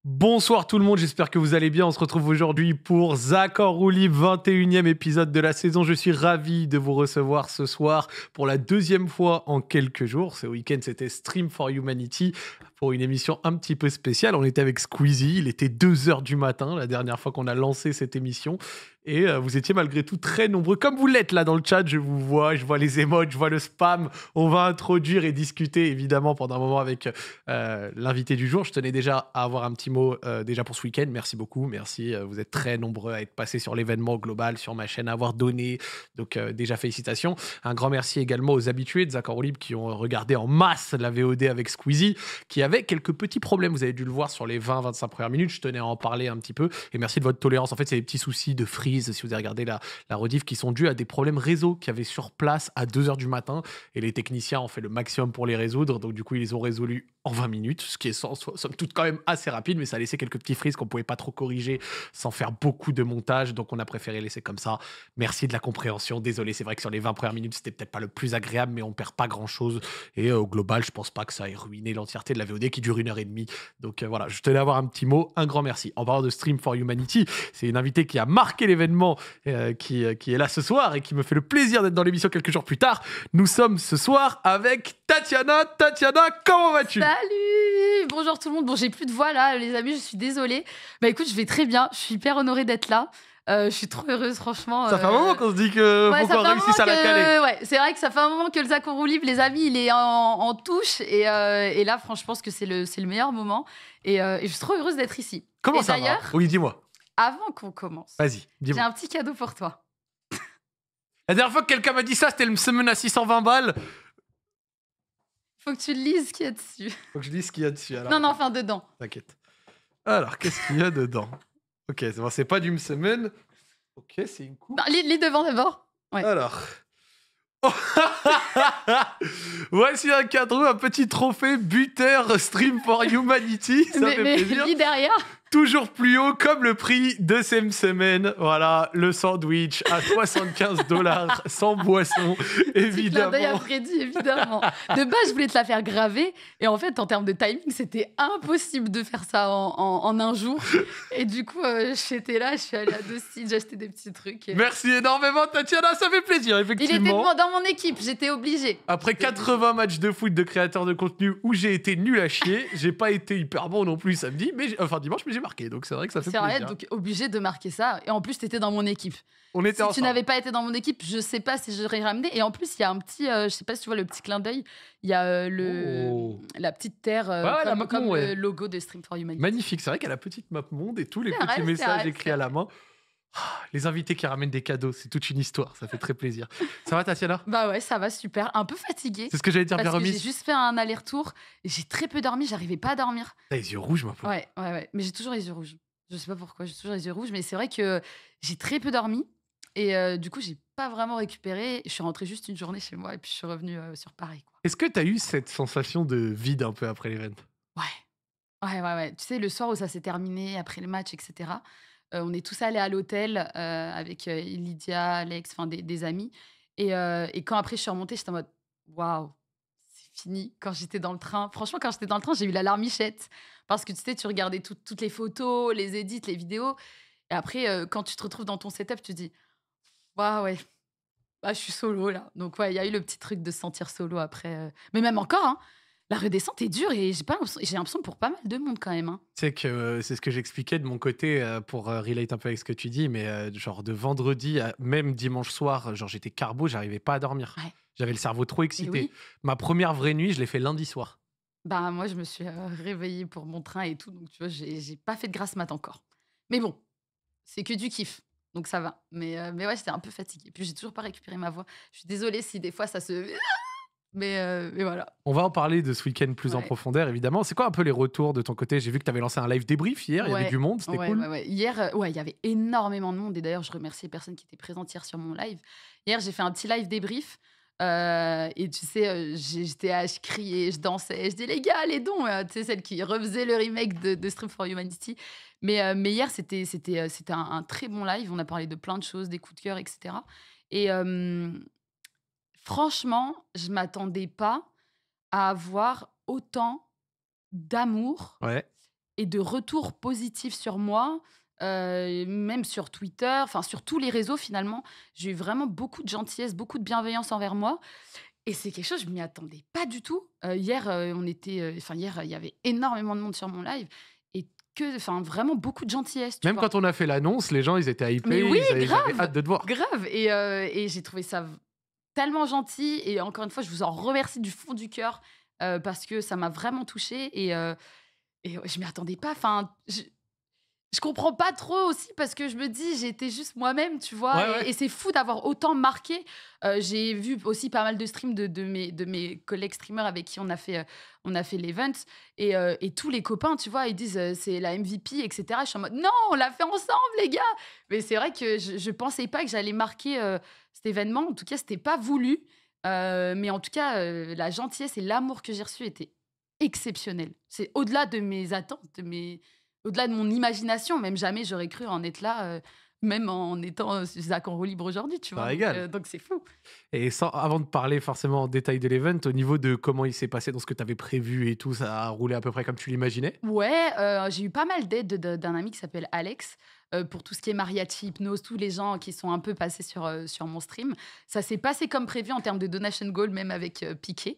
Bonsoir tout le monde, j'espère que vous allez bien. On se retrouve aujourd'hui pour Zaccord ou Libre, 21e épisode de la saison. Je suis ravi de vous recevoir ce soir pour la deuxième fois en quelques jours. Ce week-end, c'était Stream for Humanity pour une émission un petit peu spéciale. On était avec Squeezie, il était 2h du matin la dernière fois qu'on a lancé cette émission. Et vous étiez malgré tout très nombreux, comme vous l'êtes là dans le chat. Je vous vois, je vois les émotes, je vois le spam. On va introduire et discuter évidemment pendant un moment avec l'invité du jour. Je tenais déjà à avoir un petit mot déjà pour ce week-end. Merci beaucoup, merci. Vous êtes très nombreux à être passés sur l'événement global, sur ma chaîne, à avoir donné. Donc déjà félicitations. Un grand merci également aux habitués de Zaccord ou Libre qui ont regardé en masse la VOD avec Squeezie, qui avait quelques petits problèmes. Vous avez dû le voir sur les 20-25 premières minutes. Je tenais à en parler un petit peu. Et merci de votre tolérance. En fait, c'est des petits soucis de freeze, si vous avez regardé la rediff, qui sont dus à des problèmes réseau qu'il y avait sur place à 2h du matin. Et les techniciens ont fait le maximum pour les résoudre. Donc du coup, ils les ont résolus en 20 minutes, ce qui est somme toute quand même assez rapide, mais ça a laissé quelques petits frises qu'on pouvait pas trop corriger sans faire beaucoup de montage, donc on a préféré laisser comme ça. Merci de la compréhension, désolé, c'est vrai que sur les 20 premières minutes, c'était peut-être pas le plus agréable, mais on perd pas grand-chose, et au global, je pense pas que ça ait ruiné l'entièreté de la VOD qui dure 1h30, donc voilà, je tenais à avoir un petit mot, un grand merci. En parlant de Stream for Humanity, c'est une invitée qui a marqué l'événement, qui est là ce soir, et qui me fait le plaisir d'être dans l'émission quelques jours plus tard. Nous sommes ce soir avec Tatiana. Tatiana, comment vas-tu ? Salut! Bonjour tout le monde. Bon, j'ai plus de voix là, les amis, je suis désolée. Bah écoute, je vais très bien. Je suis hyper honorée d'être là. Je suis trop heureuse, franchement. Ça fait un moment qu'on se dit que faut qu'on réussisse à la caler. Ouais, c'est vrai que ça fait un moment que le Zaccord ou Libre, les amis, il est en touche. Et là, franchement, je pense que c'est le meilleur moment. Et je suis trop heureuse d'être ici. Comment et ça va ? Oui, dis-moi. Avant qu'on commence, Vas-y, j'ai dis-moi. un petit cadeau pour toi. La dernière fois que quelqu'un m'a dit ça, c'était le semaine à 620 balles. Faut que tu lises ce qu'il y a dessus. Faut que je dise ce qu'il y a dessus. Alors, Non, enfin, dedans. t'inquiète. Alors, qu'est-ce qu'il y a dedans ? Ok, c'est pas du semaine. Ok, c'est une coupe. Non, lis devant d'abord. Ouais. Alors. Voici un cadeau, un petit trophée buteur Stream for Humanity. Ça fait plaisir. Lis derrière. Toujours plus haut, comme le prix de cette semaine. Voilà, le sandwich à $75, sans boisson, évidemment. Clin d'œil à Freddy, évidemment. De base, je voulais te la faire graver. Et en fait, en termes de timing, c'était impossible de faire ça en un jour. Et du coup, j'étais là, je suis allée à 2 sites, j'ai acheté des petits trucs. Et... Merci énormément, Tatiana, ça fait plaisir, effectivement. Il était dans mon équipe, j'étais obligée. Après 80 matchs de foot de créateurs de contenu où j'ai été nul à chier, j'ai pas été hyper bon non plus samedi, dimanche, mais j'ai marqué, donc c'est vrai que ça fait plaisir. C'est vrai, donc obligé de marquer ça. Et en plus, t'étais dans mon équipe. On était ensemble. Si tu n'avais pas été dans mon équipe, je sais pas si j'aurais ramené. Et en plus, il y a un petit, je sais pas si tu vois le petit clin d'œil, il y a la petite terre comme le logo de Stream for Humanity. Magnifique, c'est vrai qu'elle a la petite map monde et tous les petits messages écrits à la main. Les invités qui ramènent des cadeaux, c'est toute une histoire, ça fait très plaisir. Ça va, Tatiana ? Bah ouais, ça va super. Un peu fatiguée. C'est ce que j'allais dire, bien remise. J'ai juste fait un aller-retour et j'ai très peu dormi, j'arrivais pas à dormir. T'as les yeux rouges, ma pauvre. Ouais. Mais j'ai toujours les yeux rouges. Je sais pas pourquoi, j'ai toujours les yeux rouges, mais c'est vrai que j'ai très peu dormi et du coup, j'ai pas vraiment récupéré. Je suis rentrée juste une journée chez moi et puis je suis revenue sur Paris, quoi. Est-ce que t'as eu cette sensation de vide un peu après l'event ? Ouais. Tu sais, le soir où ça s'est terminé, après le match, etc., on est tous allés à l'hôtel avec Lydia, Alex, enfin des amis. Et quand après je suis remontée, j'étais en mode waouh, c'est fini. Quand j'étais dans le train, franchement, quand j'étais dans le train, j'ai eu la larmichette. Parce que tu sais, tu regardais toutes les photos, les edits, les vidéos. Et après, quand tu te retrouves dans ton setup, tu te dis waouh, ouais, bah, je suis solo là. Donc, ouais, il y a eu le petit truc de se sentir solo après. Mais même encore, hein, la redescente est dure et j'ai l'impression pour pas mal de monde quand même. Hein. C'est que c'est ce que j'expliquais de mon côté pour relate un peu avec ce que tu dis, mais genre de vendredi à même dimanche soir, genre j'étais carbo, j'arrivais pas à dormir. Ouais. J'avais le cerveau trop excité. Oui. Ma première vraie nuit, je l'ai fait lundi soir. Bah, moi, je me suis réveillée pour mon train et tout. Donc, tu vois, j'ai pas fait de grasse mat encore. Mais bon, c'est que du kiff. Donc, ça va. Mais ouais, j'étais un peu fatiguée. Puis, j'ai toujours pas récupéré ma voix. Je suis désolée si des fois ça se. Mais voilà. On va en parler de ce week-end plus en profondeur, évidemment. C'est quoi un peu les retours de ton côté ? J'ai vu que tu avais lancé un live débrief hier, il y avait du monde, c'était cool. Ouais. Hier, il y avait énormément de monde. Et d'ailleurs, je remercie les personnes qui étaient présentes hier sur mon live. Hier, j'ai fait un petit live débrief. Et tu sais, je criais, je dansais, je dis les gars, les dons, tu sais, celle qui refaisait le remake de Stream for Humanity. Mais hier, c'était un très bon live. On a parlé de plein de choses, des coups de cœur, etc. Et franchement, je m'attendais pas à avoir autant d'amour Ouais. et de retours positifs sur moi, même sur Twitter, enfin sur tous les réseaux finalement. J'ai eu vraiment beaucoup de gentillesse, beaucoup de bienveillance envers moi et c'est quelque chose, je m'y attendais pas du tout. Hier, hier, il y avait énormément de monde sur mon live et vraiment beaucoup de gentillesse, tu Même vois? quand on a fait l'annonce, les gens, ils étaient Mais oui, hypés, ils avaient grave, hâte de te voir. grave et j'ai trouvé ça tellement gentil et encore une fois, je vous en remercie du fond du cœur, parce que ça m'a vraiment touchée et ouais, je m'y attendais pas. Enfin, je comprends pas trop aussi parce que je me dis: «J'étais juste moi-même», tu vois? Ouais, ouais. Et c'est fou d'avoir autant marqué. J'ai vu aussi pas mal de streams de mes collègues streamers avec qui on a fait l'event et tous les copains, tu vois? Ils disent, «C'est la MVP» et cetera. Je suis en mode: «Non, on l'a fait ensemble les gars!» Mais c'est vrai que je pensais pas que j'allais marquer, cet événement. En tout cas, c'était pas voulu, mais en tout cas, la gentillesse et l'amour que j'ai reçu était exceptionnel. C'est au-delà de mes attentes, au-delà de mon imagination, même jamais j'aurais cru en être là, même en étant, Zach en roue libre aujourd'hui, tu Ça vois? régale. Donc c'est fou. Et avant de parler forcément en détail de l'event, au niveau de comment il s'est passé dans ce que tu avais prévu et tout, ça a roulé à peu près comme tu l'imaginais? Ouais, j'ai eu pas mal d'aide d'un ami qui s'appelle Alex, pour tout ce qui est mariachi, hypnose, tous les gens qui sont un peu passés sur mon stream. Ça s'est passé comme prévu en termes de donation goal, même avec, Piqué.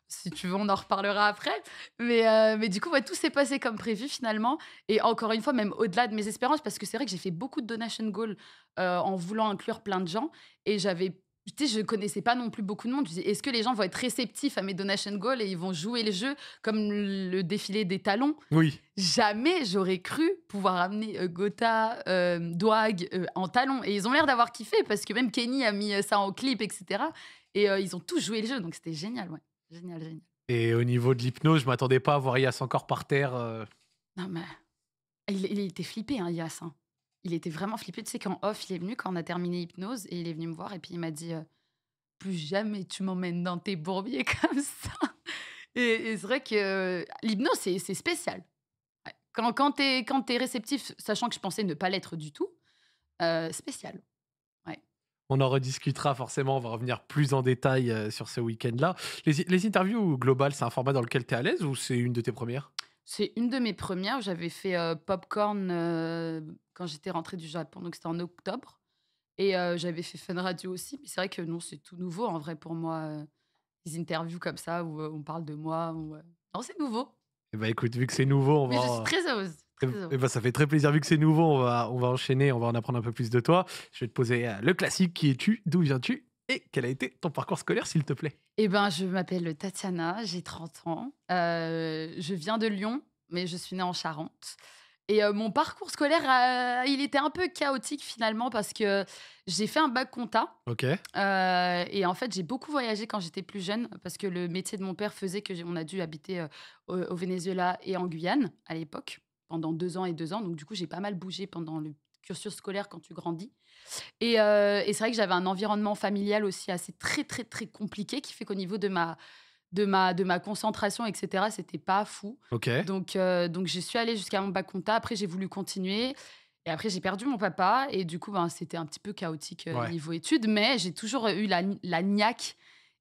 Si tu veux, on en reparlera après. Mais du coup, ouais, tout s'est passé comme prévu finalement et encore une fois, même au-delà de mes espérances, parce que c'est vrai que j'ai fait beaucoup de donation goal, en voulant inclure plein de gens et tu sais, je connaissais pas non plus beaucoup de monde. Je me disais: «Est-ce que les gens vont être réceptifs à mes donation goal et ils vont jouer le jeu comme le défilé des talons?» Oui. Jamais j'aurais cru pouvoir amener, Gotha, Dwag, en talons et ils ont l'air d'avoir kiffé parce que même Kenny a mis, ça en clip et cetera et ils ont tous joué le jeu donc c'était génial, ouais. Génial, génial. Et au niveau de l'hypnose, je m'attendais pas à voir Yas encore par terre. Non mais il était flippé, hein, Yas, hein. Il était vraiment flippé. Tu sais qu'en off, il est venu quand on a terminé Hypnose et il est venu me voir et puis il m'a dit, «Plus jamais tu m'emmènes dans tes bourbiers comme ça» et c'est vrai que l'hypnose, c'est spécial. Ouais. Quand tu es réceptif, sachant que je pensais ne pas l'être du tout, spécial. Ouais. On en rediscutera forcément, on va revenir plus en détail sur ce week-end-là. Les interviews globales, c'est un format dans lequel tu es à l'aise ou c'est une de tes premières? C'est une de mes premières. J'avais fait, Popcorn, quand j'étais rentrée du Japon, donc c'était en octobre et j'avais fait Fun Radio aussi, mais c'est vrai que non, c'est tout nouveau en vrai pour moi, des interviews comme ça où, on parle de moi non, c'est nouveau, Eh ben écoute, vu que c'est nouveau, mais je suis très heureuse, très eh heureuse. ben, ça fait très plaisir. Vu que c'est nouveau, on va enchaîner, on va en apprendre un peu plus de toi. Je vais te poser le classique, qui es-tu? D'où viens-tu? Et quel a été ton parcours scolaire, s'il te plaît? Eh ben, je m'appelle Tatiana, j'ai 30 ans, je viens de Lyon, mais je suis née en Charente et mon parcours scolaire, il était un peu chaotique finalement parce que j'ai fait un bac compta. Ok. Et en fait, j'ai beaucoup voyagé quand j'étais plus jeune parce que le métier de mon père faisait que on a dû habiter, au Venezuela et en Guyane à l'époque, pendant 2 ans et 2 ans. Donc du coup, j'ai pas mal bougé pendant le cursus scolaire quand tu grandis. Et c'est vrai que j'avais un environnement familial aussi assez très, très, très compliqué qui fait qu'au niveau de ma concentration et cetera, c'était pas fou. Ok. Donc je suis allée jusqu'à mon bac compta. Après, j'ai voulu continuer et après, j'ai perdu mon papa et du coup, ben, c'était un petit peu chaotique, Ouais. niveau études. Mais j'ai toujours eu la niaque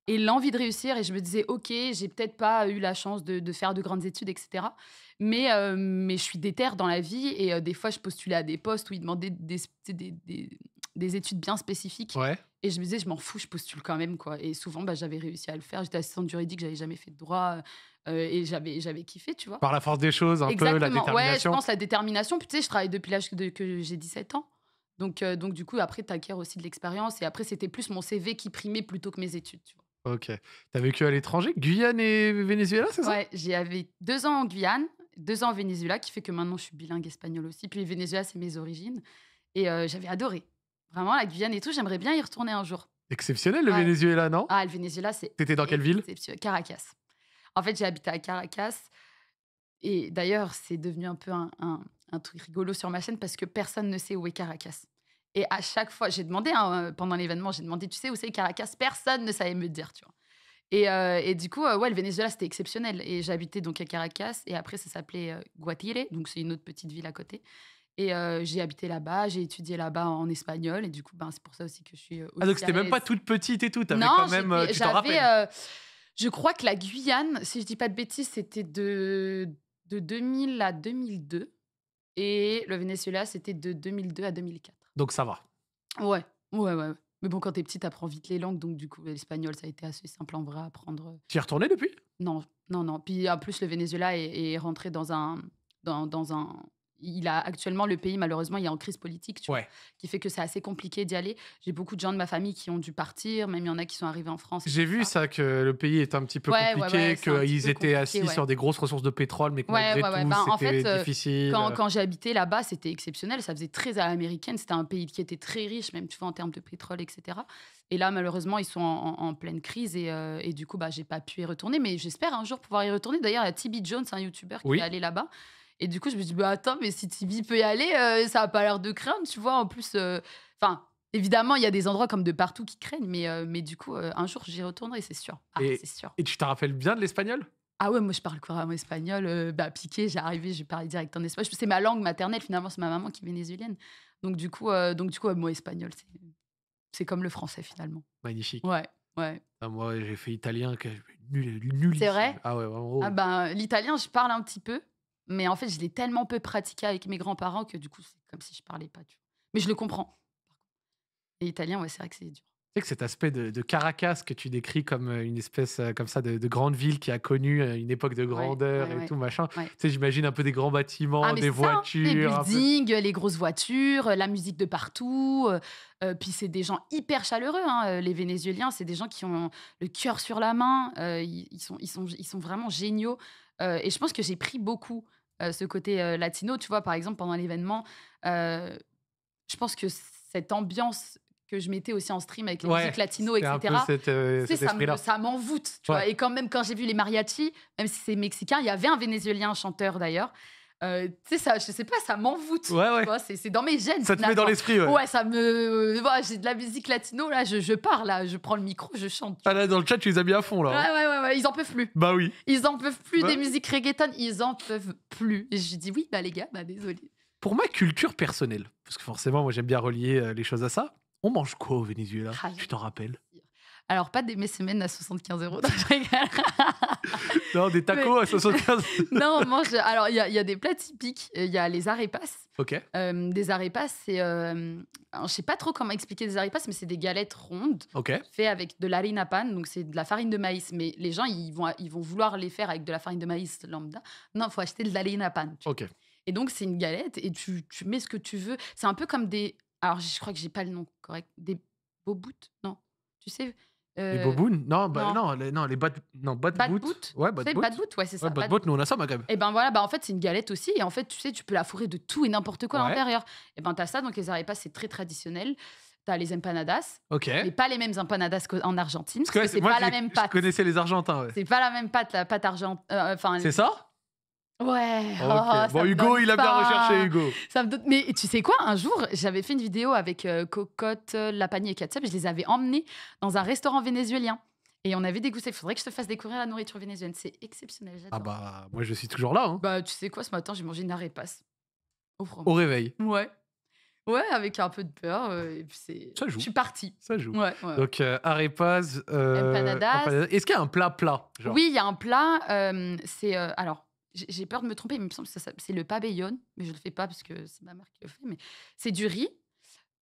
et l'envie de réussir et je me disais: «OK, j'ai peut-être pas eu la chance de faire de grandes études et cetera, mais je suis déter dans la vie» et des fois, je postulais à des postes où ils demandaient des études bien spécifiques Ouais. et je me disais: «Je m'en fous, je postule quand même, quoi» et souvent, bah, j'avais réussi à le faire. J'étais assistante juridique, j'avais jamais fait de droit, et j'avais kiffé, tu vois? Par la force des choses, un peu, la Exactement, ouais, je détermination. pense la détermination. Puis tu sais, je travaille depuis l'âge que j'ai 17 ans. Donc du coup, après, tu acquiers aussi de l'expérience et après, c'était plus mon CV qui primait plutôt que mes études, tu vois? Ok. T'as vécu à l'étranger? Guyane et Venezuela, c'est ça? Ouais, j'avais 2 ans en Guyane, 2 ans au Venezuela, qui fait que maintenant je suis bilingue espagnol aussi. Puis le Venezuela, c'est mes origines et j'avais adoré. Vraiment la Guyane et tout, j'aimerais bien y retourner un jour. Exceptionnel, le Ouais. Venezuela, non? Ah, le Venezuela, c'est T'étais dans quelle ville? exceptionnel. Caracas. En fait, j'ai habité à Caracas et d'ailleurs, c'est devenu un peu un truc rigolo sur ma chaîne parce que personne ne sait où est Caracas. Et à chaque fois, j'ai demandé, hein, pendant l'événement, j'ai demandé: «Tu sais où c'est Caracas?» Personne ne savait me dire, tu vois? Et du coup, ouais, le Venezuela, c'était exceptionnel et j'habitais donc à Caracas et après ça s'appelait, Guatire, donc c'est une autre petite ville à côté et j'ai habité là-bas, j'ai étudié là-bas en espagnol et du coup, ben, c'est pour ça aussi que je suis, Ah, donc aussi à c'était même pas l'aise. toute petite et tout, t'avais Non, quand même, tu t'en j'avais, rappelles? je crois que la Guyane, si je dis pas de bêtises, c'était de de 2000 à 2002 et le Venezuela, c'était de 2002 à 2004. Donc ça va. Ouais, ouais, ouais. Mais bon, quand t'es petit, t'apprends vite les langues, donc du coup, l'espagnol, ça a été assez simple en vrai à apprendre. Tu y es retourné depuis? Non, non, non. Puis en plus, le Venezuela est rentré dans un. Il a actuellement le pays, malheureusement, il est en crise politique, tu vois, Ouais. qui fait que c'est assez compliqué d'y aller. J'ai beaucoup de gens de ma famille qui ont dû partir, même il y en a qui sont arrivés en France et J'ai tout vu ça. ça, que le pays est un petit peu Ouais, ouais, ouais, compliqué, c'est un petit qu'ils peu étaient compliqué, assis ouais. sur des grosses ressources de pétrole, mais que Ouais, malgré ouais, ouais. tout, Ben, en c'était fait, difficile. quand j'ai habité là-bas, c'était exceptionnel. Ça faisait très à l'américaine. C'était un pays qui était très riche, même tu vois, en termes de pétrole, etc. Et là, malheureusement, ils sont en pleine crise et du coup, bah, j'ai pas pu y retourner. Mais j'espère un jour pouvoir y retourner. D'ailleurs, il y a Tibi Jones, un YouTuber, qui est Oui. allé là-bas. Et du coup, je me dis, bah attends, mais si Tibi peut y aller, ça a pas l'air de craindre, tu vois. En plus, enfin, évidemment, il y a des endroits comme de partout qui craignent, mais du coup, un jour, j'y retournerai, c'est sûr. Ah, Et, c'est sûr. et tu te rappelles bien de l'espagnol? Ah ouais, moi je parle couramment espagnol, bah, piqué, j'ai arrivé, j'ai parlé direct en espagnol. C'est ma langue maternelle, finalement, c'est ma maman qui est vénézuélienne. Donc du coup, ouais, moi espagnol, c'est comme le français finalement. Magnifique. Ouais, ouais. Ah, moi, j'ai fait italien, que C'est nullissime. vrai? Ah ouais, vraiment Ah horrible. ben, l'italien, je parle un petit peu, mais en fait, je l'ai tellement peu pratiqué avec mes grands-parents que du coup, c'est comme si je parlais pas, tu vois? Mais je le comprends, par contre. Et l'italien, ouais, c'est vrai que c'est dur. Tu sais que cet aspect de Caracas que tu décris comme une espèce comme ça de grande ville qui a connu une époque de Ouais, grandeur ouais, et ouais, tout machin. ouais. Tu sais, j'imagine un peu des grands Ah bâtiments, mais des c'est ça, hein, les voitures, un peu. buildings, les grosses voitures, la musique de partout, puis c'est des gens hyper chaleureux, hein, les Vénézuéliens, c'est des gens qui ont le cœur sur la main, ils sont vraiment géniaux, et je pense que j'ai pris beaucoup, ce côté, latino, tu vois? Par exemple, pendant l'événement, heu, je pense que cette ambiance que je mettais aussi en stream avec les musiques Ouais, latino et c'était un peu cetera, tu sais, cet esprit-là. ça m'envoûte, tu vois? Ouais. Et quand même, quand j'ai vu les mariachis, même si c'est mexicain, il y avait un Vénézuélien chanteur d'ailleurs, tu sais, ça, je sais pas, ça m'envoûte, Ouais, tu ouais. vois? C'est dans mes gènes Ça te met dans finalement. l'esprit, ouais. Ouais, ça me voilà, j'ai de la musique latino là, je pars là, je prends le micro, je chante, tu Ah vois? là, dans le chat, tu les as mis à fond, là, Ouais, hein. ouais, ouais, ouais, ils en peuvent plus. Bah oui. Ils en peuvent plus Bah des oui. musiques reggaeton, ils en peuvent plus. Et je dis: «Oui, bah les gars, bah désolé». Pour ma culture personnelle, parce que forcément, moi, j'aime bien relier les choses à ça. On mange quoi au Venezuela? Ah, il y a Tu t'en rappelles? alors pas des mécèmes à 75 €, non, je rigole. Non, des Mais tacos à 75. non, on mange alors il y a des plats typiques, il y a les arepas. Ok. Des arepas, c'est, alors je sais pas trop comment expliquer des arepas, mais c'est des galettes rondes Ok. faites avec de l'harina pan, donc c'est de la farine de maïs. Mais les gens, ils vont vouloir les faire avec de la farine de maïs lambda. Non, il faut acheter de l'harina pan, tu vois? Ok. Et donc c'est une galette et tu mets ce que tu veux. C'est un peu comme des, alors je crois que j'ai pas le nom correct, des boboutes? Non, tu sais? Les Heu, bobounes? Non, bah non, non, les bad, non, bad bad boot. boot? Ouais, Tu bad sais, boot. bad boot? Ouais, c'est Ouais, ça, bad bad boot, boot. nous on a ça, Maghreb. Et ben voilà, bah, en fait, c'est une galette aussi et en fait, tu sais, tu peux la fourrer de tout et n'importe quoi à Ouais. l'intérieur. Et ben, tu as ça, donc les arepas, c'est très traditionnel. Tu as les empanadas, Ok. mais pas les mêmes empanadas qu'en Argentine, Parce parce que que ouais, c'est moi, pas la même je pâte. connaissais les Argentins, ouais. C'est pas la même pâte, la pâte enfin, C'est ça? ouais, Ok. oh, Bon, ça me Hugo, donne il a bien recherché, faim. Hugo. Ça me donne mais tu sais quoi? Un jour, j'avais fait une vidéo avec, Cocotte, Lapagnie et Ketchup, je les avais emmenés dans un restaurant vénézuélien et on avait dégusté. Il faudrait que je te fasse découvrir la nourriture vénézuélienne, c'est exceptionnel, Ah j'adore. bah, moi, je suis toujours là, hein. Bah, tu sais quoi? Ce matin, j'ai mangé une arepas au Au fromage. réveil. Ouais. Ouais, avec un peu de beurre, et puis Ça je joue. suis partie. Ça joue. Ouais, ouais, ouais. Donc, arepas, Empanadas. empanadas. Est-ce qu'il y a un plat, genre? Oui, il y a un plat, c'est, alors j'ai peur de me tromper, mais il me semble que c'est le pabellón, mais je le fais pas parce que c'est ma mère qui le fait, mais c'est du riz,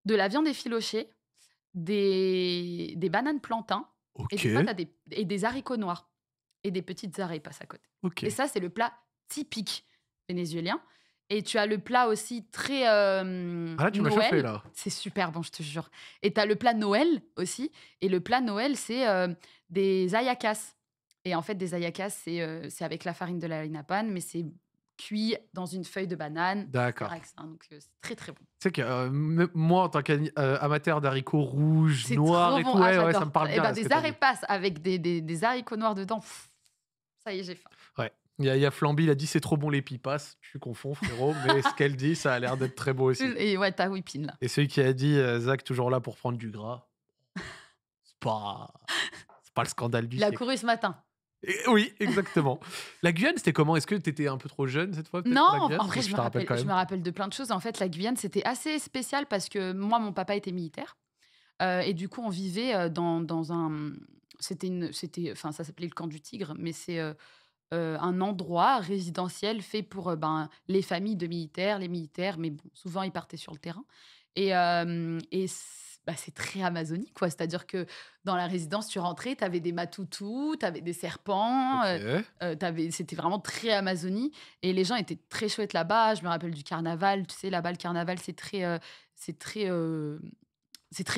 de la viande effilochée, des bananes plantains et Ok. des fois des haricots noirs et des petites arepas à côté. Ok. Et ça, c'est le plat typique vénézuélien. Et tu as le plat aussi très, Ah là, tu m'as chauffé, Noël. là. C'est super bon, je te jure. Et tu as le plat Noël aussi. Et le plat Noël, c'est, des hallacas. Et en fait, des hallacas, c'est avec la farine de la harina pan, mais c'est cuit dans une feuille de banane, D'accord. etc. Donc c'est très, très bon. Tu sais que moi, en tant qu'amateur d'haricots rouges, C'est noirs trop et bon. tout, Ah, ouais, ouais, ça j'adore. me parle Et bien, ben là, ce que des t'as dit. arepas avec des haricots noirs dedans, ça y est, j'ai faim. Ouais. Il y a Flamby, il a dit c'est trop bon les pipas. Tu confonds, frérot, mais ce qu'elle dit, ça a l'air d'être très beau aussi. Et ouais, tu as Whippin, là. Et celui qui a dit Zach toujours là pour prendre du gras, c'est pas, c'est pas le scandale du Il a siècle. couru ce matin. Oui, exactement. La Guyane, c'était comment? Est-ce que t'étais un peu trop jeune cette fois, peut-être, Non, pour la Guyane? en vrai, Ou je tu me t'en rappelles rappelle, quand je même? me rappelle de plein de choses. En fait, la Guyane, c'était assez spécial parce que moi, mon papa était militaire. Et du coup, on vivait dans un. C'était, enfin, ça s'appelait le camp du Tigre, mais c'est un endroit résidentiel fait pour, les familles de militaires, les militaires, mais bon, souvent ils partaient sur le terrain c'est très amazonique, quoi. C'est-à-dire que dans la résidence, tu rentrais, tu avais des matoutous, tu avais des serpents, OK. c'était vraiment très Amazonie et les gens étaient très chouettes là-bas. Je me rappelle du carnaval, tu sais, là-bas, le carnaval, c'est très, c'est très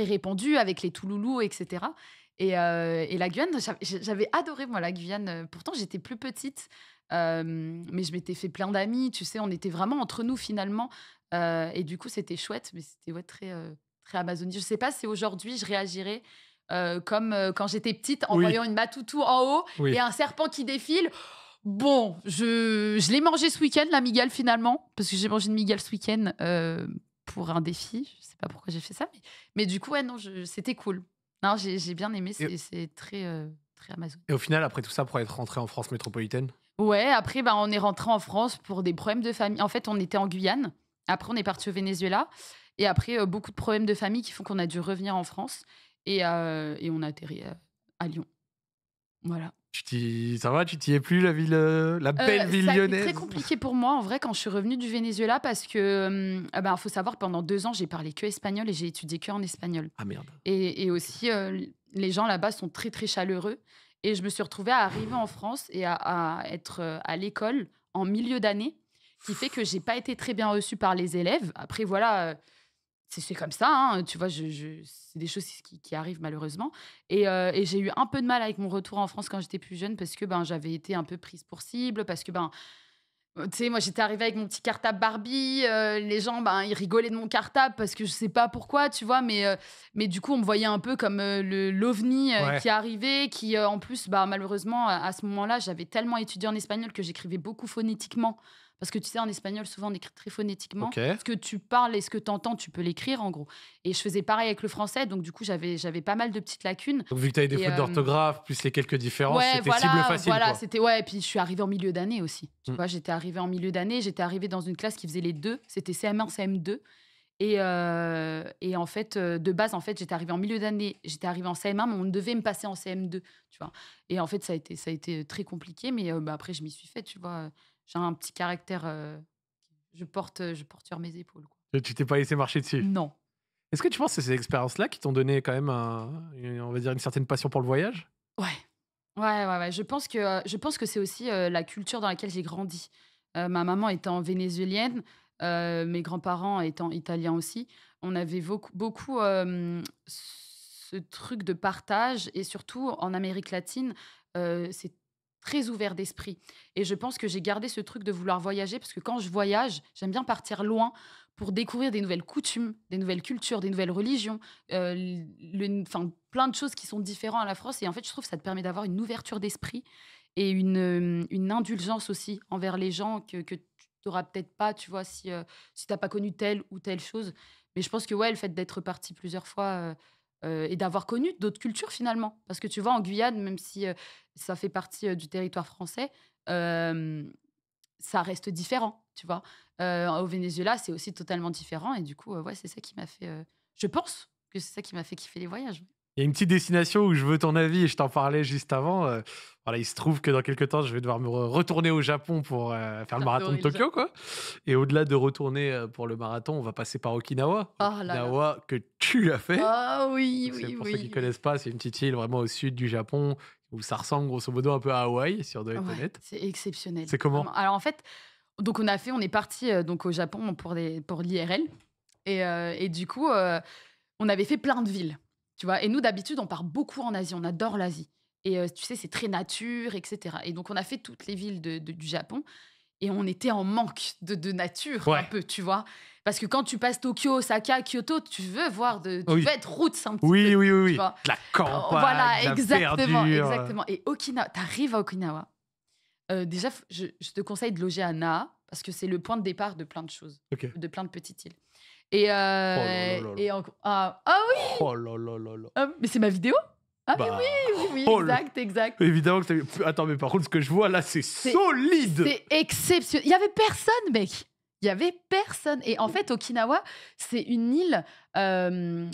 répandu avec les Touloulous et cetera et la Guyane, j'avais adoré moi la Guyane, pourtant j'étais plus petite, mais je m'étais fait plein d'amis, tu sais? On était vraiment entre nous finalement, et du coup c'était chouette, mais c'était ouais très, très Amazonie. Je sais pas si aujourd'hui je réagirais, comme, quand j'étais petite en Oui, voyant une matoutou en haut et oui. un serpent qui défile. Bon, je l'ai mangé ce week-end la migale finalement, parce que j'ai mangé une migale ce week-end, pour un défi. Je sais pas pourquoi j'ai fait ça, mais du coup, ouais, non, c'était cool. Non, j'ai bien aimé, Et c'est très, très Amazon. et au final, après tout ça, pour être rentré en France métropolitaine? Ouais, après, on est rentré en France pour des problèmes de famille. En fait, on était en Guyane. Après, on est parti au Venezuela. Et après, beaucoup de problèmes de famille qui font qu'on a dû revenir en France. Et on a atterri à Lyon. Voilà. Ça va, tu t'y es plus, la ville, la belle ville Ça a été très lyonnaise? compliqué pour moi, en vrai, quand je suis revenue du Venezuela, parce que, faut savoir, pendant 2 ans, j'ai parlé que espagnol et j'ai étudié que en espagnol. Ah merde. Et aussi, les gens là-bas sont très, très chaleureux. Et je me suis retrouvée à arriver en France et à être, à l'école en milieu d'année, qui fait que j'ai pas été très bien reçue par les élèves. Après voilà, c'est comme ça, hein, tu vois? C'est des choses qui arrivent malheureusement et j'ai eu un peu de mal avec mon retour en France quand j'étais plus jeune parce que, j'avais été un peu prise pour cible, parce que, tu sais, moi, j'étais arrivée avec mon petit cartable Barbie, les gens, ils rigolaient de mon cartable parce que je sais pas pourquoi, tu vois? Mais du coup, on me voyait un peu comme, le l'ovni, Ouais. qui arrivait, qui, en plus, malheureusement, à ce moment-là, j'avais tellement étudié en espagnol que j'écrivais beaucoup phonétiquement. Parce que tu sais, en espagnol, souvent, on écrit très phonétiquement. OK. Ce que tu parles et ce que tu entends, tu peux l'écrire, en gros. Et je faisais pareil avec le français, donc du coup, j'avais pas mal de petites lacunes Donc vu que tu avais des et fautes d'orthographe, plus les quelques différences, ouais, c'était cible facile, voilà, quoi? c'était ouais, et puis je suis arrivée en milieu d'année aussi. Tu Mmh. vois? J'étais arrivée en milieu d'année, j'étais arrivée dans une classe qui faisait les 2, c'était CM1, CM2 et en fait, de base, en fait, j'étais arrivée en milieu d'année, j'étais arrivée en CM1, mais on devait me passer en CM2, tu vois? Et en fait, ça a été très compliqué, mais après je m'y suis faite, tu vois? J'ai un petit caractère, je porte sur mes épaules, quoi. Tu t'es pas laissé marcher dessus. Non. Est-ce que tu penses que c'est ces expériences-là qui t'ont donné quand même on va dire une certaine passion pour le voyage? Ouais. Ouais, ouais, ouais. Je pense que c'est aussi, la culture dans laquelle j'ai grandi. Ma maman étant vénézuélienne, mes grands-parents étant italiens aussi, on avait beaucoup, ce truc de partage et surtout en Amérique latine, c'est très ouvert d'esprit et je pense que j'ai gardé ce truc de vouloir voyager parce que quand je voyage, j'aime bien partir loin pour découvrir des nouvelles coutumes, des nouvelles cultures, des nouvelles religions, plein de choses qui sont différentes à la France et en fait, je trouve que ça te permet d'avoir une ouverture d'esprit et une indulgence aussi envers les gens que tu n'auras peut-être pas, tu vois, si tu pas connu telle ou telle chose. Mais je pense que, ouais, le fait d'être parti plusieurs fois, et d'avoir connu d'autres cultures finalement. Parce que tu vois, en Guyane, même si, ça fait partie, du territoire français, hem, ça reste différent, tu vois? Au Venezuela, c'est aussi totalement différent et du coup, ouais, c'est ça qui m'a fait, je pense que c'est ça qui m'a fait kiffer les voyages. Il y a une petite destination où je veux ton avis et je t'en parlais juste avant, voilà, il se trouve que dans quelques temps, je vais devoir me retourner au Japon pour, faire le J'ai marathon de adoré le Tokyo, Japon. quoi, et au-delà de retourner, pour le marathon, on va passer par Okinawa. Oh là là. Okinawa que tu as fait. Ah oui, Donc c'est oui, pour ceux qui oui, oui. connaissent pas, c'est une petite île vraiment au sud du Japon où ça ressemble grosso modo un peu à Hawaï, si on doit être Ouais, honnête. c'est exceptionnel, C'est comment? vraiment. Alors en fait, donc on est parti donc au Japon pour l'IRL et du coup, on avait fait plein de villes, tu vois? Et nous, d'habitude, on part beaucoup en Asie, on adore l'Asie et tu sais, c'est très nature et cetera et donc on a fait toutes les villes du Japon et on était en manque de nature un Ouais. peu, tu vois? Parce que quand tu passes Tokyo, Osaka, Kyoto, tu veux Oui. être roots un petit peu, Oui, oui, oui, tu oui. vois? De la campagne, Voilà, de la exactement, verdure, exactement et Okinawa, tu arrives à Okinawa, déjà f je te conseille de loger à Naha parce que c'est le point de départ de plein de choses, OK. de plein de petites îles et Oh là là là là. oui! Oh là là là là. Mais c'est ma vidéo? Ah mais Bah, oui, oui, oui, oh là exact, exact. évidemment que tu attends, mais par contre, ce que je vois là, c'est C'est solide! c'est exceptionnel. Il y avait personne, mec. Il y avait personne et en fait, Okinawa, c'est une île,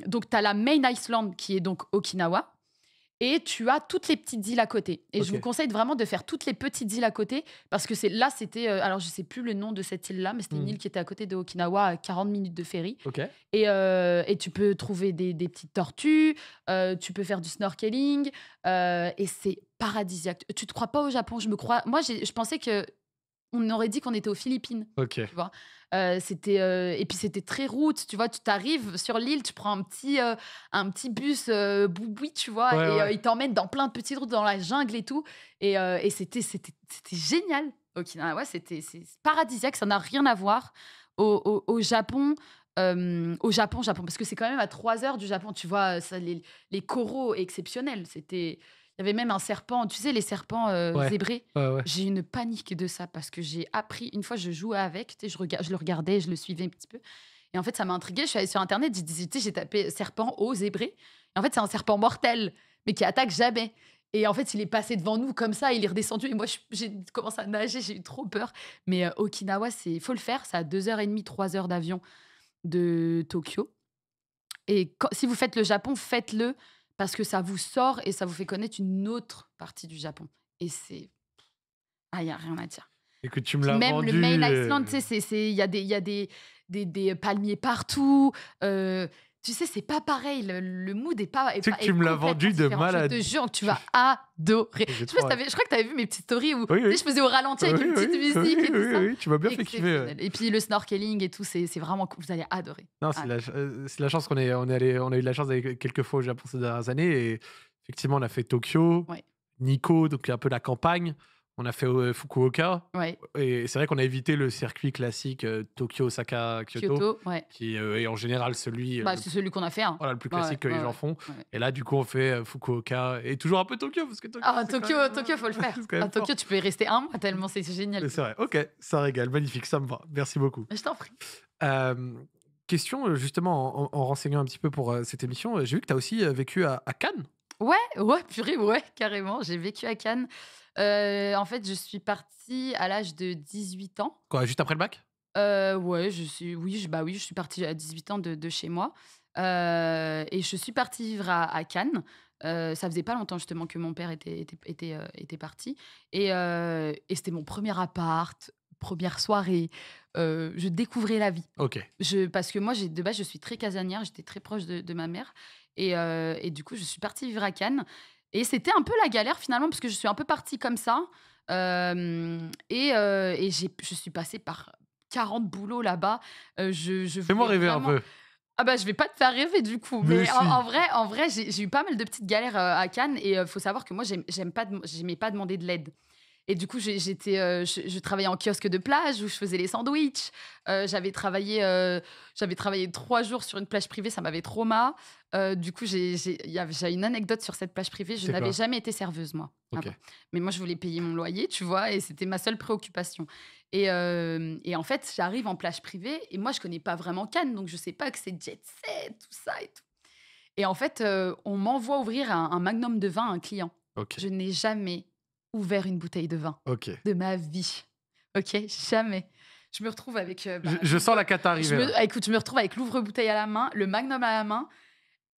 donc tu as la Main Island qui est donc Okinawa et tu as toutes les petites îles à côté. Et je vous Ok. conseille vraiment de faire toutes les petites îles à côté parce que c'était, alors je sais plus le nom de cette île-là, mais c'était une Hmm. île qui était à côté de Okinawa à 40 minutes de ferry. Ok. Et tu peux trouver des petites tortues, tu peux faire du snorkeling, et c'est paradisiaque. Tu te crois pas au Japon? Moi, je pensais que on aurait dit qu'on était aux Philippines, Ok. tu vois? Et puis c'était très route, tu vois? Tu t'arrives sur l'île, tu prends un petit bus, boui-boui, tu vois? Ouais, Et ouais. ils t'emmènent dans plein de petites routes dans la jungle et tout et c'était génial. Okinawa, ouais, c'est paradisiaque, ça n'a rien à voir au Japon, Japon, parce que c'est quand même à 3 heures du Japon, tu vois? Ça les coraux exceptionnels, il y avait même un serpent, tu sais les serpents, Ouais. zébrés? Ouais, ouais. J'ai eu une panique de ça parce que j'ai appris une fois je jouais avec, tu sais, je le regardais, je le suivais un petit peu et en fait ça m'a intriguée. Je suis allée sur internet, j'ai tapé serpent au zébré et en fait c'est un serpent mortel, mais qui attaque jamais et en fait il est passé devant nous comme ça, il est redescendu et moi j'ai commencé à nager, j'ai eu trop peur. Mais Okinawa, il faut le faire, c'est à 2 heures et demie, 3 heures d'avion de Tokyo et si vous faites le Japon, faites-le parce que ça vous sort et ça vous fait connaître une autre partie du Japon et il y a rien à dire. Écoute, tu me Puis l'as même le vendu. Main Island, tu sais, il y a des palmiers partout. Tu sais, c'est pas pareil. Le mood Tu sais que est tu me l'as complètement vendu de différent. Je te malade. jure que tu vas adorer. J'ai Je sais pas trop si hâte. je crois que tu avais vu mes petites stories où Oui, tu sais, oui. je faisais au ralenti avec Oui, une petite oui, musique oui, et tout oui, ça. oui, tu m'as bien fait kiffer. Exceptionnel. Et puis le snorkeling et tout, c'est vraiment cool. Vous allez adorer. Non, Ah, c'est la chance on a eu la chance d'aller quelques fois au Japon ces dernières années et effectivement, on a fait Tokyo, ouais, Nikko, donc un peu la campagne. On a fait Fukuoka ouais. et c'est vrai qu'on a évité le circuit classique Tokyo, Osaka, Kyoto, Kyoto, ouais. qui est en général celui Bah, c'est celui qu'on a fait, hein. voilà, le plus Ouais, ouais, classique que les ouais, gens ouais, font. ouais. Et là, du coup, on fait Fukuoka et toujours un peu Tokyo parce que Tokyo, Ah, c'est quand Tokyo, même, Tokyo, faut le faire. c'est quand À même Tokyo, fort. tu peux y rester un mois tellement c'est génial. Mais c'est vrai. Ok, ça régale, magnifique, ça me va. Merci beaucoup. Je t'en prie. Euh, Question, justement, en renseignant un petit peu pour cette émission, j'ai vu que tu as aussi vécu à Cannes. Ouais, ouais, purée, ouais, carrément. J'ai vécu à Cannes. En fait, je suis partie à l'âge de 18 ans. Quoi, juste après le bac? Ouais, bah oui, je suis partie à 18 ans de chez moi. Et je suis partie vivre à Cannes. Ça faisait pas longtemps justement que mon père était parti. Et c'était mon premier appart, première soirée. Je découvrais la vie. Ok. Parce que moi, de base, je suis très casanière, j'étais très proche de ma mère. Et du coup, je suis partie vivre à Cannes. Et c'était un peu la galère finalement, parce que je suis un peu partie comme ça. Et je suis passée par 40 boulots là-bas. Je Fais-moi voulais rêver un vraiment. peu. Ah bah, je vais pas te faire rêver du coup. Mais Mais si. en vrai, j'ai eu pas mal de petites galères à Cannes. Et faut savoir que moi, j'aimais pas demander de l'aide. Et du coup, je travaillais en kiosque de plage où je faisais les sandwichs. J'avais travaillé 3 jours sur une plage privée, ça m'avait trauma. Du coup, j'ai une anecdote sur cette plage privée. Je C'est n'avais quoi? jamais été serveuse, moi, Ok. avant. Mais moi, je voulais payer mon loyer, tu vois, et c'était ma seule préoccupation. Et en fait, j'arrive en plage privée et moi, je connais pas vraiment Cannes, donc je sais pas que c'est jet set, tout ça et tout. Et en fait, on m'envoie ouvrir un magnum de vin à un client. Ok. Je n'ai jamais ouvert une bouteille de vin Ok. de ma vie. OK? Jamais. Je me retrouve avec, Je sens la cata arriver là. écoute, je me retrouve avec l'ouvre-bouteille à la main, le Magnum à la main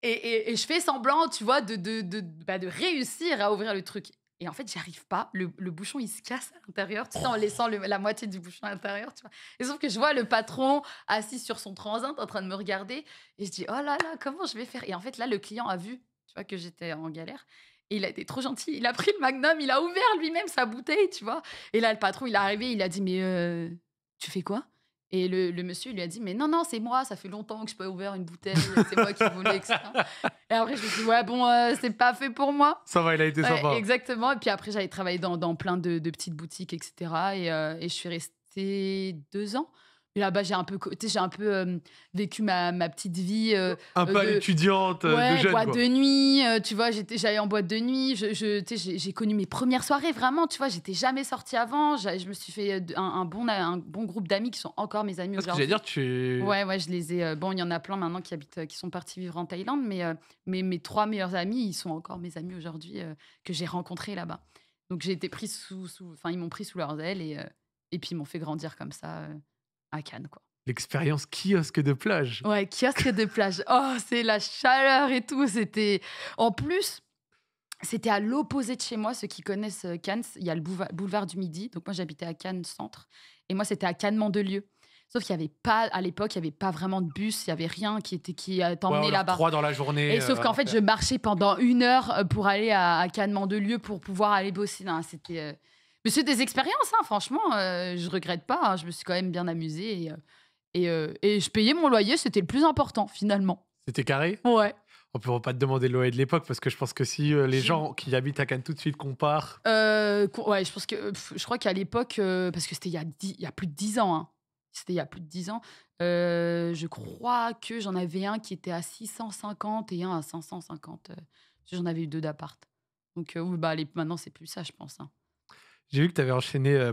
et je fais semblant, tu vois, de réussir à ouvrir le truc et en fait, j'y arrive pas. Le bouchon, il se casse à l'intérieur, tu sais, en laissant la moitié du bouchon à l'intérieur, tu vois? Et sauf que je vois le patron assis sur son transat en train de me regarder et je dis: «Oh là là, comment je vais faire?» Et en fait, là, le client a vu, tu vois, que j'étais en galère et il a été trop gentil. Il a pris le Magnum, il a ouvert lui-même sa bouteille, tu vois? Et là, le patron, il est arrivé, il a dit: «Mais, tu fais quoi?» Et le monsieur, il lui a dit: «Mais non, non, c'est moi, ça fait longtemps que je n'ai pas ouvert une bouteille, c'est moi qui voulais» et cetera. Et après, je me suis dit: «Ouais, bon, c'est pas fait pour moi». Ça va, il a été Ouais, sympa. exactement. Et puis après, j'avais travaillé dans plein de petites boutiques, et cetera. Et je suis restée 2 ans. Et là-bas, tu sais, j'ai un peu vécu ma petite vie Un peu à de l'étudiante, de ouais, jeune, boîte quoi. de nuit. Tu vois, j'allais en boîte de nuit. Tu sais, j'ai connu mes premières soirées, vraiment. Tu vois, j'étais jamais sortie avant. Je me suis fait un bon groupe d'amis qui sont encore mes amis Parce que j'allais aujourd'hui. dire, Ouais, ouais, je les ai. Bon, il y en a plein maintenant qui sont partis vivre en Thaïlande, mais mes 3 meilleurs amis, ils sont encore mes amis aujourd'hui que j'ai rencontrés là-bas. Donc j'ai été prise enfin, ils m'ont pris sous leurs ailes et puis ils m'ont fait grandir comme ça à Cannes, quoi. l'expérience kiosque de plage. Ouais, kiosque de plage. Oh, c'est la chaleur et tout. C'était. En plus, C'était à l'opposé de chez moi. Ceux qui connaissent, Cannes, il y a le boulevard du Midi. Donc moi, j'habitais à Cannes centre et moi, c'était à Cannes-Mandelieu. Sauf qu'il y avait pas à l'époque, il y avait pas vraiment de bus, il y avait rien qui Ouais, on t'emmenait leur là-bas. 3 dans la journée, Et sauf qu'en fait, je l'enfer. marchais pendant 1 heure, pour aller à Cannes-Mandelieu pour pouvoir aller bosser. Non, mais c'est des expériences, hein, franchement, je regrette pas, hein. Je me suis quand même bien amusée et je payais mon loyer, c'était le plus important finalement. C'était carré? Ouais. On peut pas te demander le loyer de l'époque parce que je pense que si, les J'ai gens qui habitent à Cannes tout de suite comparent. Ouais, je pense que je crois qu'à l'époque, parce que c'était il y a plus de 10 ans, hein. C'était il y a plus de 10 ans. Je crois que j'en avais un qui était à 650 et un à 550, parce que j'en avais eu 2 d'appart. Donc oui, bah, maintenant, c'est plus ça, je pense, hein. J'ai vu que tu avais enchaîné,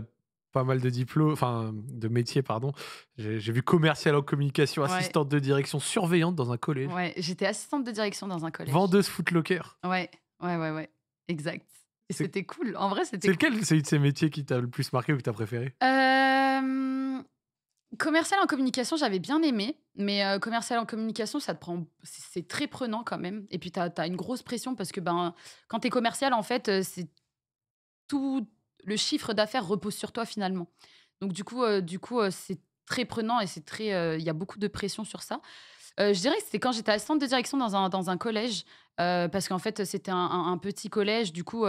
pas mal de diplômes, enfin, de métiers, pardon. J'ai vu commercial en communication, Ouais, assistante de direction, surveillante dans un collège, ouais, j'étais assistante de direction dans un collège. vendeuse Foot Locker. Ouais, ouais, ouais, ouais, exact et C'est c'était cool. En vrai, c'est c'était cool. lequel, celui de ces métiers qui t'a le plus marqué ou que tu as préféré? Hem Commercial en communication, j'avais bien aimé, mais commercial en communication, ça te prend c'est très prenant quand même et puis tu as une grosse pression parce que, ben, quand tu es commercial, en fait, c'est tout le chiffre d'affaires repose sur toi finalement. Donc du coup, c'est très prenant et c'est très, il y a beaucoup de pression sur ça. Je dirais que c'était quand j'étais assistante de direction dans un collège, parce qu'en fait, c'était un petit collège. Du coup,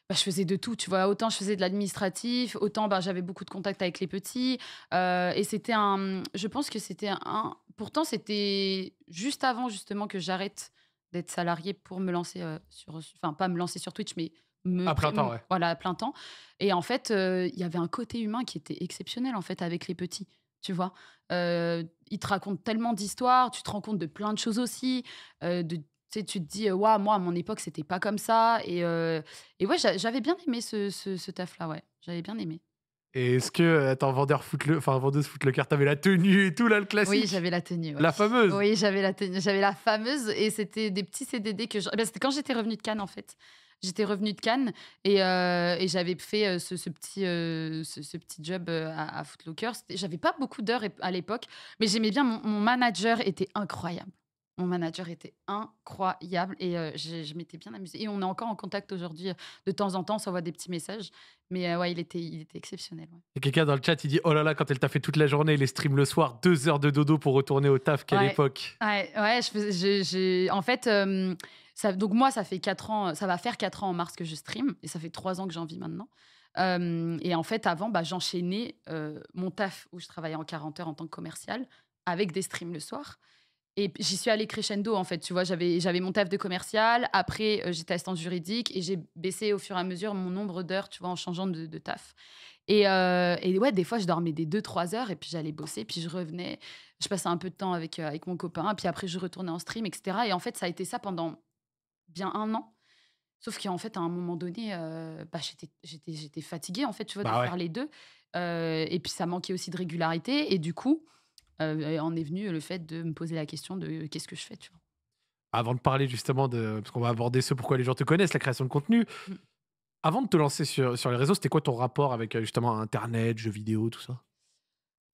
bah, je faisais de tout, tu vois? Autant je faisais de l'administratif, autant, bah, j'avais beaucoup de contacts avec les petits, et je pense que c'était pourtant, c'était juste avant justement que j'arrête d'être salariée pour me lancer, enfin, pas me lancer sur Twitch, mais À plein temps, ouais. voilà, à plein temps et en fait, il y avait un côté humain qui était exceptionnel, en fait, avec les petits, tu vois? Ils te racontent tellement d'histoires, tu te rends compte de plein de choses aussi, tu sais, tu te dis: «Waouh, moi, à mon époque, c'était pas comme ça» et ouais, j'avais bien aimé ce taf-là, ouais, j'avais bien aimé. Et est-ce que, attends, vendeuse Foot Locker, tu avais la tenue et tout là, le Oui, classique? j'avais la tenue, ouais. La fameuse? Oui, j'avais la tenue, j'avais la fameuse et c'était des petits CDD c'était quand j'étais revenue de Cannes, en fait. J'étais revenue de Cannes et j'avais fait, ce petit job, à Foot Locker. J'avais pas beaucoup d'heures à l'époque, mais j'aimais bien mon manager était incroyable. Mon manager était incroyable et je m'étais bien amusée et on est encore en contact aujourd'hui, de temps en temps, on s'envoie des petits messages, mais ouais, il était exceptionnel, ouais. Il y a quelqu'un dans le chat, il dit: «Oh là là, quand elle t'a fait toute la journée, les streams le soir, 2 heures de dodo pour retourner au taf, quelle Ouais, époque!» ouais, ouais, je faisais j'ai en fait, donc moi, ça fait 4 ans, ça va faire 4 ans en mars que je stream et ça fait 3 ans que j'en vis maintenant. Et en fait, avant, bah, j'enchaînais, mon taf où je travaillais en 40 heures en tant que commerciale avec des streams le soir et j'y suis allée crescendo, en fait, tu vois? J'avais mon taf de commerciale, après, j'étais assistante juridique et j'ai baissé au fur et à mesure mon nombre d'heures, tu vois? En changeant de taf. Et ouais, des fois, je dormais des 2 3 heures et puis j'allais bosser, puis je revenais. Je passais un peu de temps avec mon copain, puis après je retournais en stream et cetera et en fait, ça a été ça pendant bien 1 an. Sauf qu'en fait, à un moment donné, bah, j'étais fatiguée, en fait, tu vois, de Bah ouais. faire les 2. Et puis ça manquait aussi de régularité et du coup, en est venu le fait de me poser la question de: «Qu'est-ce que je fais?» tu vois? Avant de parler justement de, parce qu'on va aborder ce pourquoi les gens te connaissent, la création de contenu. Mmh. Avant de te lancer sur les réseaux, c'était quoi ton rapport avec, justement internet, jeux vidéo, tout ça?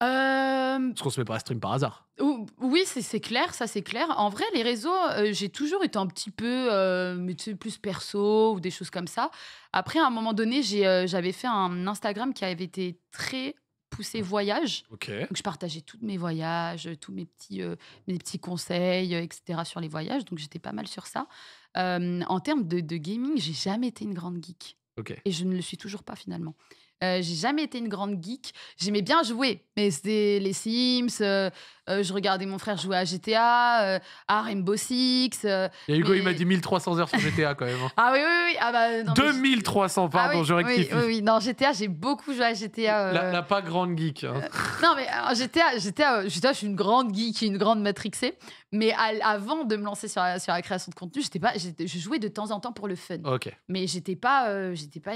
Hem Parce qu'on se met pas à stream par hasard. Ou oui, c'est clair, ça c'est clair. En vrai, les réseaux, j'ai toujours été un petit peu, mais tu sais, plus perso ou des choses comme ça. Après, à un moment donné, j'avais fait un Instagram qui avait été très poussé voyage. OK. Donc je partageais tous mes voyages, tous mes petits conseils, et cetera sur les voyages, donc j'étais pas mal sur ça. En termes de gaming, j'ai jamais été une grande geek OK. et je ne le suis toujours pas finalement. J'ai jamais été une grande geek. J'aimais bien jouer, mais c'était les Sims, je regardais mon frère jouer à GTA, à Rainbow Six, Il y a Hugo, il m'a mais dit 1 300 heures sur GTA quand même, hein. ah oui, oui, oui, ah bah, non mais 2 300, ah pardon, oui, je oui, oui, rectifie. oui, non, GTA, j'ai beaucoup joué à GTA, La pas grande geek, hein. non mais alors GTA, je suis une grande geek, une grande matrixée, mais avant de me lancer sur la création de contenu, je jouais de temps en temps pour le fun, OK. mais j'étais pas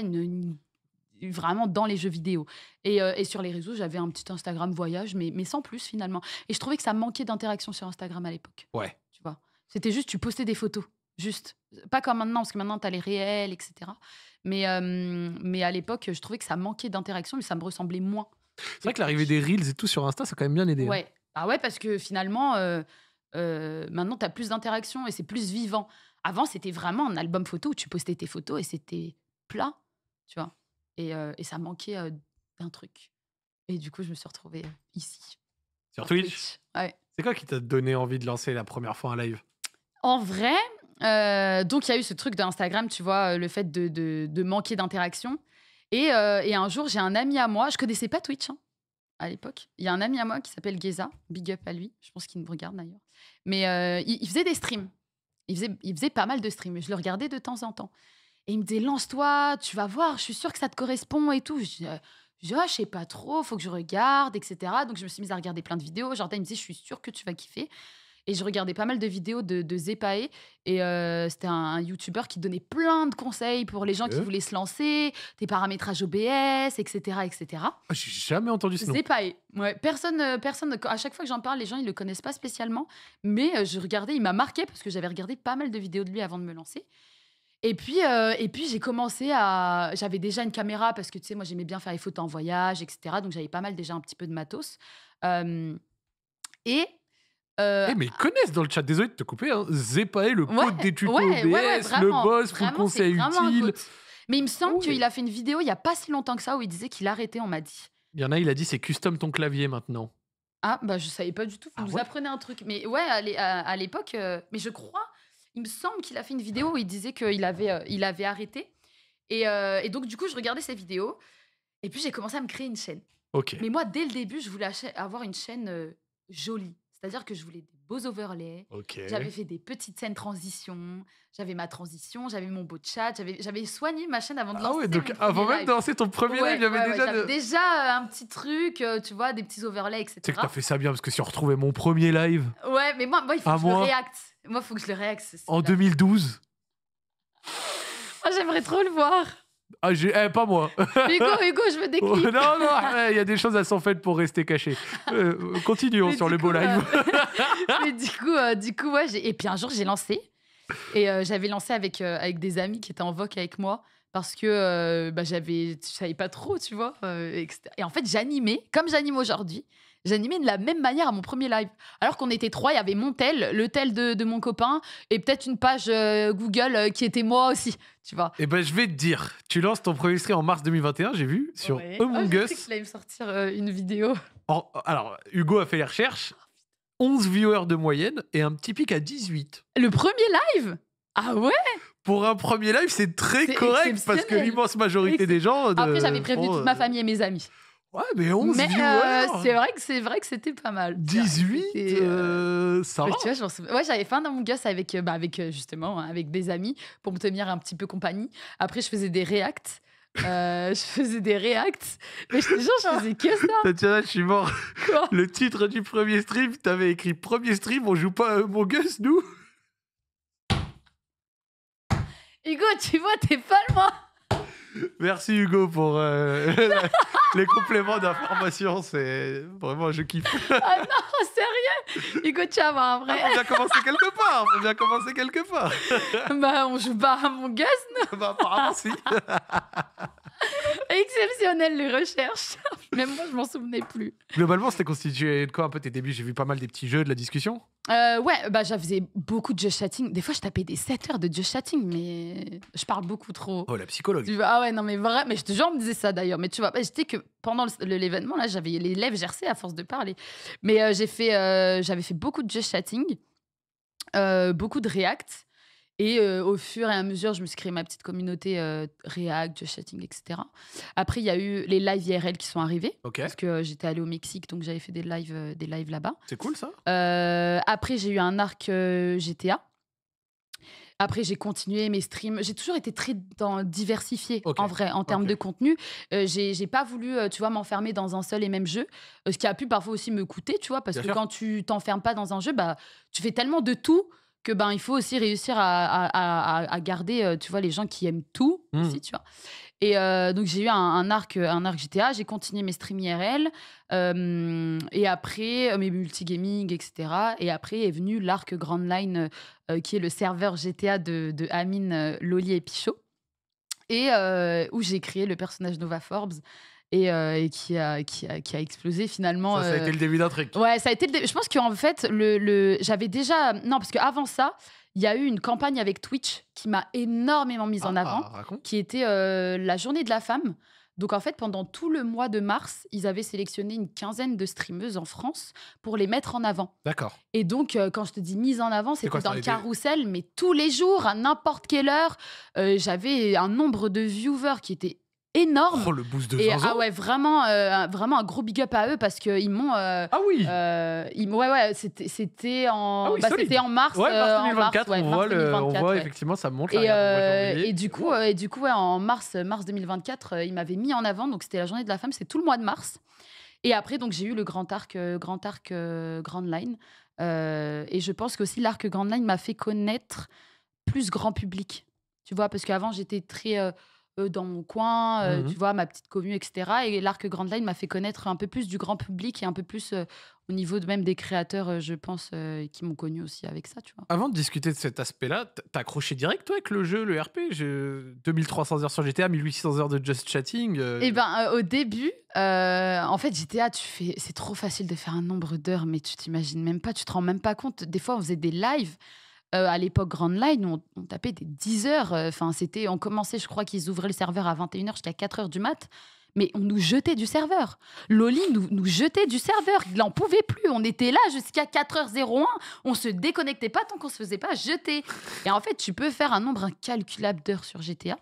une vraiment dans les jeux vidéo et sur les réseaux, j'avais un petit Instagram voyage, mais sans plus finalement et je trouvais que ça manquait d'interaction sur Instagram à l'époque, Ouais. tu vois? C'était juste, tu postais des photos, juste. Pas comme maintenant, parce que maintenant tu as les réels et cetera, mais à l'époque, je trouvais que ça manquait d'interaction et ça me ressemblait moins C'est que vrai que l'arrivée des Twitch. reels et tout sur Insta, ça a quand même bien aidé, hein. Ouais. Ah ouais, parce que finalement, maintenant tu as plus d'interaction et c'est plus vivant. Avant, c'était vraiment un album photo où tu postais tes photos et c'était plat, tu vois. Et ça manquait d'un truc. Et du coup, je me suis retrouvée ici, Sur sur Twitch. Twitch. Ouais. C'est quoi qui t'a donné envie de lancer la première fois un live? En vrai, donc il y a eu ce truc d'Instagram, tu vois, le fait de manquer d'interaction. Et un jour, j'ai un ami à moi, je connaissais pas Twitch hein, à l'époque. Il y a un ami à moi qui s'appelle Geza, big up à lui, je pense qu'il me regarde d'ailleurs. Mais il faisait des streams. Il faisait pas mal de streams. Je le regardais de temps en temps. Et il me disait, lance-toi, tu vas voir, je suis sûre que ça te correspond et tout. Je sais pas trop, faut que je regarde, etc. Donc je me suis mise à regarder plein de vidéos. Jordan il me disait, je suis sûre que tu vas kiffer. Et je regardais pas mal de vidéos de Zepae. Et c'était un YouTuber qui donnait plein de conseils pour les gens qui Ok. voulaient se lancer, des paramétrages OBS, etc. etc. Ah, j'ai jamais entendu ce nom. Zepae. Ouais, personne, à chaque fois que j'en parle, les gens ils le connaissent pas spécialement. Mais je regardais, il m'a marqué parce que j'avais regardé pas mal de vidéos de lui avant de me lancer. Et puis j'ai commencé à. J'avais déjà une caméra parce que tu sais, moi j'aimais bien faire les photos en voyage, etc. Donc j'avais pas mal déjà un petit peu de matos. Euh, et. euh, Mais ils connaissent dans le chat, désolé de te couper, hein. Zepae, le ouais, pote des tutos ouais, OBS, ouais, le vraiment. boss, full Vraiment, c'est conseil vraiment un utile. goat. Mais il me semble Ouais. qu'il a fait une vidéo il y a pas si longtemps que ça où il disait qu'il arrêtait, on m'a dit. Il y en a, il a dit c'est custom ton clavier maintenant. Ah, bah je savais pas du tout, vous Ah nous ouais? apprenez un truc. Mais ouais, à l'époque, mais je crois, il me semble qu'il a fait une vidéo où il disait qu'il avait arrêté. Et donc, du coup, je regardais ses vidéos. Et puis, j'ai commencé à me créer une chaîne. Ok. Mais moi, dès le début, je voulais avoir une chaîne jolie. C'est-à-dire que je voulais des beaux overlays. Ok. J'avais fait des petites scènes transition. J'avais ma transition, j'avais mon beau chat. J'avais soigné ma chaîne avant de Ah lancer ouais, donc mon avant premier même live. de lancer ton premier live, il y avait Ouais, déjà. j'avais déjà un petit truc, tu vois, des petits overlays, Tu sais etc. que t'as fait ça bien parce que si on retrouvait mon premier live Ouais, mais moi il faut À que je le moi réacte. Moi, il faut que je le réacte. en 2012. Moi, j'aimerais trop le voir. Ah, pas moi. Hugo, je veux des Oh, clips. non, il y a des choses à s'en faire pour rester caché. Continuons Mais sur du le beau coup, live. Mais du coup, ouais. Et puis un jour, j'ai lancé. Et j'avais lancé avec des amis qui étaient en voc avec moi. Parce que je savais pas trop, tu vois. Etc. Et en fait, j'animais, comme j'anime aujourd'hui. J'animais de la même manière à mon premier live. Alors qu'on était 3, il y avait mon tel, le tel de mon copain, et peut-être une page Google qui était moi aussi, tu vois. Eh ben, je vais te dire, tu lances ton premier stream en mars 2021, j'ai vu, sur Ouais. Among Je Us. sais qu'il allait me sortir une vidéo. Alors, Hugo a fait les recherches. 11 viewers de moyenne et un petit pic à 18. Le premier live. Ah ouais. Pour un premier live, c'est très C'est correct parce que exceptionnel. l'immense majorité des gens. Après, j'avais prévenu toute ma famille et mes amis. Ouais, mais 11 Mais viewers. c'est vrai que c'était pas mal. 18, C'était, ça mais va. tu vois, je m'en souviens. Ouais, j'avais fait un Among Us avec justement, hein, avec des amis pour me tenir un petit peu compagnie. Après, je faisais des reacts. Mais je te jure, je faisais que ça. Tatiana, je suis mort. Quoi. Le titre du premier stream, t'avais écrit premier stream, on joue pas à Among Us, nous. Hugo, tu vois, t'es pas loin. Merci Hugo pour les compléments d'information. C'est vraiment, je kiffe. Ah non, sérieux. Hugo, tu vas avoir un vrai. Faut bien commencer quelque part. Bah, on joue pas à Among Us. Bah, apparemment, si. Exceptionnel, les recherches. Même moi, je m'en souvenais plus. Globalement, c'était constitué de quoi un peu tes débuts? J'ai vu pas mal des petits jeux, de la discussion. Ouais, bah, je faisais beaucoup de just chatting. Des fois, je tapais des 7 heures de just chatting, mais je parle beaucoup trop. Oh, la psychologue. Tu vois, ah ouais, non, mais vrai, mais je te jure, on me disait ça d'ailleurs. Mais tu vois, j'étais que pendant l'événement, là, j'avais les lèvres gercées à force de parler. Mais j'avais fait beaucoup de just chatting, beaucoup de React. Et au fur et à mesure, je me suis créé ma petite communauté React, just chatting, etc. Après, il y a eu les lives IRL qui sont arrivés. Ok. Parce que j'étais allée au Mexique, donc j'avais fait des lives là-bas. C'est cool ça. Après, j'ai eu un arc GTA. Après, j'ai continué mes streams. J'ai toujours été très diversifiée, Ok. en vrai, en termes Ok. de contenu. J'ai pas voulu, tu vois, m'enfermer dans un seul et même jeu. Ce qui a pu parfois aussi me coûter, tu vois, parce Bien que sûr. quand tu t'enfermes pas dans un jeu, bah, tu fais tellement de tout que il faut aussi réussir à garder, tu vois, les gens qui aiment tout aussi, tu vois. Et donc, j'ai eu un arc GTA. J'ai continué mes streams IRL. Et après, mes multigaming, etc. Et après est venu l'arc Grand Line, qui est le serveur GTA de Amine, Loli et Pichot. Et où j'ai créé le personnage Nova Forbes. Et qui a explosé finalement. Ça a été le début d'un truc. Ouais, ça a été je pense qu'en fait, j'avais déjà. Non, parce qu'avant ça, il y a eu une campagne avec Twitch qui m'a énormément mise en avant, Raconte. qui était la journée de la femme. Donc en fait, pendant tout le mois de mars, ils avaient sélectionné une quinzaine de streameuses en France pour les mettre en avant. D'accord. Et donc, quand je te dis mise en avant, C'est quoi c'était ça, dans le les carrousel, mais tous les jours, à n'importe quelle heure. J'avais un nombre de viewers qui était énorme. Oh, le boost de Et zinzin. ouais, vraiment, vraiment un gros big up à eux parce qu'ils m'ont. Ah oui. Ouais, c'était Ah oui, solide. c'était en mars. Ouais, mars en 2024, ouais, on mars voit, 2024, on voit ouais. effectivement, ça monte. Et, Là, regarde, on voit janvier. et du coup, ouais, en mars 2024, ils m'avaient mis en avant. Donc, c'était la journée de la femme, c'est tout le mois de mars. Et après, donc, j'ai eu le Grand Arc Grand Line. Et je pense qu'aussi, l'Arc Grand Line m'a fait connaître plus grand public. Tu vois, parce qu'avant, j'étais très dans mon coin, Mhm. tu vois, ma petite commune, etc. Et l'Arc Grand Line m'a fait connaître un peu plus du grand public et un peu plus au niveau même des créateurs, je pense, qui m'ont connu aussi avec ça, tu vois. Avant de discuter de cet aspect-là, t'as accroché direct, toi, avec le jeu, le RP 2300 heures sur GTA, 1800 heures de Just Chatting. Et ben, au début, en fait, GTA, c'est trop facile de faire un nombre d'heures, mais tu t'imagines même pas, tu te rends même pas compte. Des fois, on faisait des lives. À l'époque, Grand Line, on tapait des 10 heures. Enfin, on commençait, je crois qu'ils ouvraient le serveur à 21 heures jusqu'à 4 heures du mat. Mais on nous jetait du serveur. Loli nous jetait du serveur. Il n'en pouvait plus. On était là jusqu'à 4h01. On se déconnectait pas tant qu'on se faisait pas jeter. Et en fait, tu peux faire un nombre incalculable d'heures sur GTA.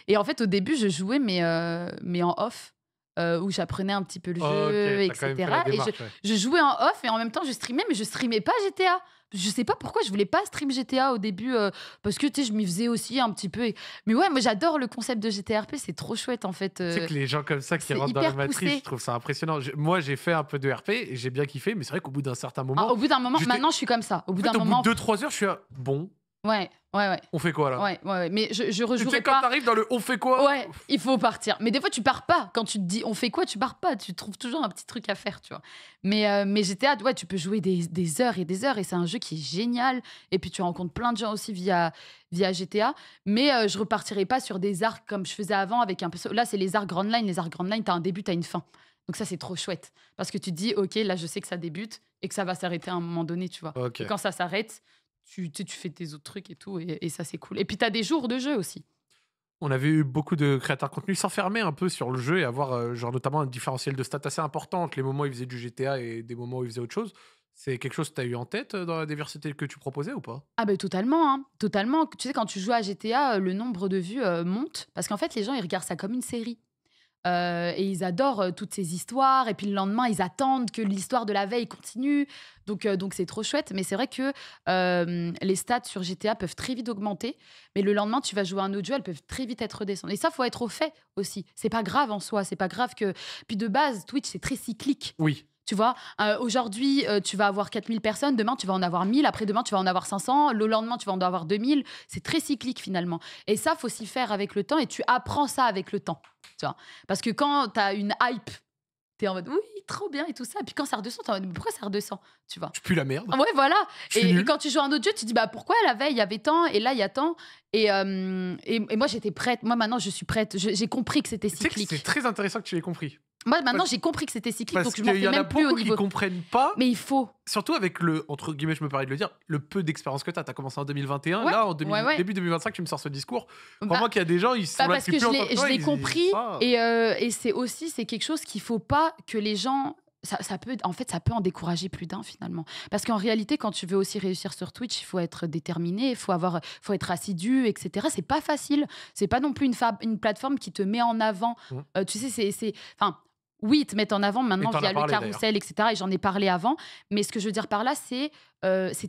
Et en fait, au début, je jouais, mais en off. Où j'apprenais un petit peu le jeu, Ok, t'as quand même fait la etc. Et démarche, ouais. je jouais en off et en même temps, je streamais, mais je streamais pas GTA. Je sais pas pourquoi je voulais pas stream GTA au début, parce que tu sais, je m'y faisais aussi un petit peu. Mais ouais, moi j'adore le concept de GTRP, c'est trop chouette en fait. Tu sais que les gens comme ça qui c'est rentrent dans la hyper matrice, poussé. je trouve ça impressionnant. Moi, j'ai fait un peu de RP et j'ai bien kiffé, mais c'est vrai qu'au bout d'un certain moment, Au bout d'un moment, j'étais- maintenant je suis comme ça. Au bout en fait, d'un au bout moment, de 2-3 heures, je suis à bon, ouais. on fait quoi là? Ouais. Mais je Tu sais, rejouerai quand pas. t'arrives dans le on fait quoi? Ouais, il faut partir. Mais des fois, tu pars pas. Quand tu te dis on fait quoi, tu pars pas. Tu trouves toujours un petit truc à faire, tu vois. Mais GTA, ouais, tu peux jouer des heures et des heures. Et c'est un jeu qui est génial. Et puis, tu rencontres plein de gens aussi via GTA. Mais je repartirai pas sur des arcs comme je faisais avant. Avec un peu. Là, c'est les arcs Grand Line. Les arcs Grand Line, t'as un début, t'as une fin. Donc, ça, c'est trop chouette. Parce que tu te dis, OK, là, je sais que ça débute et que ça va s'arrêter à un moment donné, tu vois. Ok. Et quand ça s'arrête, tu fais tes autres trucs et tout. Et ça, c'est cool. Et puis, t'as des jours de jeu aussi. On avait eu beaucoup de créateurs de contenu s'enfermer un peu sur le jeu et avoir genre notamment un différentiel de stats assez important entre les moments où ils faisaient du GTA et des moments où ils faisaient autre chose. C'est quelque chose que tu as eu en tête dans la diversité que tu proposais ou pas? Ah ben totalement, hein, totalement. Tu sais, quand tu joues à GTA, le nombre de vues monte parce qu'en fait, les gens, ils regardent ça comme une série. Et ils adorent toutes ces histoires. Et puis le lendemain, ils attendent que l'histoire de la veille continue. Donc c'est trop chouette. Mais c'est vrai que les stats sur GTA peuvent très vite augmenter. Mais le lendemain, tu vas jouer à un autre jeu, elles peuvent très vite être redescendues. Et ça, faut être au fait aussi. C'est pas grave en soi. C'est pas grave que. Puis de base, Twitch, c'est très cyclique. Oui. Tu vois, aujourd'hui, tu vas avoir 4000 personnes, demain, tu vas en avoir 1000, après-demain, tu vas en avoir 500, le lendemain, tu vas en avoir 2000. C'est très cyclique finalement. Et ça, faut s'y faire avec le temps et tu apprends ça avec le temps. Tu vois. Parce que quand tu as une hype, tu es en mode oui, trop bien et tout ça. Et puis quand ça redescend, tu es en mode pourquoi ça redescend, tu vois. Je pue la merde. Ouais, voilà. Je suis Et nul. quand tu joues à un autre jeu, tu te dis bah pourquoi la veille il y avait tant et là il y a tant. Et moi j'étais prête. Moi maintenant je suis prête. J'ai compris que c'était Tu sais que cyclique. c'est très intéressant que tu l'aies compris. Moi maintenant j'ai compris que c'était cyclique, Parce donc je m'en qu'il y fais en a même plus au beaucoup qui niveau. comprennent pas. Mais il faut. Surtout avec le, entre guillemets, je me permets de le dire, le peu d'expérience que tu as. Tu as commencé en 2021. Ouais, Là, en ouais. début 2025, tu me sors ce discours. Bah, Crois-moi qu'il y a des gens, ils sont là parce depuis que plus longtemps que toi, je l'ai ils- compris Ah. et c'est quelque chose qu'il faut pas que les gens. Ça peut, en fait, ça peut en décourager plus d'un finalement. Parce qu'en réalité, quand tu veux aussi réussir sur Twitch, il faut être déterminé, faut être assidu, etc. C'est pas facile. C'est pas non plus une plateforme qui te met en avant. Tu sais, enfin, oui, ils te mettent en avant maintenant t'en as via le parlé, carrousel, etc. Et j'en ai parlé avant. Mais ce que je veux dire par là, c'est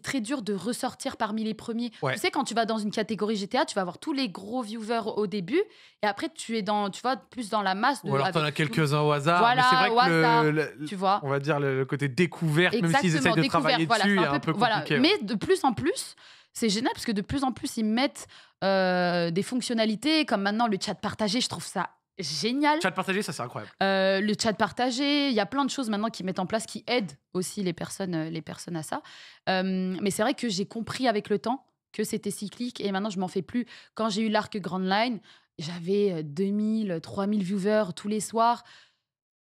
très dur de ressortir parmi les premiers. Ouais. Tu sais, quand tu vas dans une catégorie GTA, tu vas avoir tous les gros viewers au début. Et après, tu es tu vois, plus dans la masse. Ou alors t'en as avec quelques-uns au hasard. Voilà, mais c'est vrai au que hasard, le- tu vois. on va dire le côté découverte, même s'ils essayent de découvert, travailler voilà, dessus, c'est est un peu voilà. compliqué. Mais de plus en plus, c'est génial parce que de plus en plus, ils mettent des fonctionnalités comme maintenant le chat partagé. Je trouve ça génial. Chat partagé, ça c'est incroyable. Le chat partagé, il y a plein de choses maintenant qu'ils mettent en place qui aident aussi les personnes à ça. Mais c'est vrai que j'ai compris avec le temps que c'était cyclique et maintenant je m'en fais plus. Quand j'ai eu l'arc Grand Line, j'avais 2000, 3000 viewers tous les soirs.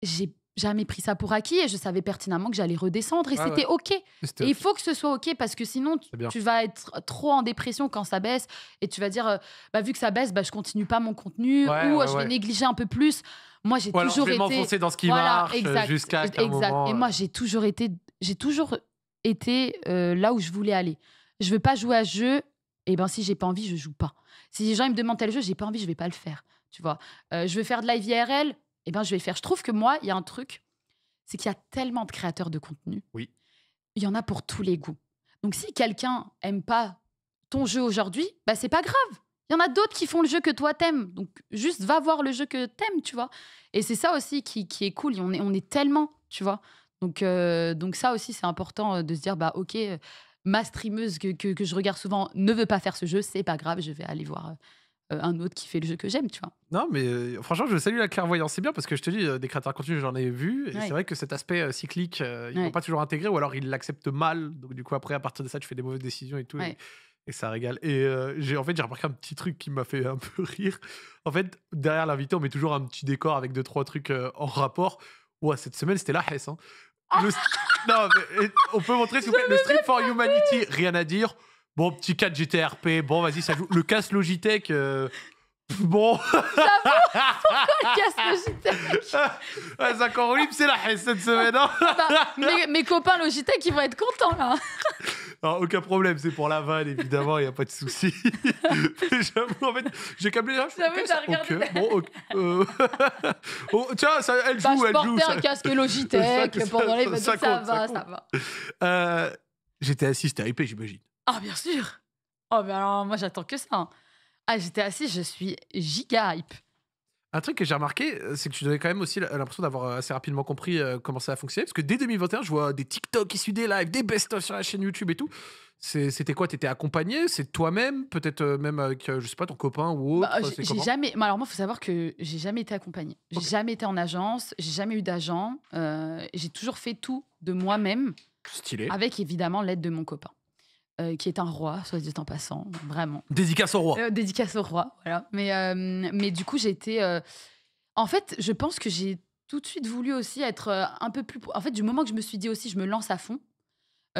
J'ai jamais pris ça pour acquis et je savais pertinemment que j'allais redescendre et c'était OK. Et il faut que ce soit OK parce que sinon, tu vas être trop en dépression quand ça baisse et tu vas dire, vu que ça baisse, je continue pas mon contenu ou je vais négliger un peu plus. Moi, j'ai toujours été... m'enfoncer dans ce qui marche jusqu'à un moment... Et moi, j'ai toujours été là où je voulais aller. Je veux pas jouer à ce jeu. Et si j'ai pas envie, je joue pas. Si les gens ils me demandent tel jeu, j'ai pas envie, je vais pas le faire. Tu vois. Je veux faire de live IRL, je vais faire. Je trouve que moi, il y a un truc, c'est qu'il y a tellement de créateurs de contenu. Oui. Il y en a pour tous les goûts. Donc si quelqu'un aime pas ton jeu aujourd'hui, c'est pas grave. Il y en a d'autres qui font le jeu que toi t'aimes. Donc juste va voir le jeu que t'aimes, tu vois. Et c'est ça aussi qui est cool. On est tellement, tu vois. Donc ça aussi, c'est important de se dire, ok, ma streameuse que je regarde souvent ne veut pas faire ce jeu, c'est pas grave, je vais aller voir un autre qui fait le jeu que j'aime, tu vois. Non, mais franchement, je salue la clairvoyance. C'est bien parce que je te dis, des créateurs de contenu, j'en ai vu. Et c'est vrai que cet aspect cyclique, ils n'ont pas toujours intégré ou alors ils l'acceptent mal. Donc, du coup, après, à partir de ça, tu fais des mauvaises décisions et tout. Et ça régale. Et j'ai remarqué un petit truc qui m'a fait un peu rire. En fait, derrière l'invité, on met toujours un petit décor avec 2-3 trucs en rapport. Ouais, cette semaine, c'était la Hesse. Hein. Non, mais on peut montrer, s'il vous plaît, le Stream for Humanity, rien à dire. Bon, petit 4 GTRP, bon, vas-y, ça joue. Le casse Logitech, bon. J'avoue, pourquoi le casse Logitech Zaccord Libre, c'est la Hesse cette semaine. Hein. Mes copains Logitech, ils vont être contents, là. Non, aucun problème, c'est pour la vanne, évidemment, il n'y a pas de souci. J'avoue, en fait, j'ai câblé là. J'avoue, t'as regardé. Bon, tiens, elle joue, elle joue. Je portais un casque Logitech pendant les fêtes, ça va. J'étais assis, c'était hypé, j'imagine. Ah, bien sûr. Oh, mais alors, moi, j'attends que ça. Hein. Ah, j'étais assis, je suis giga hype. Un truc que j'ai remarqué, c'est que tu devais quand même aussi l'impression d'avoir assez rapidement compris comment ça a fonctionné. Parce que dès 2021, je vois des TikTok issus des lives, des best-of sur la chaîne YouTube et tout. C'était quoi? T'étais accompagné? C'est toi-même? Peut-être même avec, je sais pas, ton copain ou autre? J'ai jamais... Alors moi, il faut savoir que j'ai jamais été accompagnée. J'ai jamais été en agence, j'ai jamais eu d'agent. J'ai toujours fait tout de moi-même. Stylé. Avec évidemment l'aide de mon copain. Qui est un roi, soit dit en passant, vraiment. Dédicace au roi. Dédicace au roi, voilà. Mais du coup, j'ai été... En fait, je pense que j'ai tout de suite voulu aussi être un peu plus... En fait, du moment que je me suis dit aussi, je me lance à fond,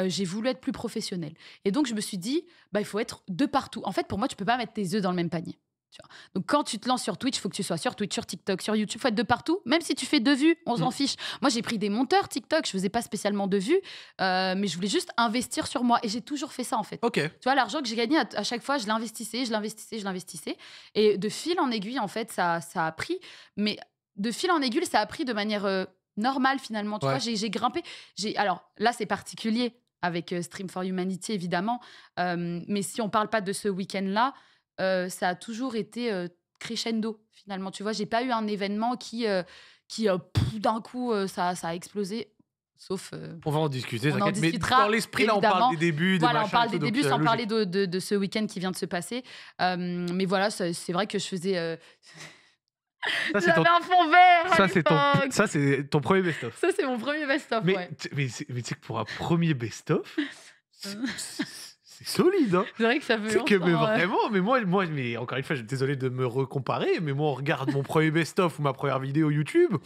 j'ai voulu être plus professionnelle. Et donc, je me suis dit, il faut être de partout. En fait, pour moi, tu peux pas mettre tes œufs dans le même panier. Tu vois. Donc, quand tu te lances sur Twitch, il faut que tu sois sur Twitch, sur TikTok, sur YouTube. Il faut être de partout. Même si tu fais 2 vues, on s'en fiche. Moi, j'ai pris des monteurs TikTok. Je faisais pas spécialement de vues, mais je voulais juste investir sur moi. Et j'ai toujours fait ça, en fait. Okay. Tu vois, l'argent que j'ai gagné, à chaque fois, je l'investissais. Et de fil en aiguille, en fait, ça a pris. Mais de fil en aiguille, ça a pris de manière normale, finalement. Tu vois, j'ai grimpé. Alors, là, c'est particulier avec Stream for Humanity, évidemment. Mais si on parle pas de ce week-end-là, ça a toujours été crescendo, finalement. Tu vois, j'ai pas eu un événement qui d'un coup, ça a explosé. Sauf... on va en discuter, t'inquiète. Mais dans l'esprit, là, on parle des débuts, des machins. On parle des débuts sans parler de ce week-end qui vient de se passer. Mais voilà, c'est vrai que je faisais... J'avais un fond vert. Ça, c'est ton premier best-of. Ça, c'est mon premier best-of, mais tu sais que pour un premier best-of... C'est solide, hein. C'est vrai que ça fait longtemps. Que, mais vraiment, mais encore une fois, je suis désolé de me recomparer, mais moi, on regarde mon premier best-of ou ma première vidéo YouTube.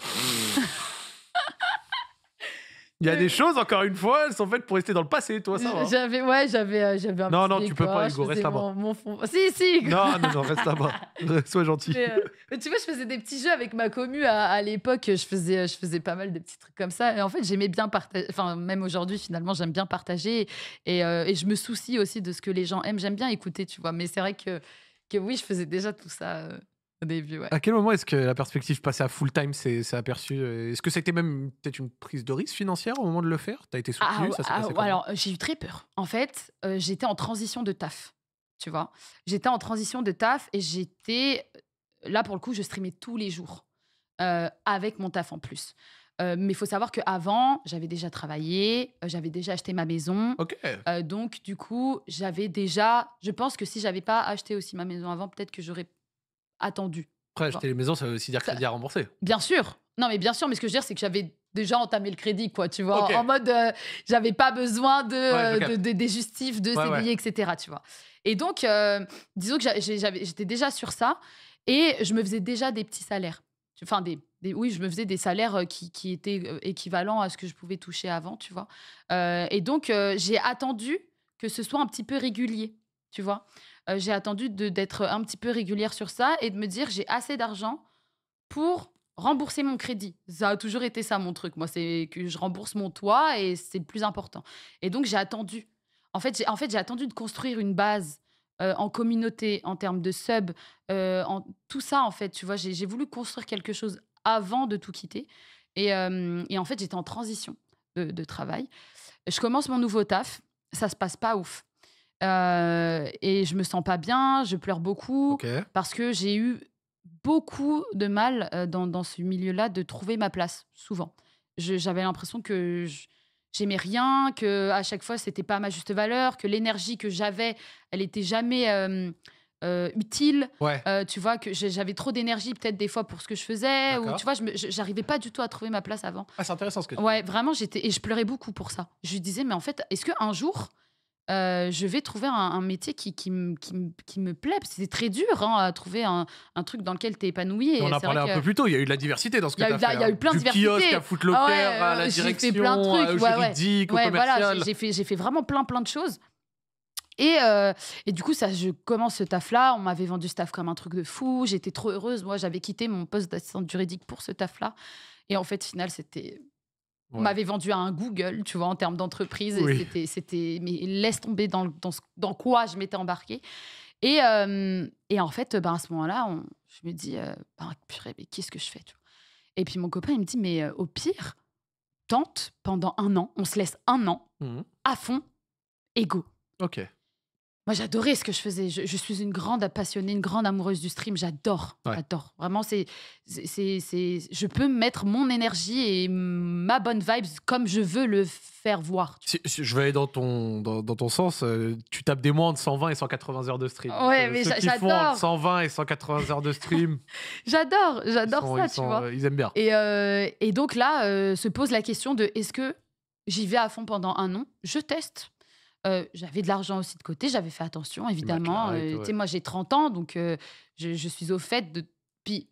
Il y a des choses, encore une fois, elles sont faites pour rester dans le passé, toi, ça va. J'avais un Non, petit tu peux pas, Hugo, reste là-bas. Mon fond... Si. Non, reste là-bas. Sois gentil. Mais tu vois, je faisais des petits jeux avec ma commu à l'époque. Je faisais pas mal de petits trucs comme ça. Et en fait, j'aimais bien partager. Enfin, même aujourd'hui, finalement, j'aime bien partager. Et je me soucie aussi de ce que les gens aiment. J'aime bien écouter, tu vois. Mais c'est vrai que oui, je faisais déjà tout ça... au début, ouais. À quel moment est-ce que la perspective de passer à full-time s'est aperçue? Est-ce que ça a été même peut-être une prise de risque financière au moment de le faire? T'as été soutenue? Alors, j'ai eu très peur. En fait, j'étais en transition de taf, tu vois. J'étais en transition de taf et j'étais... Là, pour le coup, je streamais tous les jours avec mon taf en plus. Mais il faut savoir qu'avant, j'avais déjà travaillé, j'avais déjà acheté ma maison. Okay. Donc, du coup, j'avais déjà... Je pense que si j'avais pas acheté aussi ma maison avant, peut-être que j'aurais attendu. Après, acheter les maisons, ça veut aussi dire crédit à rembourser. Bien sûr. Non, mais bien sûr, mais ce que je veux dire, c'est que j'avais déjà entamé le crédit, quoi, tu vois. Okay. En mode, j'avais pas besoin des justifs, de CDI, etc., tu vois. Et donc, disons que j'étais déjà sur ça et je me faisais déjà des petits salaires. Enfin, des oui, je me faisais des salaires qui étaient équivalents à ce que je pouvais toucher avant, tu vois. Et donc, j'ai attendu que ce soit un petit peu régulier, tu vois. J'ai attendu d'être un petit peu régulière sur ça et de me dire, j'ai assez d'argent pour rembourser mon crédit. Ça a toujours été ça mon truc. Moi, c'est que je rembourse mon toit et c'est le plus important. Et donc, j'ai attendu. J'ai attendu de construire une base en communauté, en termes de sub, tout ça, en fait. Tu vois, j'ai voulu construire quelque chose avant de tout quitter. Et en fait, j'étais en transition de travail. Je commence mon nouveau taf. Ça se passe pas ouf. Et je me sens pas bien, je pleure beaucoup Ok. parce que j'ai eu beaucoup de mal dans ce milieu-là de trouver ma place, souvent. J'avais l'impression que j'aimais rien, que à chaque fois c'était pas à ma juste valeur, que l'énergie que j'avais, elle était jamais utile. Ouais, Tu vois, que j'avais trop d'énergie peut-être des fois pour ce que je faisais, ou tu d'accord. vois, j'arrivais pas du tout à trouver ma place avant. Ah, c'est intéressant ce que tu dis. Ouais, vraiment, et je pleurais beaucoup pour ça. Je lui disais, mais en fait, est-ce qu'un jour, je vais trouver un métier qui me plaît? Parce que c'est très dur, hein, à trouver un truc dans lequel tu es épanouie Et on et en c'est vrai parlait un peu que plus tôt, il y a eu de la diversité dans ce que il y a tu eu as de la fait. il y a eu plein de Du kiosque diversité. à Foot Ah Locker, ouais, à la j'ai fait plein de direction, trucs. au Ouais, ouais. juridique, au Ouais, voilà, commercial. j'ai fait vraiment plein de choses et du coup, ça, je commence ce taf-là. On m'avait vendu ce taf comme un truc de fou. J'étais trop heureuse. Moi, j'avais quitté mon poste d'assistante juridique pour ce taf-là et en fait, au final, on Ouais. m'avait vendu à un Google, tu vois, en termes d'entreprise. Et Oui. mais laisse tomber dans quoi je m'étais embarquée. Et en fait, ben, à ce moment-là, je me dis, ben, purée, mais qu'est-ce que je fais, tu vois. Et puis mon copain, il me dit, mais au pire, tente pendant 1 an, on se laisse 1 an Mhm. à fond, égaux. Ok. Moi, j'adorais ce que je faisais. Je suis une grande passionnée, une grande amoureuse du stream. J'adore, Ouais. j'adore. Vraiment, je peux mettre mon énergie et ma bonne vibes comme je veux le faire voir. Si je vais aller dans ton sens, tu tapes des mois entre 120 et 180 heures de stream. Donc, Ouais, mais ceux qui font entre j'adore, 120 et 180 heures de stream, j'adore ça, tu vois. ils aiment bien. Et donc là, se pose la question de est-ce que j'y vais à fond pendant 1 an? Je teste. J'avais de l'argent aussi de côté, j'avais fait attention, évidemment. McLaren et tout, Tu ouais. sais, moi, j'ai 30 ans, donc je suis au fait de. Puis,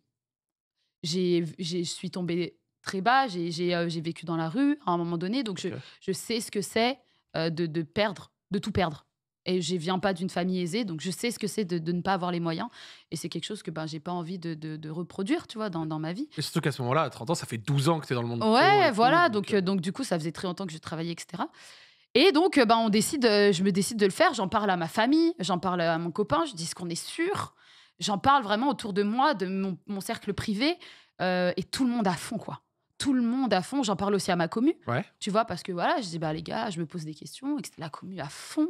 je suis tombée très bas, j'ai vécu dans la rue à un moment donné, donc Ok. je sais ce que c'est de perdre, de tout perdre. Et je viens pas d'une famille aisée, donc je sais ce que c'est de ne pas avoir les moyens. Et c'est quelque chose que ben, j'ai pas envie de reproduire, tu vois, dans ma vie. Et surtout qu'à ce moment-là, à 30 ans, ça fait 12 ans que tu es dans le monde pro et Ouais, tout. voilà. Donc, Donc du coup, ça faisait très longtemps que je travaillais, etc. Et donc, ben, je me décide de le faire. J'en parle à ma famille, j'en parle à mon copain. Je dis, est-ce qu'on est sûr? J'en parle vraiment autour de moi, de mon cercle privé. Et tout le monde à fond, quoi. Tout le monde à fond. J'en parle aussi à ma commu, ouais. tu vois, parce que voilà, je dis, bah les gars, je me pose des questions. Et que la commu à fond.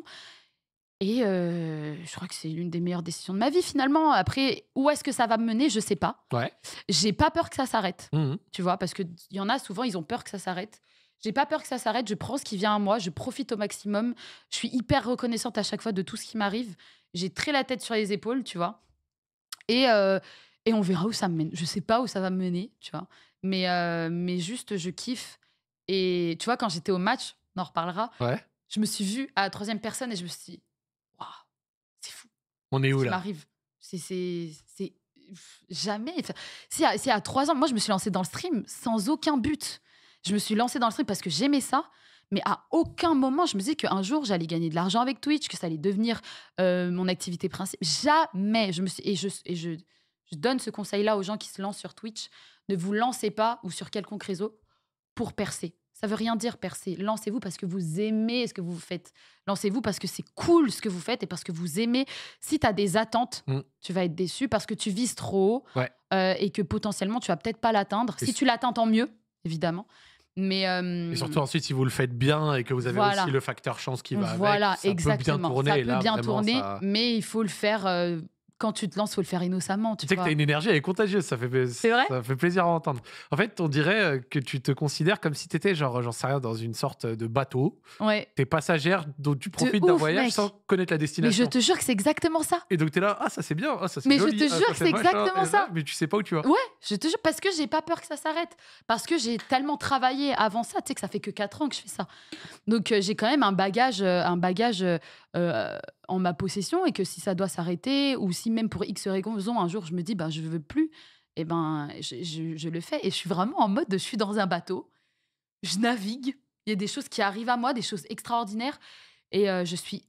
Et je crois que c'est l'une des meilleures décisions de ma vie, finalement. Après, où est-ce que ça va me mener? Je sais pas. Ouais. J'ai pas peur que ça s'arrête. Mhm. Tu vois, parce qu'il y en a souvent, ils ont peur que ça s'arrête. J'ai pas peur que ça s'arrête, je prends ce qui vient à moi, je profite au maximum. Je suis hyper reconnaissante à chaque fois de tout ce qui m'arrive. J'ai très la tête sur les épaules, tu vois. Et on verra où ça me mène. Je sais pas où ça va me mener, tu vois. Mais juste, je kiffe. Et tu vois, quand j'étais au match, on en reparlera, Ouais. je me suis vue à la troisième personne et je me suis dit, waouh, c'est fou On est ce où qui là? m'arrive. C'est jamais. Enfin, si à 3 ans, moi, je me suis lancée dans le stream sans aucun but. Je me suis lancée dans le stream parce que j'aimais ça. Mais à aucun moment, je me disais qu'un jour, j'allais gagner de l'argent avec Twitch, que ça allait devenir mon activité principale. Jamais. Je donne ce conseil-là aux gens qui se lancent sur Twitch. Ne vous lancez pas, ou sur quelconque réseau, pour percer. Ça veut rien dire percer. Lancez-vous parce que vous aimez ce que vous faites. Lancez-vous parce que c'est cool ce que vous faites et parce que vous aimez. Si tu as des attentes, Mm. tu vas être déçu parce que tu vises trop haut Ouais. et que potentiellement tu vas peut-être pas l'atteindre. Et Si tu l'atteins, tant mieux, évidemment. Mais Et surtout ensuite, si vous le faites bien et que vous avez voilà. aussi le facteur chance qui va Voilà, avec, ça exactement. peut bien tourner. Ça et peut là, bien vraiment, tourner, ça... mais il faut le faire. Quand tu te lances, il faut le faire innocemment. Tu Tu sais que tu vois. as une énergie, elle est contagieuse, C'est vrai? ça fait plaisir à entendre. En fait, on dirait que tu te considères comme si tu étais, genre, j'en sais rien, dans une sorte de bateau. Ouais. T'es passagère, dont tu De profites d'un ouf, voyage mec. sans connaître la Mais je destination. te jure que c'est exactement ça. Et donc t'es là, ah ça c'est bien, ah ça c'est Mais je joli, te ah, jure ça, que c'est c'est machin, exactement et ça. mais tu sais pas où tu vas. Ouais, je te jure, parce que j'ai pas peur que ça s'arrête. Parce que j'ai tellement travaillé avant ça, tu sais que ça fait que 4 ans que je fais ça. Donc j'ai quand même un bagage en ma possession et que si ça doit s'arrêter ou si même pour X raison, un jour je me dis, ben je veux plus, et ben, je le fais et je suis vraiment en mode, je suis dans un bateau, je navigue, il y a des choses qui arrivent à moi, des choses extraordinaires et je suis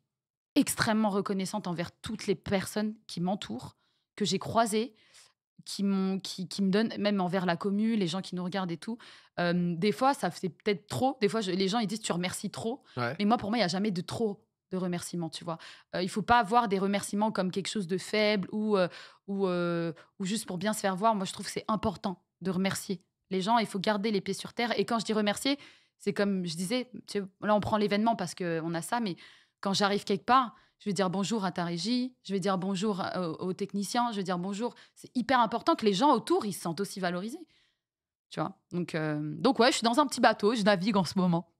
extrêmement reconnaissante envers toutes les personnes qui m'entourent, que j'ai croisées, qui me donnent même envers la commu, les gens qui nous regardent et tout. Des fois, ça fait peut-être trop. Des fois, les gens, ils disent: «Tu remercies trop». Ouais. Mais moi, pour moi, il y a jamais de trop de remerciements, tu vois? Il faut pas voir des remerciements comme quelque chose de faible ou juste pour bien se faire voir. Moi, je trouve que c'est important de remercier les gens. Il faut garder les pieds sur terre et quand je dis remercier, c'est comme je disais, tu sais, là, on prend l'événement parce qu'on a ça, mais quand j'arrive quelque part, je vais dire bonjour à ta régie, je vais dire bonjour aux techniciens, je vais dire bonjour. C'est hyper important que les gens autour, ils se sentent aussi valorisés, tu vois? Donc ouais, je suis dans un petit bateau, je navigue en ce moment.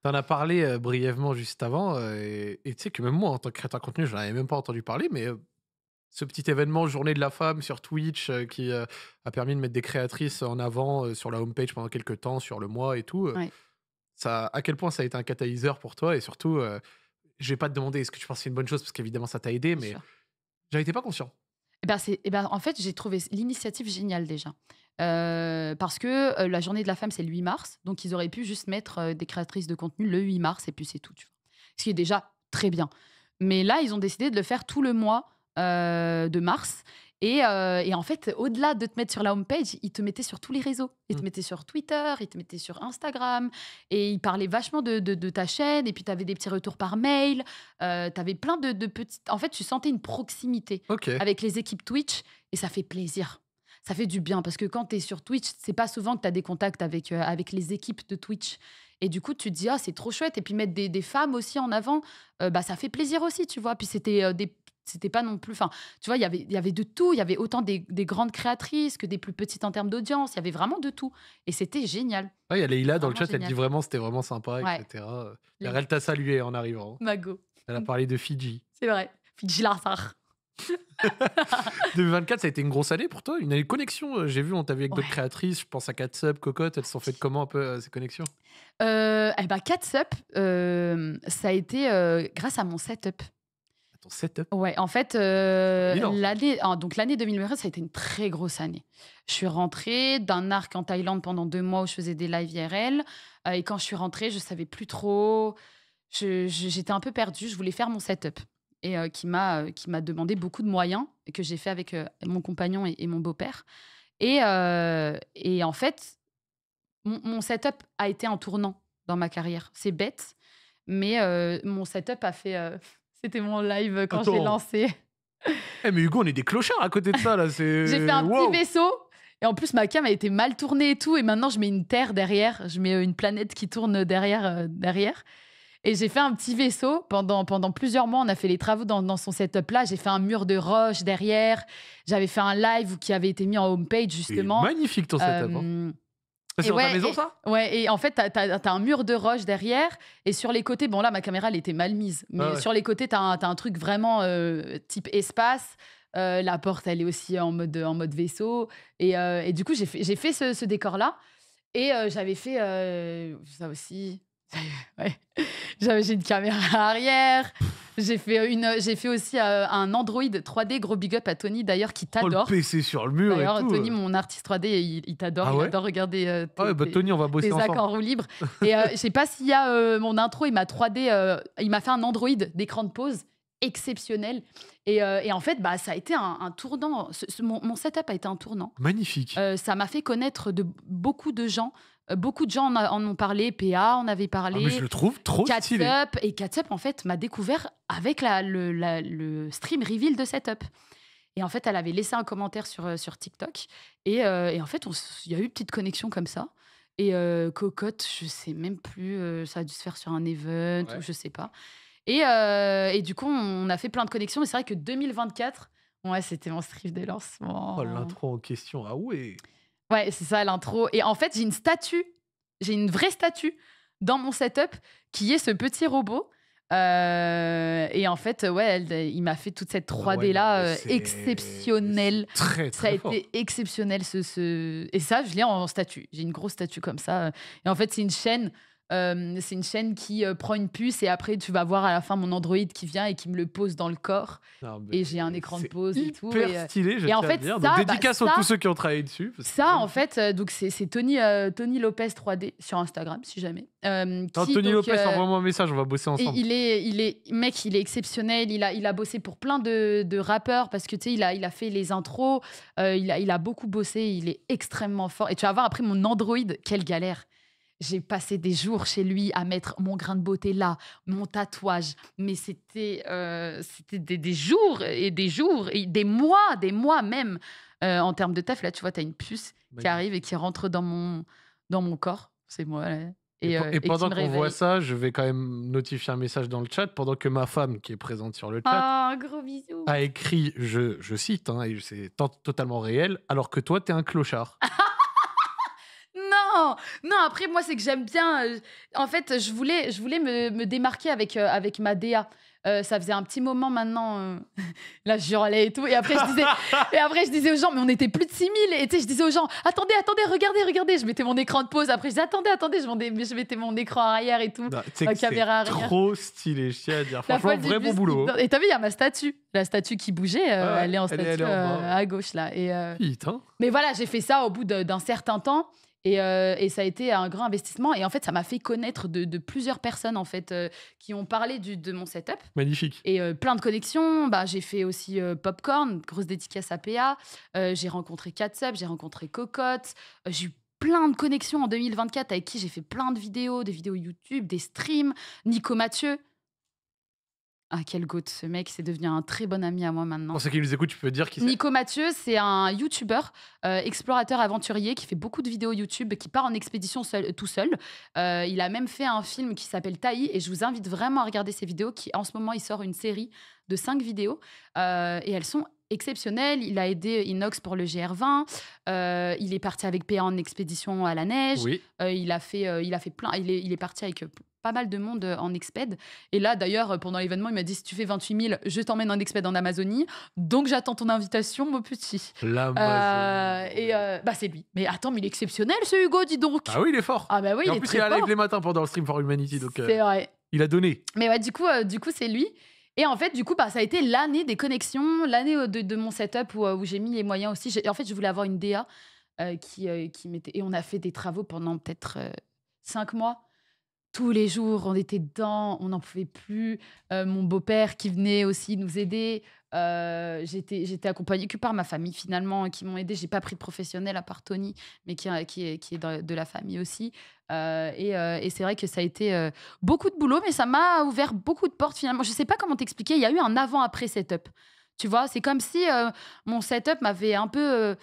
T'en as parlé brièvement juste avant, et tu sais que même moi, en tant que créateur de contenu, je n'en avais même pas entendu parler, mais ce petit événement Journée de la femme sur Twitch qui a permis de mettre des créatrices en avant sur la homepage pendant quelques temps, sur le mois et tout, Ouais, ça, à quel point ça a été un catalyseur pour toi et surtout, je vais pas te demander est-ce que tu penses que c'est une bonne chose parce qu'évidemment ça t'a aidé, bien mais sûr. j'en étais pas conscient. En fait, j'ai trouvé l'initiative géniale déjà. Parce que, la journée de la femme, c'est le 8 mars, donc ils auraient pu juste mettre, des créatrices de contenu le 8 mars et puis c'est tout, tu vois? Ce qui est déjà très bien. Mais là, ils ont décidé de le faire tout le mois, de mars et en fait, au-delà de te mettre sur la home page, ils te mettaient sur tous les réseaux. Ils te Mmh. mettaient sur Twitter, ils te mettaient sur Instagram et ils parlaient vachement de ta chaîne et puis tu avais des petits retours par mail, tu avais plein de petites en fait, tu sentais une proximité OK. avec les équipes Twitch et ça fait plaisir. Ça fait du bien parce que quand tu es sur Twitch, c'est pas souvent que tu as des contacts avec les équipes de Twitch et du coup, tu te dis: «Ah, c'est trop chouette» et puis mettre des femmes aussi en avant, bah, ça fait plaisir aussi, tu vois? Puis c'était pas non plus enfin, tu vois, il y avait de tout. Il y avait autant des grandes créatrices que des plus petites en termes d'audience. Il y avait vraiment de tout et c'était génial, Ouais, il y a Leïla dans le vraiment chat, elle dit génial. vraiment c'était vraiment sympa et Ouais, cetera, les d'ailleurs elle t'a salué en arrivant. Mago. Elle a parlé de Fidji. C'est vrai. Fidji Larsar. 2024, ça a été une grosse année pour toi? Une année de connexion, j'ai vu, on t'a vu avec d'autres Ouais. créatrices, je pense à Catsup, Cocotte, elles se sont faites comment un peu, ces connexions? Et bah, Catsup, ça a été, grâce à mon setup. À ton setup? Ouais, en fait, C'est pas évident ça. l'année 2023, ça a été une très grosse année. Je suis rentrée d'un arc en Thaïlande pendant 2 mois où je faisais des lives IRL, et quand je suis rentrée, je savais plus trop. J'étais un peu perdue, je voulais faire mon setup et qui m'a demandé beaucoup de moyens et que j'ai fait avec, mon compagnon et mon beau-père et en fait, mon setup a été un tournant dans ma carrière. C'est bête, mais mon setup a fait, c'était mon live quand je l'ai Attends, lancé. mais Hugo, on est des clochards à côté de ça là, J'ai fait c'est un petit waouh! vaisseau et en plus ma cam a été mal tournée et tout et maintenant je mets une terre derrière, je mets, une planète qui tourne derrière et j'ai fait un petit vaisseau pendant plusieurs mois. On a fait les travaux dans son setup là. J'ai fait un mur de roche derrière. J'avais fait un live qui avait été mis en homepage C'est justement. magnifique ton setup, hein. Hem Ça, c'est Et dans ta ouais, maison ça? et en fait, t'as un mur de roche derrière et sur les côtés, bon là, ma caméra, elle était mal mise, Ouais, mais ouais. sur les côtés, t'as un truc vraiment type espace. La porte, elle est aussi en mode vaisseau et du coup, j'ai fait ce décor-là et j'avais fait ça aussi. Ouais. J'ai une caméra arrière. J'ai fait aussi un Android 3D. Gros big up à Tony d'ailleurs qui Oh le t'adore. PC sur le mur et D'ailleurs, tout, Tony, mon artiste 3D, il t'adore, ah il ouais? adore regarder Ah ouais, bah Tony, on va bosser tes accords ensemble. en roue libre. Et je sais pas s'il y a mon intro, il m'a 3D, il m'a fait un Android d'écran de pause exceptionnel. Et en fait, bah, ça a été un tournant. Mon setup a été un tournant. Magnifique. Ça m'a fait connaître beaucoup de gens. Beaucoup de gens en ont parlé. PA en avait Ah mais je parlé. le trouve trop stylé. Catsup. Et Catsup, en fait, m'a découvert avec le stream reveal de setup. Et en fait, elle avait laissé un commentaire sur TikTok. Et en fait, il y a eu une petite connexion comme ça. Et Cocotte, je sais même plus, ça a dû se faire sur un event ou Ouais. je sais pas. Et du coup, on a fait plein de connexions. Mais c'est vrai que 2024, ouais, c'était mon stream de Oh lancement. l'intro en question, ah ouais! Ouais, c'est ça l'intro. Et en fait, j'ai une vraie statue dans mon setup qui est ce petit robot. Et en fait, ouais, il m'a fait toute cette Ah ouais, non 3D-là mais c'est exceptionnelle. très, Ça a très fort. été exceptionnel. Et ça, je l'ai en statue. J'ai une grosse statue comme ça. Et en fait, c'est une chaîne C'est une chaîne qui prend une puce et après, tu vas voir à la fin mon Android qui vient et qui me le pose dans le corps. Non, Et mais j'ai un écran de c'est pause et tout. hyper stylé, je et en tiens à fait, dire. ça, Donc, dédicace à tous ceux qui ont travaillé dessus. Parce que c'est en magnifique. fait, donc c'est Tony Lopez 3D sur Instagram, si jamais. Non, Qui, Tony donc, Lopez, envoie-moi un message, on va bosser et ensemble. mec, il est exceptionnel. Il a bossé pour plein de rappeurs parce que tu sais, il a fait les intros. Il a beaucoup bossé. Il est extrêmement fort. Et tu vas voir après mon Android, quelle galère. J'ai passé des jours chez lui à mettre mon grain de beauté là, mon tatouage. Mais c'était des jours et des mois même en termes de taf. Là, tu vois, tu as une puce qui Magnifique. arrive et qui rentre dans mon corps. C'est moi. Là. Et Et qui pendant me qu'on voit réveille. ça, je vais quand même notifier un message dans le chat, pendant que ma femme, qui est présente sur le chat, Ah, un gros bisou. a écrit, je cite, hein, et c'est totalement réel, alors que toi, t'es un clochard. Non, non, après, moi, c'est que j'aime bien. En fait, je voulais me démarquer avec ma DA. Ça faisait un petit moment maintenant. Là, je hurlais et tout. Et après, je disais aux gens, mais on était plus de 6000. Et tu sais, je disais aux gens, attendez, regardez. Je mettais mon écran de pause. Après, je disais, attendez. Je mettais mon écran arrière et tout. Non, tu sais La que c'est caméra arrière. trop stylé, je tiens à dire. La Franchement, folle du vrai bon bus boulot. qui- Et t'as vu, il y a ma statue. La statue qui bougeait, Ouais, elle est en elle est statue en bas. à gauche, là. Putain. Mais voilà, j'ai fait ça au bout d'un certain temps et ça a été un grand investissement. Et en fait, ça m'a fait connaître de plusieurs personnes en fait qui ont parlé de mon setup Magnifique. et plein de connexions. Bah, j'ai fait aussi Popcorn, grosse dédicace à PA. J'ai rencontré Catsup, j'ai rencontré Cocotte. J'ai eu plein de connexions en 2024 avec qui j'ai fait plein de vidéos, des vidéos YouTube, des streams. Nico Mathieu. Ah, quel goat, ce mec, c'est devenu un très bon ami à moi maintenant. Pour ceux qui nous écoutent, tu peux dire qui c'est. Nico Mathieu, c'est un YouTuber, explorateur aventurier qui fait beaucoup de vidéos YouTube, qui part en expédition tout seul. Il a même fait un film qui s'appelle Taï et je vous invite vraiment à regarder ses vidéos. En ce moment, il sort une série de 5 vidéos et elles sont exceptionnelles. Il a aidé Inox pour le GR20. Il est parti avec PA en expédition à la neige. Oui. Il a fait plein. Il est parti avec pas mal de monde en exped. Et là, d'ailleurs, pendant l'événement, il m'a dit si tu fais 28 000, je t'emmène en exped en Amazonie. Donc, j'attends ton invitation, mon petit. Bah, c'est lui. Mais attends, mais il est exceptionnel, ce Hugo, dis donc. Ah oui, il est fort. Ah bah oui, Et il en est plus, très il a fort. live les matins pendant le Stream for Humanity, donc C'est vrai. il a donné. Mais ouais, du coup, c'est lui. Et en fait, du coup, bah, ça a été l'année des connexions, l'année de mon setup où j'ai mis les moyens aussi. En fait, je voulais avoir une DA qui m'était... Et on a fait des travaux pendant peut-être 5 mois. Tous les jours, on était dedans, on n'en pouvait plus. Mon beau-père qui venait aussi nous aider. J'étais accompagnée que par ma famille finalement, qui m'ont aidée. J'ai pas pris de professionnel à part Tony, mais qui est de la famille aussi. Et c'est vrai que ça a été beaucoup de boulot, mais ça m'a ouvert beaucoup de portes finalement. Je sais pas comment t'expliquer. Il y a eu un avant-après setup. Tu vois, c'est comme si mon setup m'avait un peu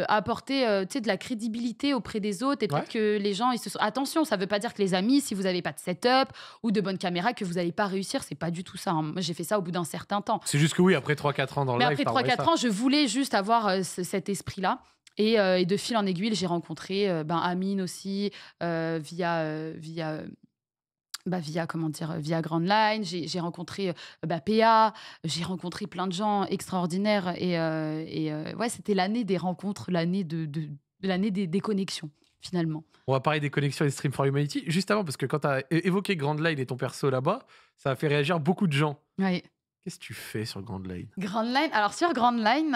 apporté tu sais, de la crédibilité auprès des autres. Et peut-être Ouais. que les gens, ils se sont... Attention, ça veut pas dire que les amis, si vous n'avez pas de setup ou de bonnes caméras, que vous n'allez pas réussir. C'est pas du tout ça, hein. Moi, j'ai fait ça au bout d'un certain temps. C'est juste que oui, après 3-4 ans dans le Mais live, après t'as envoyé 3-4 ça. ans, je voulais juste avoir cet esprit-là. Et de fil en aiguille, j'ai rencontré Amine aussi via comment dire, via Grand Line. J'ai rencontré PA, j'ai rencontré plein de gens extraordinaires. Ouais, c'était l'année des rencontres, l'année l'année des connexions, finalement. On va parler des connexions et Stream for Humanity. Juste avant, parce que quand tu as évoqué Grand Line et ton perso là-bas, ça a fait réagir beaucoup de gens. Ouais. Qu'est-ce que tu fais sur Grand Line? Grand Line. Alors sur Grand Line,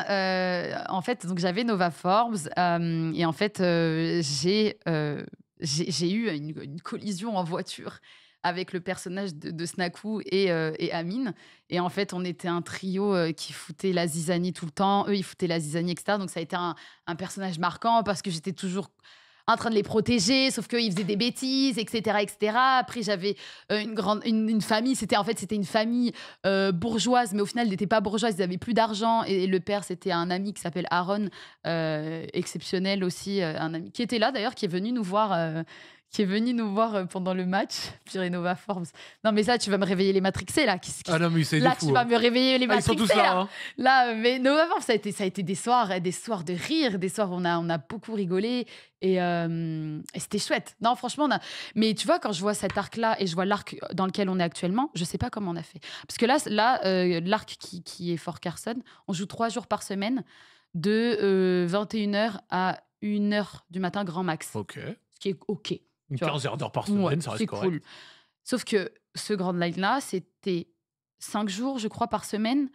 en fait, donc j'avais Nova Forbes et en fait j'ai eu une collision en voiture avec le personnage de Snaku et Amine. Et en fait, on était un trio qui foutait la zizanie tout le temps. Eux, ils foutaient la zizanie, etc. Donc ça a été un personnage marquant parce que j'étais toujours en train de les protéger, sauf qu'ils faisaient des bêtises, etc., etc. Après, j'avais une famille. C'était une famille bourgeoise, mais au final, ils n'étaient pas bourgeoises. Ils n'avaient plus d'argent. Et le père, c'était un ami qui s'appelle Aaron, exceptionnel aussi, un ami qui était là d'ailleurs, qui est venu nous voir. Qui est venu nous voir pendant le match, Pire Nova Forbes. Non, mais ça, tu vas me réveiller les Matrixés, là. Ah non, mais c'est Là, des fous. tu vas me réveiller les Ah, ils Matrixés, sont tous là. Hein. Là, mais Nova Forbes, ça a été des soirs de rire, des soirs où on a beaucoup rigolé. Et c'était chouette. Non, franchement, mais tu vois, quand je vois cet arc-là et je vois l'arc dans lequel on est actuellement, je sais pas comment on a fait. Parce que là l'arc qui est Fort Carson, on joue 3 jours par semaine de 21h à 1h du matin, grand max. Ok. Ce qui est OK. Une tu vois. 15 heures par Ouais, semaine, ça reste c'est correct. cool. Sauf que ce Grand Line-là, c'était 5 jours, je crois, par semaine,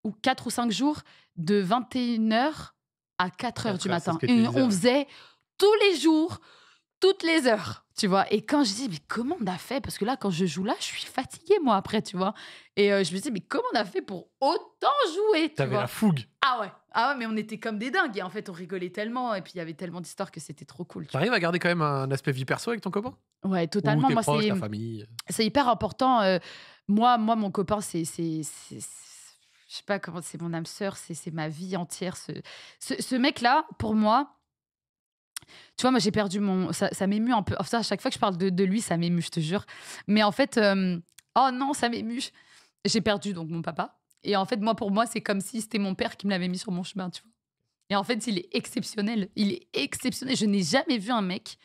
ou 4 ou 5 jours, de 21h à 4h du 4 heures, c'est ce matin. que tu Et disais, on ouais. faisait tous les jours, toutes les heures, tu vois. Et quand je dis, mais comment on a fait? Parce que là, quand je joue là, je suis fatiguée, moi, après, tu vois. Et je me dis, mais comment on a fait pour autant jouer, tu T'avais la vois? fougue. Ah ouais, mais on était comme des dingues. Et en fait, on rigolait tellement. Et puis, il y avait tellement d'histoires que c'était trop cool, tu vois. T'arrives à garder quand même un aspect vie perso avec ton copain? Ouais, Ou totalement. tes Moi, proches, ta famille? c'est hyper important. Moi, mon copain, je sais pas comment, c'est mon âme sœur, c'est ma vie entière. Ce mec-là, pour moi, tu vois, moi, j'ai perdu mon. Ça m'émue un peu. Enfin, à chaque fois que je parle de lui, ça m'émue, je te jure. Mais en fait, oh non, ça m'émue. J'ai perdu donc mon papa. Et en fait, moi, pour moi, c'est comme si c'était mon père qui me l'avait mis sur mon chemin, tu vois. Et en fait, il est exceptionnel. Il est exceptionnel. Je n'ai jamais vu un mec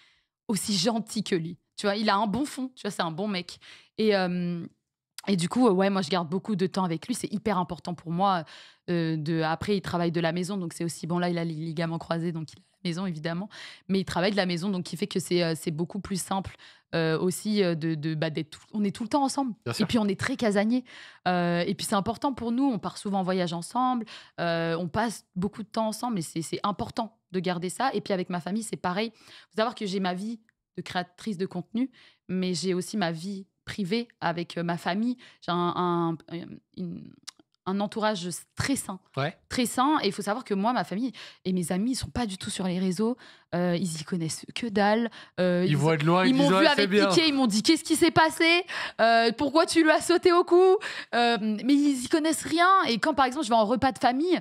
aussi gentil que lui. Tu vois, il a un bon fond. Tu vois, c'est un bon mec. Et, euh, et du coup, ouais, moi, je garde beaucoup de temps avec lui. C'est hyper important pour moi. Après, il travaille de la maison, donc c'est aussi bon. Là, il a les ligaments croisés, donc il est à la maison, évidemment. Mais il travaille de la maison, donc qui fait que c'est beaucoup plus simple aussi d'être on est tout le temps ensemble. Bien Et sûr. puis, on est très casaniers. Et puis, c'est important pour nous. On part souvent en voyage ensemble. On passe beaucoup de temps ensemble. Et c'est important de garder ça. Et puis, avec ma famille, c'est pareil. Il faut savoir que j'ai ma vie de créatrice de contenu, mais j'ai aussi ma vie privée avec ma famille. J'ai un entourage très sain. Ouais. Très sain. Et il faut savoir que moi, ma famille et mes amis, ils sont pas du tout sur les réseaux. Ils y connaissent que dalle. Ils voient de loin, Ils ils m'ont disent vu ouais, c'est avec bien. Piqué, ils m'ont dit qu'est-ce qui s'est passé. Pourquoi tu lui as sauté au cou. Mais ils y connaissent rien. Et quand, par exemple, je vais en repas de famille,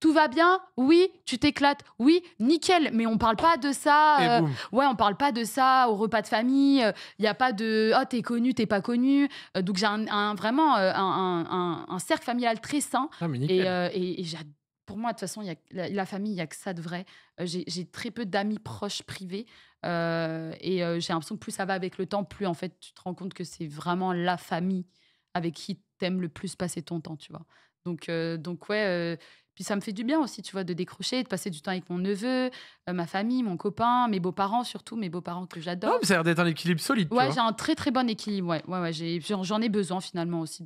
tout va bien? Oui, tu t'éclates? Oui, nickel. Mais on parle pas de ça. Et boum. Ouais, on parle pas de ça au repas de famille. Il y a pas de oh, t'es connu, t'es pas connu. Donc j'ai vraiment un cercle familial très sain. Ah, mais Et, nickel. pour moi, de toute façon, il y a, la famille, il y a que ça de vrai. J'ai très peu d'amis proches privés. J'ai l'impression que plus ça va avec le temps, plus en fait tu te rends compte que c'est vraiment la famille avec qui t'aimes le plus passer ton temps, tu vois. Donc ouais. Puis ça me fait du bien aussi, tu vois, de décrocher, de passer du temps avec mon neveu, ma famille, mon copain, mes beaux-parents, surtout mes beaux-parents que Non, j'adore. mais ça a l'air d'être un équilibre solide, tu Ouais, vois. j'ai un très très bon équilibre. Ouais, j'en ai besoin finalement aussi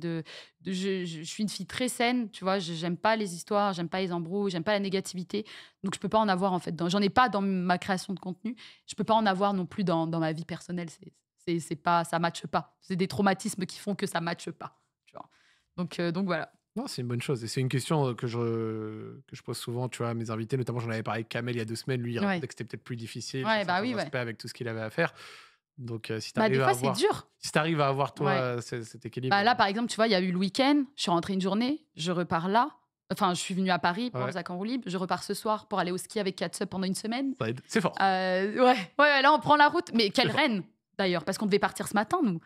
je suis une fille très saine, tu vois. J'aime pas les histoires, j'aime pas les embrouilles, j'aime pas la négativité. Donc je peux pas en avoir en fait. J'en ai pas dans ma création de contenu. Je peux pas en avoir non plus dans ma vie personnelle. C'est pas, ça matche pas. C'est des traumatismes qui font que ça matche pas, tu vois. Donc voilà. Non, c'est une bonne chose. Et c'est une question que je pose souvent, tu vois, à mes invités. Notamment, j'en avais parlé avec Kamel il y a 2 semaines. Lui, il Ouais. racontait que c'était peut-être plus difficile sur Ouais, bah certains oui, ouais. aspects avec tout ce qu'il avait à faire. Donc, si tu Bah des arrives à fois c'est avoir, dur. si t'arrives à avoir, toi, Ouais. cet équilibre. Bah là, par exemple, tu vois, il y a eu le week-end, je suis rentrée une journée, je repars là. Enfin, je suis venue à Paris pour Ouais. le Zac en roue libre. Je repars ce soir pour aller au ski avec Catsup pendant une semaine. Ça aide. C'est fort. Ouais, là, on prend la route. Mais quelle C'est fort. reine, d'ailleurs, parce qu'on devait partir ce matin, nous.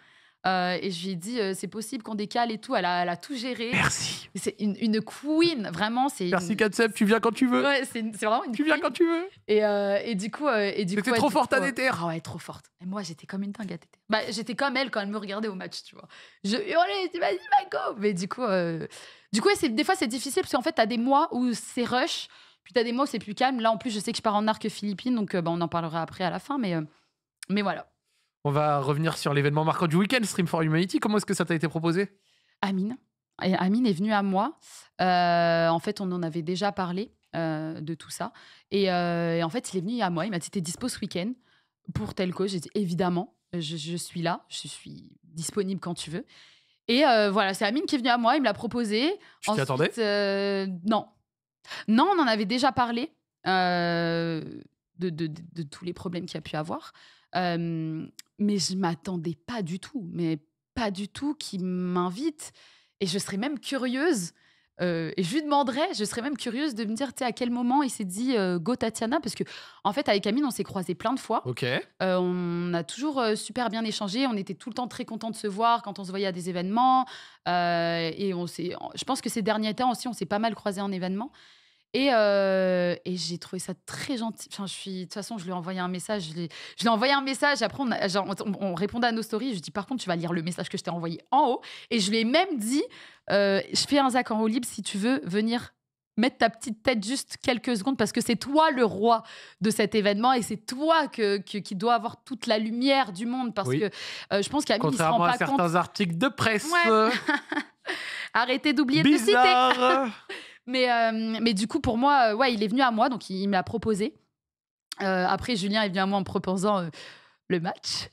Et je lui ai dit, c'est possible qu'on décale et tout. Elle a tout géré. Merci. C'est une queen, vraiment. Merci, Katsep. Tu viens quand tu veux. Ouais, c'est vraiment une Tu viens queen. quand tu veux. Et du coup, T'étais ouais, trop du forte coup, à Déter. Ah ouais, trop forte. Et moi, j'étais comme une dingue à Déter. Bah, j'étais comme elle quand elle me regardait au match, tu vois. Je hurlais, vas-y, go. Mais du coup, ouais, des fois, c'est difficile parce qu'en fait, t'as des mois où c'est rush, puis t'as des mois où c'est plus calme. Là, en plus, je sais que je pars en arc philippine, donc on en parlera après à la fin. Mais voilà. On va revenir sur l'événement marquant du week-end, Stream for Humanity. Comment est-ce que ça t'a été proposé? Amine. Et Amine est venu à moi. En fait, on en avait déjà parlé de tout ça. Et en fait, il est venu à moi. Il m'a dit, t'es dispo ce week-end pour tel cause. J'ai dit, évidemment, je suis là. Je suis disponible quand tu veux. Et voilà, c'est Amine qui est venu à moi. Il me l'a proposé. Tu t'y attendais? Non. Non, on en avait déjà parlé de tous les problèmes qu'il y a pu avoir. Mais je m'attendais pas du tout. Mais pas du tout qu'il m'invite. Et je serais même curieuse. Et je lui demanderais, je serais même curieuse de me dire, tu sais, à quel moment il s'est dit go Tatiana, parce que en fait avec Amine on s'est croisés plein de fois. Ok. On a toujours super bien échangé, on était tout le temps très contents de se voir quand on se voyait à des événements. Je pense que ces derniers temps aussi on s'est pas mal croisés en événements. Et j'ai trouvé ça très gentil. Enfin, de toute façon, je lui ai envoyé un message. Je lui ai envoyé un message. Après, on répondait à nos stories. Je dis, par contre, tu vas lire le message que je t'ai envoyé en haut. Et je lui ai même dit, je fais un Zac en roue libre si tu veux venir mettre ta petite tête juste quelques secondes parce que c'est toi le roi de cet événement et c'est toi qui doit avoir toute la lumière du monde parce que je pense qu'Amine, il se rend Contrairement pas à certains compte. articles de presse. Ouais. Arrêtez d'oublier de citer. Bizarre. Mais du coup, pour moi, ouais, il est venu à moi, donc il me l'a proposé. Après, Julien est venu à moi en me proposant le match.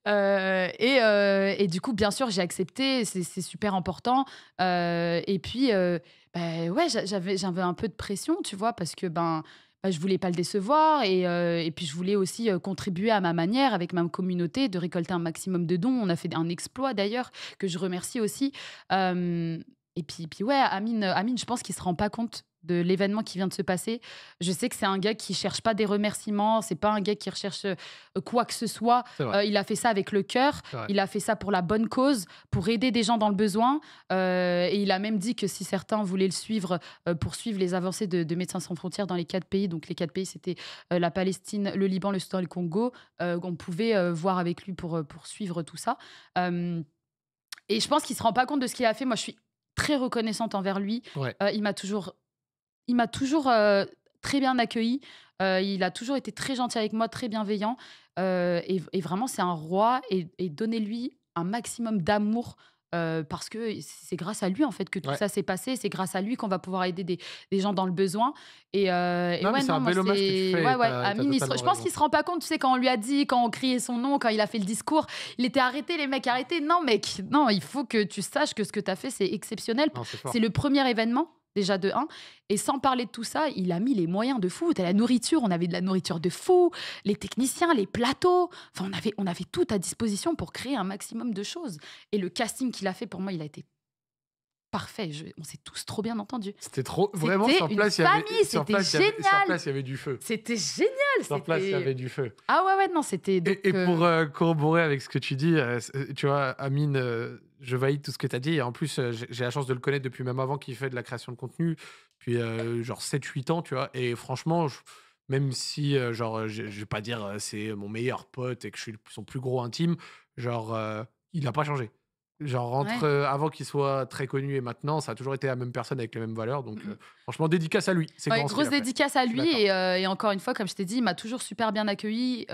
Et du coup, bien sûr, j'ai accepté. C'est super important. Et puis, ouais, j'avais un peu de pression, tu vois, parce que je voulais pas le décevoir. Et puis, je voulais aussi contribuer à ma manière, avec ma communauté, de récolter un maximum de dons. On a fait un exploit, d'ailleurs, que je remercie aussi. Et puis ouais, Amine, je pense qu'il se rend pas compte de l'événement qui vient de se passer. Je sais que c'est un gars qui cherche pas des remerciements, c'est pas un gars qui recherche quoi que ce soit. C'est vrai. Il a fait ça avec le cœur, C'est vrai. il a fait ça pour la bonne cause, pour aider des gens dans le besoin. Et il a même dit que si certains voulaient le suivre pour suivre les avancées de Médecins sans frontières dans les 4 pays, donc les 4 pays c'était la Palestine, le Liban, le Soudan et le Congo, on pouvait voir avec lui pour suivre tout ça. Et je pense qu'il se rend pas compte de ce qu'il a fait. Moi, je suis très reconnaissante envers lui. Ouais. Il m'a toujours très bien accueilli. Il a toujours été très gentil avec moi, très bienveillant. Et vraiment, c'est un roi. Et donnez-lui un maximum d'amour parce que c'est grâce à lui en fait que tout Ouais. ça s'est passé. C'est grâce à lui qu'on va pouvoir aider des gens dans le besoin. Et Non, mais c'est un moi, bel hommage que tu fais. ouais, ouais. T'as Amine, je totalement pense raison. qu'il se rend pas compte. Tu sais, quand on lui a dit, quand on criait son nom, quand il a fait le discours, il était arrêté, les mecs, arrêtés. Non, mec, non, il faut que tu saches que ce que tu as fait, c'est exceptionnel. Non, c'est fort. C'est le premier événement, déjà de 1. Et sans parler de tout ça, il a mis les moyens de fou. T'as la nourriture, on avait de la nourriture de fou, les techniciens, les plateaux. Enfin, on avait tout à disposition pour créer un maximum de choses. Et le casting qu'il a fait, pour moi, il a été parfait. On s'est tous trop bien entendus. C'était trop. Vraiment, C'était sur une place, il y avait. famille, Sur c'était place, génial. il y avait du feu. C'était génial. Sur place, il y avait du feu. Ah ouais, non, c'était... Donc, Et pour corroborer avec ce que tu dis, tu vois, Amine, je valide tout ce que tu as dit. Et en plus, j'ai la chance de le connaître depuis même avant qu'il fait de la création de contenu, puis genre 7-8 ans, tu vois. Et franchement, même si, genre, je vais pas dire c'est mon meilleur pote et que je suis son plus gros intime, genre, il n'a pas changé. Genre, entre avant qu'il soit très connu et maintenant, ça a toujours été la même personne avec les mêmes valeurs. Donc, franchement, dédicace à lui. C'est ouais, grand ce qu'il grosse a fait. dédicace à Je suis lui. d'accord. Et encore une fois, comme je t'ai dit, il m'a toujours super bien accueilli.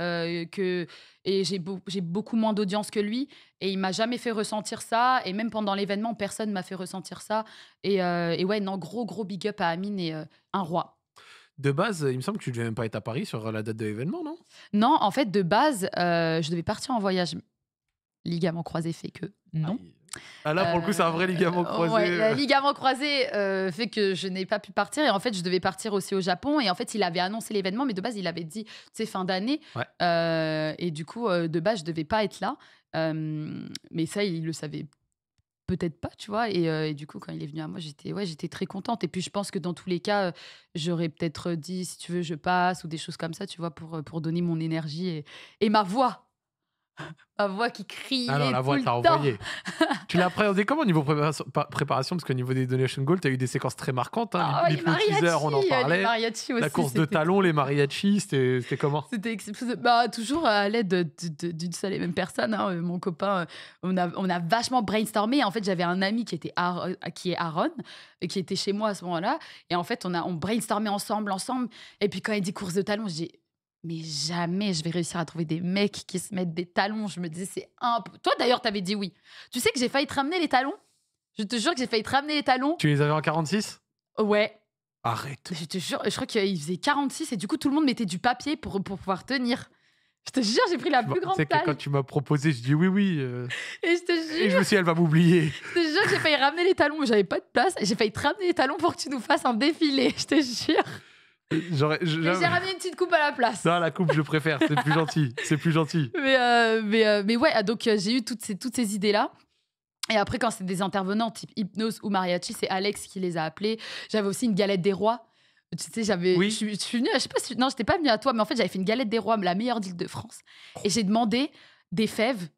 Et j'ai beaucoup moins d'audience que lui. Et il m'a jamais fait ressentir ça. Et même pendant l'événement, personne m'a fait ressentir ça. Et ouais, non, gros big up à Amine et un roi. De base, il me semble que tu devais même pas être à Paris sur la date de l'événement, non? Non, en fait, de base, je devais partir en voyage. Ligament croisé fait que non. Ah, là, pour le coup, c'est un vrai ligament croisé. Ouais, le ligament croisé fait que je n'ai pas pu partir. Et en fait, je devais partir aussi au Japon. Et en fait, il avait annoncé l'événement, mais de base, il avait dit, tu sais, fin d'année. Ouais. Et du coup, de base, je devais pas être là. Mais ça, il le savait peut-être pas, tu vois. Et du coup, quand il est venu à moi, j'étais très contente. Et puis, je pense que dans tous les cas, j'aurais peut-être dit, si tu veux, je passe ou des choses comme ça, tu vois, pour donner mon énergie et ma voix. Ma voix qui criait Ah non, la tout voix, le t'as temps. envoyé. Tu l'as appréhendé comment au niveau préparation? Parce qu'au niveau des Donation Goal, t'as eu des séquences très marquantes. Hein. Ah, Les teasers, on en les parlait. mariachis aussi. La course de c'était- talons, les mariachis, c'était comment? C'était exceptionnel. Toujours à l'aide d'une seule et même personne. Hein. Mon copain, on a vachement brainstormé. En fait, j'avais un ami qui est Aaron, qui était chez moi à ce moment-là. Et en fait, on brainstormait ensemble. Et puis, quand il dit course de talons, je dis, mais jamais je vais réussir à trouver des mecs qui se mettent des talons. Je me disais, c'est impossible. Toi, d'ailleurs, t'avais dit oui. Tu sais que j'ai failli te ramener les talons? Je te jure que j'ai failli te ramener les talons. Tu les avais en 46? Ouais. Arrête. Je te jure, je crois qu'il faisait 46 et du coup, tout le monde mettait du papier pour pouvoir tenir. Je te jure, j'ai pris la plus Tu grande sais que taille. quand tu m'as proposé, je dis oui. Et je te Et je jure, me suis dit, elle va m'oublier. je te jure que j'ai failli ramener les talons, mais j'avais pas de place. J'ai failli te ramener les talons pour que tu nous fasses un défilé, je te jure. J'aurais- Et j'ai ramené une petite coupe à la place. Non, la coupe, je préfère. C'est plus gentil. C'est plus gentil. Mais ouais, donc j'ai eu toutes ces idées-là. Et après, quand c'est des intervenants type hypnose ou mariachi, c'est Alex qui les a appelés. J'avais aussi une galette des rois. Tu sais, Oui. je suis venue, je sais pas si, non, j'étais pas venue à toi, mais en fait, j'avais fait une galette des rois, la meilleure d'Île-de-France. Et j'ai demandé des fèves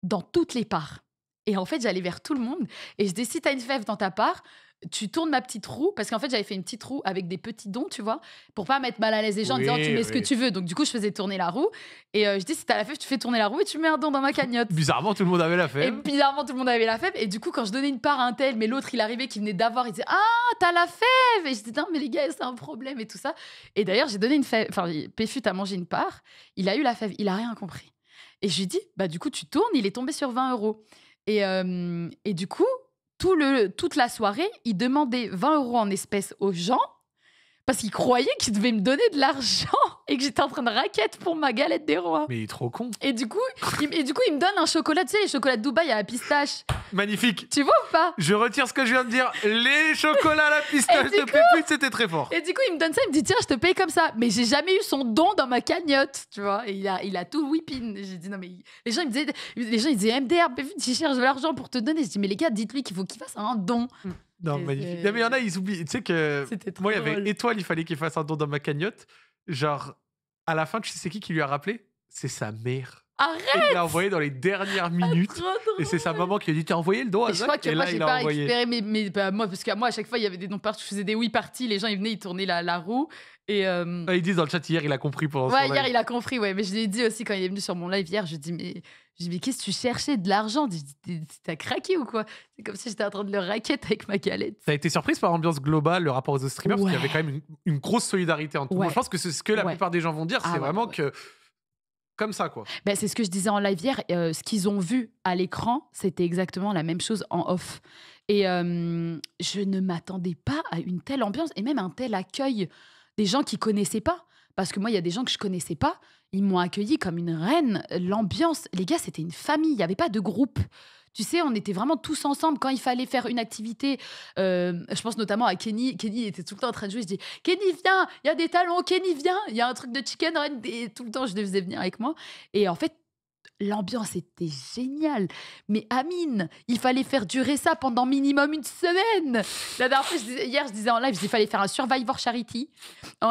dans toutes les parts. Et en fait, j'allais vers tout le monde et je dis, si t'as une fève dans ta part, tu tournes ma petite roue, parce qu'en fait, j'avais fait une petite roue avec des petits dons, tu vois, pour pas mettre mal à l'aise les gens en disant, tu mets ce que tu veux. Donc, du coup, je faisais tourner la roue. Et je dis, si t'as la fève, tu fais tourner la roue et tu mets un don dans ma cagnotte. Bizarrement, tout le monde avait la Et fève. bizarrement, tout le monde avait la fève. Et du coup, quand je donnais une part à un tel, mais l'autre, il arrivait, qui venait d'avoir, il disait, ah, t'as la fève. Et je disais, non, mais les gars, c'est un problème et tout ça. Et d'ailleurs, j'ai donné une fève. Enfin, Péfut a mangé une part. Il a eu la fève. Il a rien compris. Et je lui dis, bah, du coup, tu tournes. Il est tombé sur 20 €. Et du coup, toute la soirée, il demandait 20 € en espèces aux gens parce qu'il croyait qu'il devait me donner de l'argent et que j'étais en train de raquette pour ma galette des rois. Mais il est trop con. Et du coup, il me donne un chocolat, tu sais, les chocolats de Dubaï à la pistache. Magnifique. Tu vois ou pas? Je retire ce que je viens de dire. Les chocolats à la pistache de Péfut, c'était très fort. Et du coup, il me donne ça, il me dit, tiens, je te paye comme ça. Mais j'ai jamais eu son don dans ma cagnotte, tu vois. Et il a tout whipping. J'ai dit, non, mais les gens, ils disaient, MDR, Péfut, il cherche de l'argent pour te donner. Je dis, mais les gars, dites-lui qu'il faut qu'il fasse un don. Non, magnifique. Non, mais il y en a, ils oublient. Tu sais que moi, il y avait drôle. Étoile, il fallait qu'il fasse un don dans ma cagnotte. Genre, à la fin, tu sais c'est qui lui a rappelé? C'est sa mère. Arrête! Et il l'a envoyé dans les dernières minutes. Trop drôle. Et c'est sa maman qui a dit, t'as envoyé le don à Et je crois Zach? que Et moi, là, j'ai il a pas envoyé. récupéré bah, moi, parce que moi, à chaque fois, il y avait des dons partout. Je faisais des oui parties, les gens, ils venaient, ils tournaient la roue. Et Ah, ils disent dans le chat hier, il a compris pendant son ouais, live. hier, il a compris, ouais. Mais je l'ai dit aussi quand il est venu sur mon live hier. Je dis, mais qu'est-ce que tu cherchais? De l'argent? Je dis, t'as craqué ou quoi? C'est comme si j'étais en train de le raquette avec ma galette. T'as été surprise par l'ambiance globale, le rapport aux autres streamers, parce qu'il y avait quand même une grosse solidarité entre tout le monde. Ouais. Je pense que c'est ce que la Ouais. plupart des gens vont dire, Ah c'est ouais, vraiment ouais. que. Comme ça, quoi. Ben, c'est ce que je disais en live hier. Ce qu'ils ont vu à l'écran, c'était exactement la même chose en off. Et je ne m'attendais pas à une telle ambiance et même un tel accueil des gens qui connaissaient pas. Parce que moi, il y a des gens que je connaissais pas. Ils m'ont accueilli comme une reine. L'ambiance, les gars, c'était une famille. Il n'y avait pas de groupe. Tu sais, on était vraiment tous ensemble quand il fallait faire une activité. Je pense notamment à Kenny. Kenny était tout le temps en train de jouer. Je dis, Kenny, viens, il y a des talons. Kenny, viens, il y a un truc de chicken run. Et tout le temps, je les faisais venir avec moi. Et en fait, l'ambiance était géniale. Mais Amine, il fallait faire durer ça pendant minimum une semaine. La dernière fois, hier, je disais en live, il fallait faire un Survivor Charity.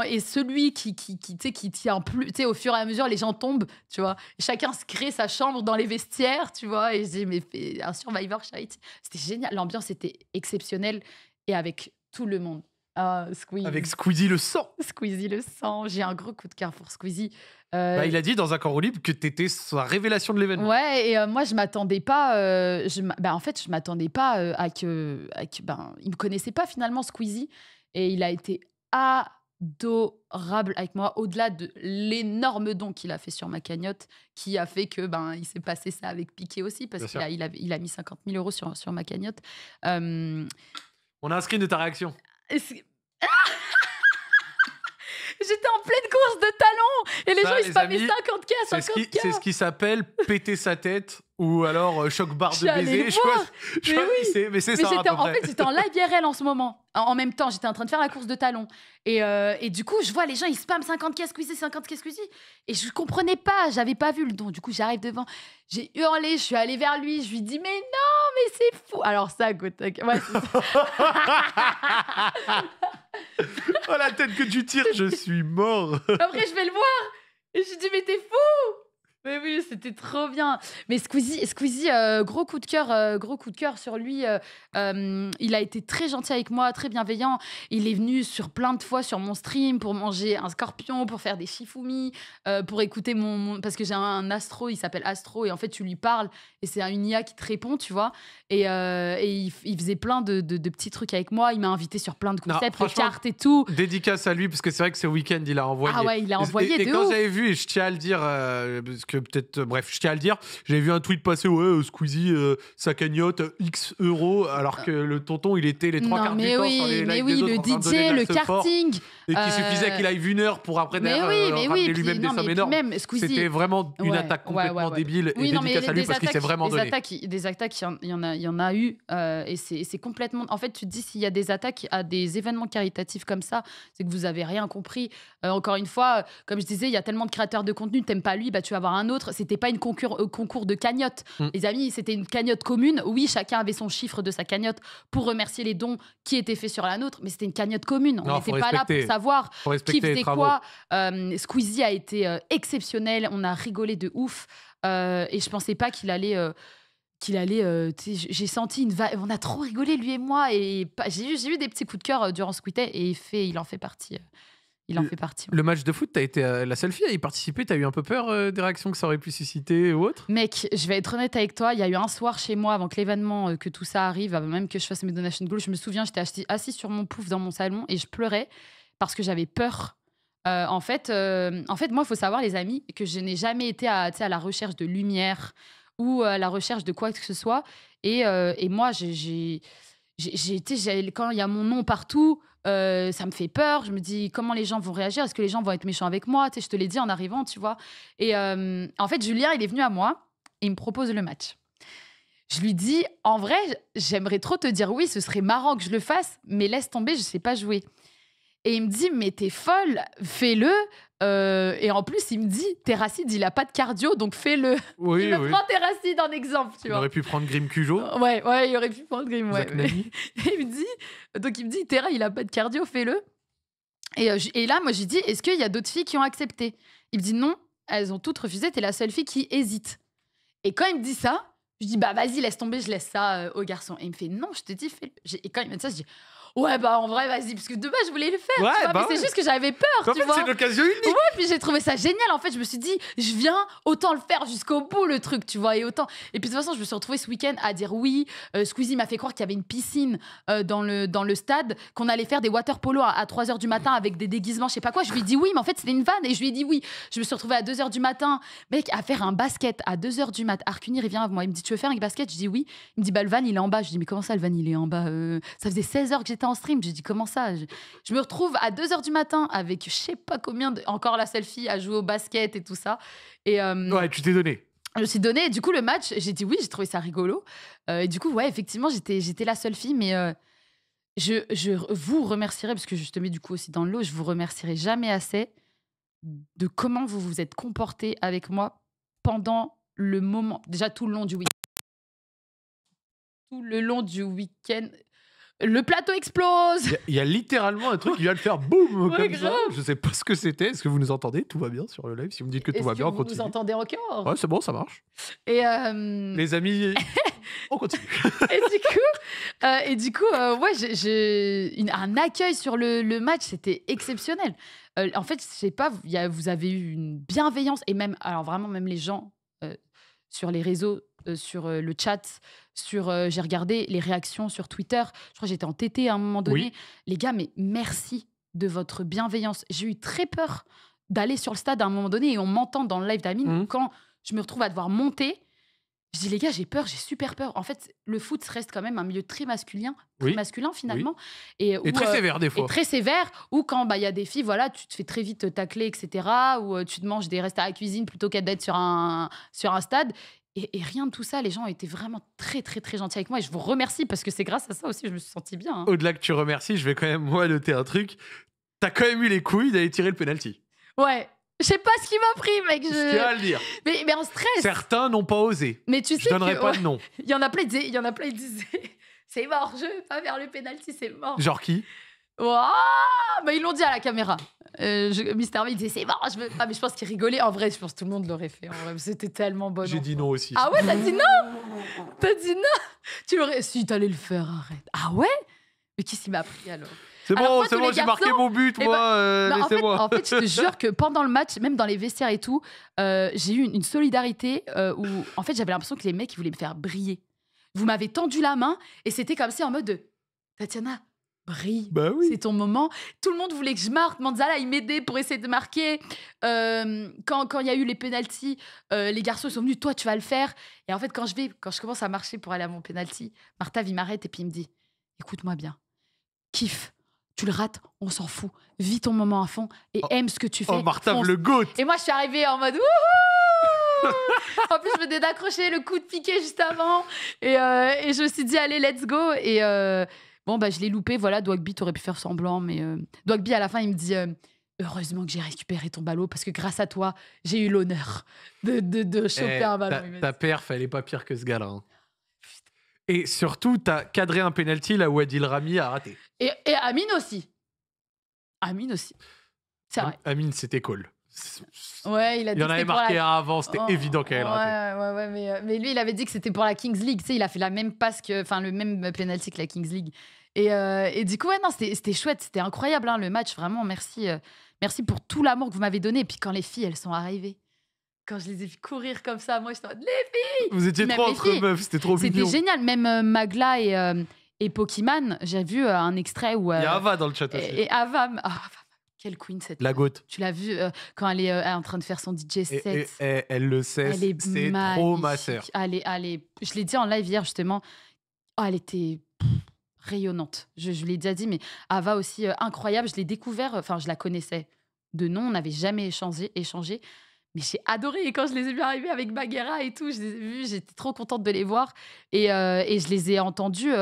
Et celui qui tient plus, tu sais, au fur et à mesure, les gens tombent, tu vois. Chacun se crée sa chambre dans les vestiaires, tu vois. Et je dis, mais fais un Survivor Charity. C'était génial. L'ambiance était exceptionnelle. Et avec tout le monde. Squeezie. Avec Squeezie le sang. Squeezie le sang. J'ai un gros coup de cœur pour Squeezie. Bah, il a dit dans un corps libre que t'étais sa révélation de l'événement. Ouais, et moi, je m'attendais pas. En fait, je m'attendais pas à que. Il me connaissait pas finalement, Squeezie. Et il a été adorable avec moi, au-delà de l'énorme don qu'il a fait sur ma cagnotte, qui a fait que il s'est passé ça avec Piqué aussi, parce Bien qu'il a mis 50 000 € sur ma cagnotte. On a un screen de ta réaction. J'étais en pleine course de talons et les Ça, gens ils les spammaient amis, 50K, 50K. C'est ce qui s'appelle péter sa tête ou alors choc barre Je de suis allée baiser. le Je sais voir. pas- je sais pas Mais qui c'est, mais c'est Mais ça. à peu en près. fait, j'étais en live IRL en ce moment. En même temps, j'étais en train de faire la course de talons. Et du coup, je vois les gens, ils spamment 50K Squeezie, 50K Squeezie. Et je comprenais pas, j'avais pas vu le don. Du coup, j'arrive devant, j'ai hurlé, je suis allée vers lui, je lui dis, mais non, mais c'est fou. Alors ça, ouais, c'est ça. Oh la tête que tu tires, je suis mort. Après, je vais le voir. Et je lui dis, mais t'es fou! Mais oui, c'était trop bien. Mais Squeezie, gros coup de cœur sur lui. Il a été très gentil avec moi, très bienveillant. Il est venu sur plein de fois sur mon stream pour manger un scorpion, pour faire des shifumi, pour écouter parce que j'ai un Astro, il s'appelle Astro, et en fait, tu lui parles, et c'est une IA qui te répond, tu vois. Et il faisait plein de petits trucs avec moi. Il m'a invité sur plein de concepts, de cartes et tout. Dédicace à lui, parce que c'est vrai que ce week-end, il a envoyé. Ah ouais, il a envoyé Et de quand ouf. j'avais vu, et je tiens à le dire, parce que peut-être, bref, je tiens à le dire, j'avais vu un tweet passer, ouais, Squeezie, sa cagnotte, X euros, alors que le tonton, il était les trois quarts du temps sur les lives des autres le en train de donner DJ, de le la support, karting. et qu'il suffisait qu'il aille 1 heure pour après ramener lui-même des sommes énormes. Même Squeezie. C'était vraiment une attaque complètement débile, et dédicace à lui parce qu'il s'est vraiment donné. Des attaques, il y en a eu, et c'est complètement. En fait, tu te dis, s'il y a des attaques à des événements caritatifs comme ça, c'est que vous avez rien compris. Encore une fois, comme je disais, il y a tellement de créateurs de contenu, t'aimes pas lui, bah tu vas avoir un autre. C'était pas une concours de cagnotte. Les amis, c'était une cagnotte commune. Oui, chacun avait son chiffre de sa cagnotte pour remercier les dons qui étaient faits sur la nôtre, mais c'était une cagnotte commune. On n'était pas là pour savoir qui faisait quoi. Squeezie a été exceptionnel. On a rigolé de ouf. Et je pensais pas qu'il allait qu'il allait. Tu sais, j'ai senti une vibe. On a trop rigolé, lui et moi. Et j'ai eu des petits coups de cœur durant ce week-end. Et il en fait partie. Il en fait partie. Ouais. Le match de foot, t'as été la seule fille à y participer. T'as eu un peu peur des réactions que ça aurait pu susciter ou autre? Mec, je vais être honnête avec toi. Il y a eu un soir chez moi, avant que l'événement, que tout ça arrive, avant même que je fasse mes donation goals. Je me souviens, j'étais assise sur mon pouf dans mon salon et je pleurais parce que j'avais peur. En fait, moi, il faut savoir, les amis, que je n'ai jamais été à la recherche de lumière ou à la recherche de quoi que ce soit. Et moi, quand il y a mon nom partout, ça me fait peur. Je me dis comment les gens vont réagir. Est-ce que les gens vont être méchants avec moi? Tu sais, je te l'ai dit en arrivant, tu vois. Et en fait, Julien, il est venu à moi et il me propose le match. Je lui dis, en vrai, j'aimerais trop te dire oui, ce serait marrant que je le fasse, mais laisse tomber, je sais pas jouer. Et il me dit, mais t'es folle, fais-le. Et en plus, il me dit, Terracide, il a pas de cardio, donc fais-le. Oui, Il me oui. prend Terracide en exemple, tu Il vois. aurait pu prendre Grim Cujo. Ouais, il aurait pu prendre Grim. Ouais. Zach Nani. Et il me dit, Terra, il a pas de cardio, fais-le. Et là, moi, j'ai dit, est-ce qu'il y a d'autres filles qui ont accepté? Il me dit, non, elles ont toutes refusé, t'es la seule fille qui hésite. Et quand il me dit ça, je dis, bah vas-y, laisse tomber, je laisse ça aux garçons. Et il me fait, non, je te dis, fais-le. Et quand il me dit ça, je dis, ouais, bah en vrai, vas-y, parce que de base, je voulais le faire. Ouais, tu vois, bah mais c'est juste que j'avais peur, En tu fait, vois. c'est une occasion unique. Ouais, puis j'ai trouvé ça génial. En fait, je me suis dit, je viens, autant le faire jusqu'au bout, le truc, tu vois. Et puis de toute façon, je me suis retrouvée ce week-end à dire oui. Squeezie m'a fait croire qu'il y avait une piscine dans le stade, qu'on allait faire des water polo à 3h du matin avec des déguisements, je sais pas quoi. Je lui ai dit oui, mais en fait, c'était une vanne. Et je lui ai dit oui. Je me suis retrouvée à 2h du matin, mec, à faire un basket à 2h du matin. Arcunir, il vient avec moi. Il me dit, tu veux faire un basket? Je dis oui. Il me dit, bah, le van, il est en bas. Je dis, mais comment ça, le van, il est en bas? Ça faisait 16h que j'étais en stream. J'ai dit, comment ça? Je me retrouve à 2h du matin avec je sais pas combien encore la selfie à jouer au basket et tout ça. Et Ouais, tu t'es donné. je me suis donné. Et du coup, le match, j'ai dit oui, j'ai trouvé ça rigolo. Et du coup, ouais, effectivement, j'étais la seule fille. Mais je vous remercierai, parce que je te mets du coup aussi dans le lot, je vous remercierai jamais assez de comment vous vous êtes comporté avec moi pendant le moment, déjà tout le long du week-end. Tout le long du week-end. Le plateau explose. Il y a littéralement un truc qui vient de faire boum Ouais, comme ça. grave. Je sais pas ce que c'était. Est-ce que vous nous entendez? Tout va bien sur le live. Si vous me dites que tout Est-ce va que bien, on vous continue. nous entendez encore? Ouais, c'est bon, ça marche. Et, Les amis, on continue. et du coup, ouais, j'ai un accueil sur le match, c'était exceptionnel. En fait, je sais pas, vous avez eu une bienveillance et même, alors vraiment, même les gens sur les réseaux, sur le chat, j'ai regardé les réactions sur Twitter. Je crois que j'étais en TT à un moment donné. Oui. Les gars, mais merci de votre bienveillance. J'ai eu très peur d'aller sur le stade à un moment donné et on m'entend dans le live d'Amine quand je me retrouve à devoir monter. Je dis, les gars, j'ai peur, j'ai super peur. En fait, le foot reste quand même un milieu très masculin Oui. finalement. Et très sévère des fois. Et très sévère, où quand il y a des filles, voilà, tu te fais très vite tacler, etc. Ou tu te manges des restes à la cuisine plutôt qu'à d'être sur un stade. Et rien de tout ça, les gens ont été vraiment très, très, très gentils avec moi. Et je vous remercie parce que c'est grâce à ça aussi que je me suis sentie bien. Hein. Au-delà que tu remercies, je vais quand même, moi, noter un truc. T'as quand même eu les couilles d'aller tirer le penalty. Ouais. Je sais pas ce qui m'a pris, mec. Je tiens à le dire. Mais en stress. Certains n'ont pas osé. Mais tu sais Je donnerai pas de nom. Il y en a plein, ils disaient c'est mort, je veux pas faire le penalty, c'est mort. Genre qui? Waouh, bah, ils l'ont dit à la caméra. Mister V, il disait c'est mort, je veux pas. Mais je pense qu'il rigolait. En vrai, je pense que tout le monde l'aurait fait. En vrai, c'était tellement bon. J'ai dit non aussi. Ah ouais, t'as dit non? T'as dit non? Tu l'aurais. Si, t'allais le faire, arrête. Ah ouais? Mais qui s'y m'a pris alors? C'est Alors, bon, moi, c'est tous bon, les j'ai marqué garçons, mon but, eh moi. Non, Laissez-moi. en fait, je te jure que pendant le match, même dans les vestiaires et tout, j'ai eu une solidarité où, en fait, j'avais l'impression que les mecs, ils voulaient me faire briller. Vous m'avez tendu la main et c'était comme si en mode de Tatiana, brille. Bah oui. C'est ton moment. Tout le monde voulait que je marque. Manzala, il m'aidait pour essayer de marquer. Quand il y a eu les pénaltys, les garçons ils sont venus. Toi, tu vas le faire. Et en fait, quand je commence à marcher pour aller à mon pénalty, Martha, il m'arrête et puis il me dit écoute-moi bien. Kiffe. Tu le rates, on s'en fout. Vis ton moment à fond et aime ce que tu fais. Oh, Martha, fonce. le goat. Et moi, je suis arrivée en mode wouhou. En plus, je venais d'accrocher le coup de piqué juste avant. Et je me suis dit, allez, let's go. Et bon, bah, je l'ai loupé. Voilà, Dwagby, t'aurais pu faire semblant. Mais Dwagby, à la fin, il me dit heureusement que j'ai récupéré ton ballon parce que grâce à toi, j'ai eu l'honneur de choper un ballon. Ta perf, elle est pas pire que ce gars-là. Hein. Et surtout, t'as cadré un penalty là où Adil Rami a raté. Et Amine aussi. Amine aussi. C'est vrai. Amine, c'était cool. Ouais, il a Il dit y en que avait c'était pour la marqué un avant, c'était Oh, évident qu'elle ratait. ouais, mais lui, il avait dit que c'était pour la Kings League. Tu sais, il a fait la même passe enfin, le même penalty que la Kings League. Et du coup, ouais, non, c'était chouette, c'était incroyable, hein, le match. Vraiment, merci, merci pour tout l'amour que vous m'avez donné. Et puis quand les filles, elles sont arrivées, quand je les ai vues courir comme ça, moi, j'étais en mode, les filles, Vous étiez même trop les entre filles, meufs, c'était trop c'était mignon. génial. Même Magla et Pokémon, j'ai vu un extrait où. Il y a Ava dans le chat aussi. Et Ava, quelle queen cette. La goth. Tu l'as vu quand elle est en train de faire son DJ set. Et elle le sait, Elle est c'est trop ma sœur. Je l'ai dit en live hier justement. Oh, elle était rayonnante. Je l'ai déjà dit, mais Ava aussi incroyable. Je l'ai découvert, enfin je la connaissais de nom, on n'avait jamais échangé. Mais j'ai adoré. Et quand je les ai vus arriver avec Bagheera et tout, je les ai vus, j'étais trop contente de les voir. Et je les ai entendus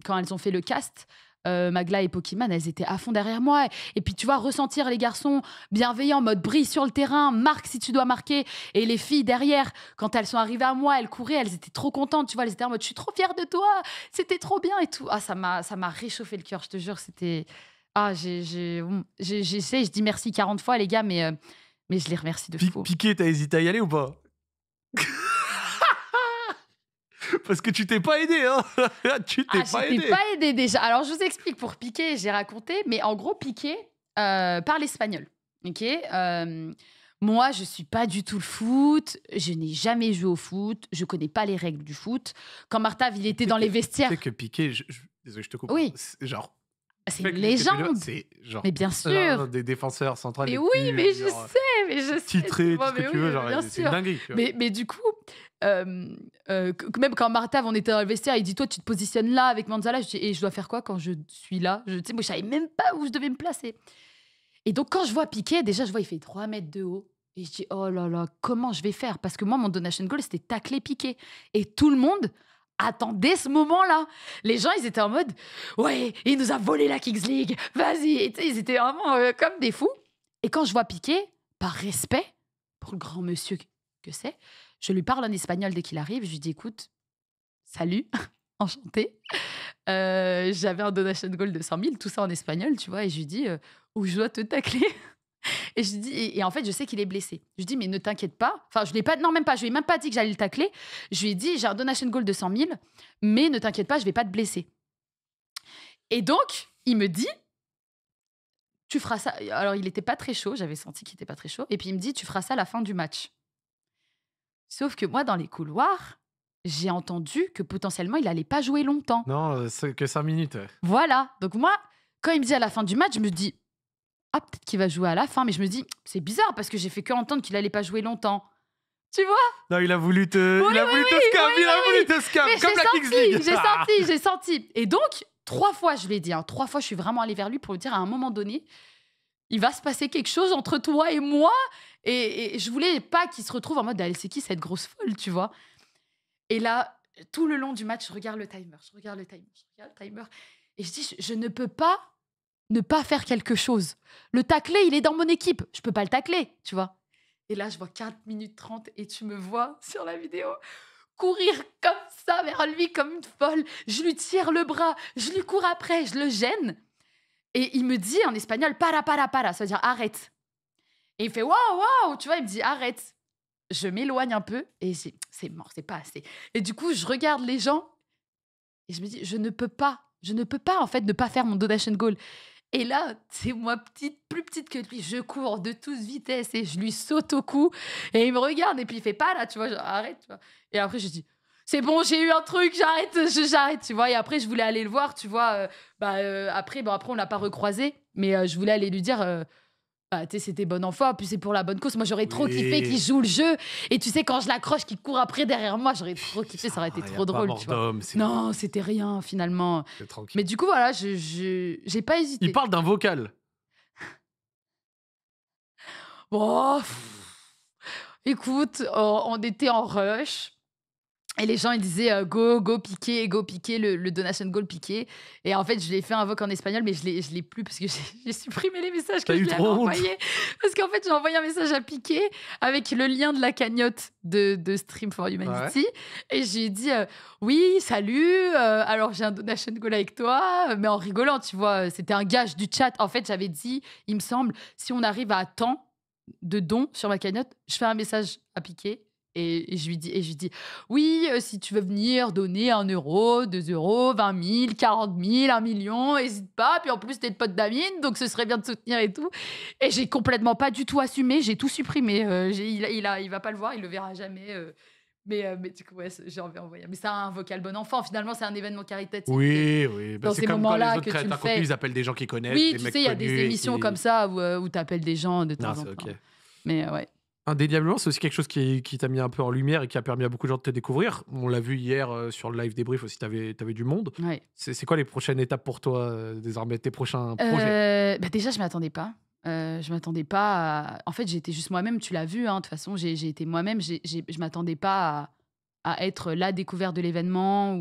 quand elles ont fait le cast. Magla et Pokémon, elles étaient à fond derrière moi. Et puis, tu vois, ressentir les garçons bienveillants, mode brille sur le terrain, marque si tu dois marquer. Et les filles derrière, quand elles sont arrivées à moi, elles couraient, elles étaient trop contentes. Tu vois, elles étaient en mode, je suis trop fière de toi, c'était trop bien et tout. Ah, ça m'a réchauffé le cœur, je te jure. C'était. Ah, j'essaie, je dis merci 40 fois, les gars, mais je les remercie de fou. Piqué, t'as hésité à y aller ou pas? Parce que tu t'es pas aidé, hein. Tu t'es pas aidé. Je t'ai pas aidé déjà. Alors, je vous explique pour Piqué, j'ai raconté, mais en gros, Piqué parle espagnol. Ok. Moi, je suis pas du tout le foot. Je n'ai jamais joué au foot. Je connais pas les règles du foot. Quand Martav, il était dans les vestiaires. Tu sais que Piqué, désolé, je te coupe. Oui. C'est une légende. C'est genre. Mais bien sûr. Des défenseurs centraux. Mais oui, mais je sais. Titré, tout ce que tu veux. Genre, c'est une dinguerie. Mais du coup, même quand Martav, on était dans le vestiaire, il dit toi, tu te positionnes là avec Manzala. Je dis, et je dois faire quoi quand je suis là? Tu sais, moi, je savais même pas où je devais me placer. Et donc, quand je vois Piqué, déjà, je vois, il fait 3 mètres de haut. Et je dis, oh là là, comment je vais faire? Parce que moi, mon donation goal, c'était tacler Piqué. Et tout le monde attendait ce moment-là. Les gens, ils étaient en mode, ouais, il nous a volé la Kings League, vas-y. Et ils étaient vraiment comme des fous. Et quand je vois Piqué, par respect pour le grand monsieur que c'est, je lui parle en espagnol dès qu'il arrive. Je lui dis, écoute, salut, enchanté. J'avais un donation goal de 100 000, tout ça en espagnol, tu vois. Et je lui dis, où je dois te tacler. Et je dis, et en fait, je sais qu'il est blessé. Je lui dis, mais ne t'inquiète pas. Enfin, je l'ai pas, non, même pas. Je lui ai même pas dit que j'allais le tacler. Je lui ai dit, j'ai un donation goal de 100 000, mais ne t'inquiète pas, je vais pas te blesser. Et donc, il me dit, tu feras ça. Alors, il était pas très chaud. J'avais senti qu'il était pas très chaud. Et puis, il me dit, tu feras ça à la fin du match. Sauf que moi, dans les couloirs, j'ai entendu que potentiellement, il allait pas jouer longtemps. Non, c'est que 5 minutes. Voilà. Donc, moi, quand il me dit à la fin du match, je me dis, ah, peut-être qu'il va jouer à la fin, mais je me dis, c'est bizarre parce que j'ai fait que entendre qu'il allait pas jouer longtemps. Tu vois? Non, il a voulu te scam, il a voulu te scam, mais comme la Kings League. J'ai senti. Et donc, 3 fois, je l'ai dit, 3 fois, je suis vraiment allée vers lui pour lui dire, à un moment donné, il va se passer quelque chose entre toi et moi. Et je voulais pas qu'il se retrouve en mode, elle, c'est qui cette grosse folle, tu vois? Et là, tout le long du match, je regarde le timer. Et je dis, je ne peux pas ne pas faire quelque chose. Le tacler, il est dans mon équipe. Je peux pas le tacler, tu vois. Et là, je vois 4 minutes 30 et tu me vois sur la vidéo courir comme ça vers lui comme une folle. Je lui tire le bras, je lui cours après, je le gêne. Et il me dit en espagnol, para, ça veut dire arrête. Et il fait waouh, tu vois, il me dit arrête. Je m'éloigne un peu et c'est mort, c'est pas assez. Et du coup, je regarde les gens et je me dis, je ne peux pas en fait ne pas faire mon donation goal. Et là, c'est moi plus petite que lui, je cours de toute vitesse et je lui saute au cou et il me regarde et puis il fait pas là, tu vois, genre, arrête, tu vois. Et après je dis, c'est bon, j'ai eu un truc, j'arrête, tu vois. Et après je voulais aller le voir, tu vois. Après on l'a pas recroisé, mais je voulais aller lui dire. Tu sais, c'était bon enfant, puis c'est pour la bonne cause. Moi, j'aurais trop kiffé qu'il joue le jeu. Et tu sais, quand je l'accroche, qu'il court après derrière moi, j'aurais trop kiffé, ça aurait été trop drôle. Tu vois. Non, c'était rien, finalement. Mais du coup, voilà, j'ai pas hésité. Il parle d'un vocal. Bon, écoute, on était en rush. Et les gens, ils disaient go Piqué, le donation goal Piqué. Et en fait, je l'ai fait un vocal en espagnol, mais je l'ai plus parce que j'ai supprimé les messages que je lui avais envoyés. Parce qu'en fait, j'ai envoyé un message à Piqué avec le lien de la cagnotte de Stream for Humanity. Ouais. Et j'ai dit oui, salut, alors j'ai un donation goal avec toi, mais en rigolant, tu vois. C'était un gage du chat. En fait, j'avais dit, il me semble, si on arrive à temps, de dons sur ma cagnotte, je fais un message à Piqué et je lui dis oui, si tu veux venir donner 1 euro, 2 euros, 20 000, 40 000, 1 million, n'hésite pas. Puis en plus, t'es le pote d'Amine, donc ce serait bien de soutenir et tout. Et j'ai complètement pas du tout assumé, j'ai tout supprimé. Il va pas le voir, il le verra jamais. Mais du coup, ouais, j'ai envie d'envoyer. Mais c'est un vocal bon enfant. Finalement, c'est un événement caritatif. Oui, oui. Bah, Dans c'est ces comme quand les moments-là autres que tu le créateurs de contenu, fais. ils appellent des gens qu'ils connaissent, Oui, des tu mecs sais, il y a des connus. émissions comme ça où tu appelles des gens de Non, temps en c'est temps. ok. Mais ouais. Indéniablement, c'est aussi quelque chose qui t'a mis un peu en lumière et qui a permis à beaucoup de gens de te découvrir. On l'a vu hier sur le live débrief aussi, t'avais du monde. Ouais. C'est quoi les prochaines étapes pour toi, désormais, tes prochains projets? Bah déjà, je m'attendais pas. Je m'attendais pas En fait, j'étais juste moi-même, tu l'as vu, hein, de toute façon, j'ai été moi-même. Je m'attendais pas à être la découverte de l'événement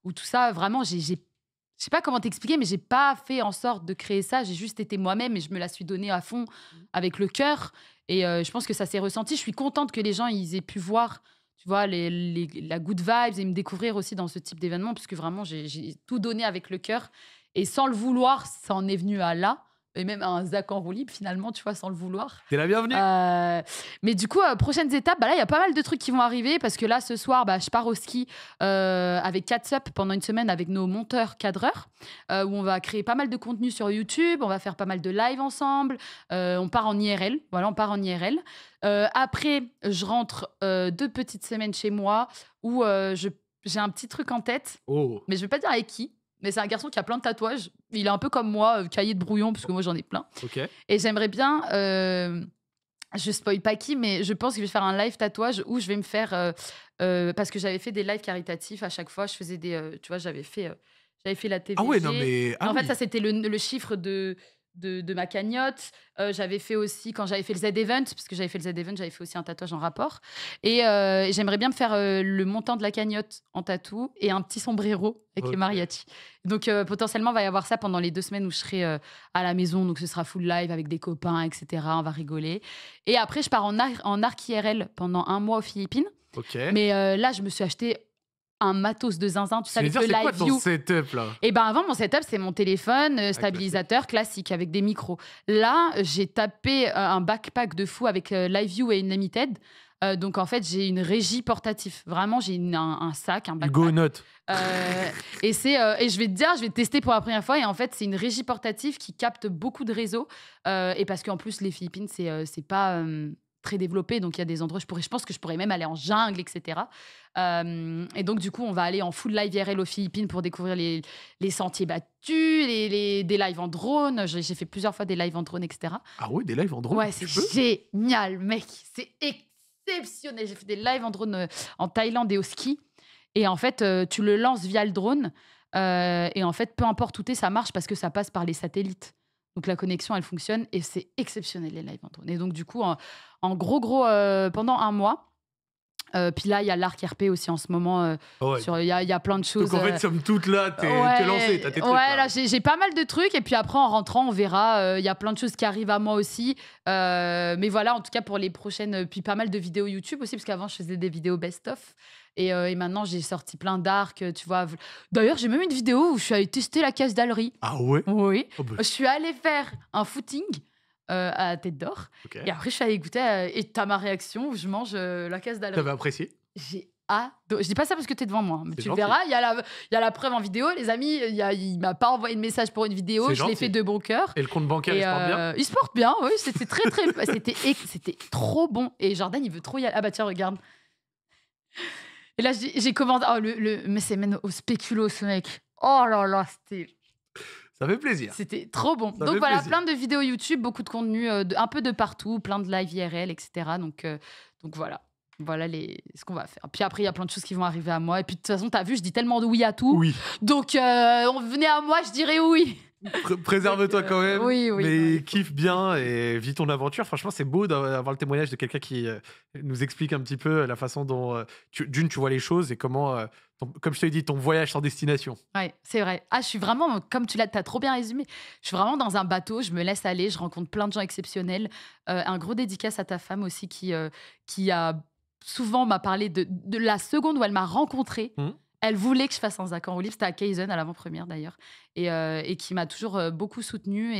ou tout ça. Vraiment, je sais pas comment t'expliquer, mais j'ai pas fait en sorte de créer ça. J'ai juste été moi-même et je me la suis donnée à fond avec le cœur. Et je pense que ça s'est ressenti. Je suis contente que les gens ils aient pu voir, tu vois, la good vibes et me découvrir aussi dans ce type d'événement, parce que vraiment, j'ai tout donné avec le cœur. Et sans le vouloir, ça en est venu à là. Et même à un Zach en roue libre, finalement, tu vois, sans le vouloir. T'es la bienvenue. Mais du coup, prochaines étapes, bah là, il y a pas mal de trucs qui vont arriver parce que là, ce soir, bah, je pars au ski avec Catsup pendant une semaine avec nos monteurs cadreurs où on va créer pas mal de contenu sur YouTube, on va faire pas mal de live ensemble, on part en IRL. Voilà, on part en IRL. Après, je rentre 2 petites semaines chez moi où j'ai un petit truc en tête, Oh, mais je vais pas dire avec qui. Mais c'est un garçon qui a plein de tatouages. Il est un peu comme moi, cahier de brouillon, parce que moi j'en ai plein. ok. Et j'aimerais bien, je spoil pas qui, mais je pense que je vais faire un live tatouage où je vais me faire, parce que j'avais fait des lives caritatifs à chaque fois, je faisais des, tu vois, j'avais fait la Ah ouais, non TVG. mais... Et Ah en fait, oui. ça c'était le chiffre de ma cagnotte. J'avais fait aussi, quand j'avais fait le Z-Event, parce que j'avais fait le Z-Event, j'avais fait aussi un tatouage en rapport. Et j'aimerais bien me faire le montant de la cagnotte en tatou et un petit sombrero avec les Ok. mariachis. Donc potentiellement, il va y avoir ça pendant les 2 semaines où je serai à la maison. Donc ce sera full live avec des copains, etc. On va rigoler. Et après, je pars en arc IRL pendant 1 mois aux Philippines. Ok. Mais là, je me suis acheté un matos de zinzin, tu sais, Tu veux avec dire, le c'est quoi live ton view. setup là? Et ben avant, mon setup, c'est mon téléphone, stabilisateur classique avec des micros. Là, j'ai tapé un backpack de fou avec Live View et Unlimited. Donc en fait, j'ai une régie portatif. Vraiment, j'ai un sac, un Hugo backpack. Note. Et je vais te dire, je vais tester pour la première fois. Et en fait, c'est une régie portative qui capte beaucoup de réseaux. Et parce qu'en plus, les Philippines, c'est pas très développé. Donc il y a des endroits, je pense que je pourrais même aller en jungle, etc. Et donc du coup, on va aller en full live IRL aux Philippines pour découvrir les sentiers battus, des lives en drone. J'ai fait plusieurs fois des lives en drone, etc. Ah ouais, des lives en drone. Ouais, tu c'est peux? génial, mec. C'est exceptionnel. J'ai fait des lives en drone en Thaïlande et au ski. Et en fait, tu le lances via le drone. Et en fait, peu importe où t'es, ça marche parce que ça passe par les satellites. Donc la connexion, elle fonctionne et c'est exceptionnel les lives en drone. Et donc du coup, en gros, pendant 1 mois. Puis là, il y a l'Arc RP aussi en ce moment. Ah ouais. Il y a plein de choses. Donc en fait, somme toute là, t'es lancé, t'as tes trucs. Ouais, là, j'ai pas mal de trucs. Et puis après, en rentrant, on verra. Il y a plein de choses qui arrivent à moi aussi. Mais voilà, en tout cas, pour les prochaines. Puis pas mal de vidéos YouTube aussi, parce qu'avant, je faisais des vidéos best-of. Et maintenant, j'ai sorti plein d'arcs, tu vois. D'ailleurs, j'ai même une vidéo où je suis allée tester la case d'Allery. Ah ouais? Oui. Oh bah, Je suis allée faire un footing à Tête d'Or. ok. Et après, je suis allée goûter. Et t'as ma réaction où je mange la case d'Allery. T'avais apprécié? J'ai adoré. Je dis pas ça parce que t'es devant moi, mais C'est tu gentil. verras, il y a la preuve en vidéo. Les amis, il m'a pas envoyé de message pour une vidéo, C'est je l'ai gentil. fait de bon cœur. Et le compte bancaire, il se porte bien? Il se porte bien, oui, c'était très très. C'était trop bon. Et Jordan, il veut trop y aller. Ah bah tiens, regarde. Et là, j'ai commandé. Oh, mais c'est même au spéculo, ce mec. Oh là là, Ça fait plaisir. c'était trop bon. Ça Donc fait voilà, plaisir. plein de vidéos YouTube, beaucoup de contenu, un peu de partout, plein de live IRL, etc. Donc voilà. Voilà ce qu'on va faire. Puis après, il y a plein de choses qui vont arriver à moi. Et puis de toute façon, t'as vu, je dis tellement de oui à tout. Oui. Donc, on venait à moi, je dirais oui. Préserve-toi quand même. Oui, oui, Mais non, kiffe bien et vis ton aventure. Franchement, c'est beau d'avoir le témoignage de quelqu'un qui nous explique un petit peu la façon dont, tu vois les choses et comment, comme je te l'ai dit, ton voyage sans destination. Ouais, c'est vrai. Ah, je suis vraiment, comme t'as trop bien résumé, je suis vraiment dans un bateau, je me laisse aller, je rencontre plein de gens exceptionnels. Un gros dédicace à ta femme aussi qui a souvent m'a parlé de la seconde où elle m'a rencontrée. Elle voulait que je fasse un Zach en roue libre. C'était à Kaizen, à l'avant-première d'ailleurs. Et qui m'a toujours beaucoup soutenue.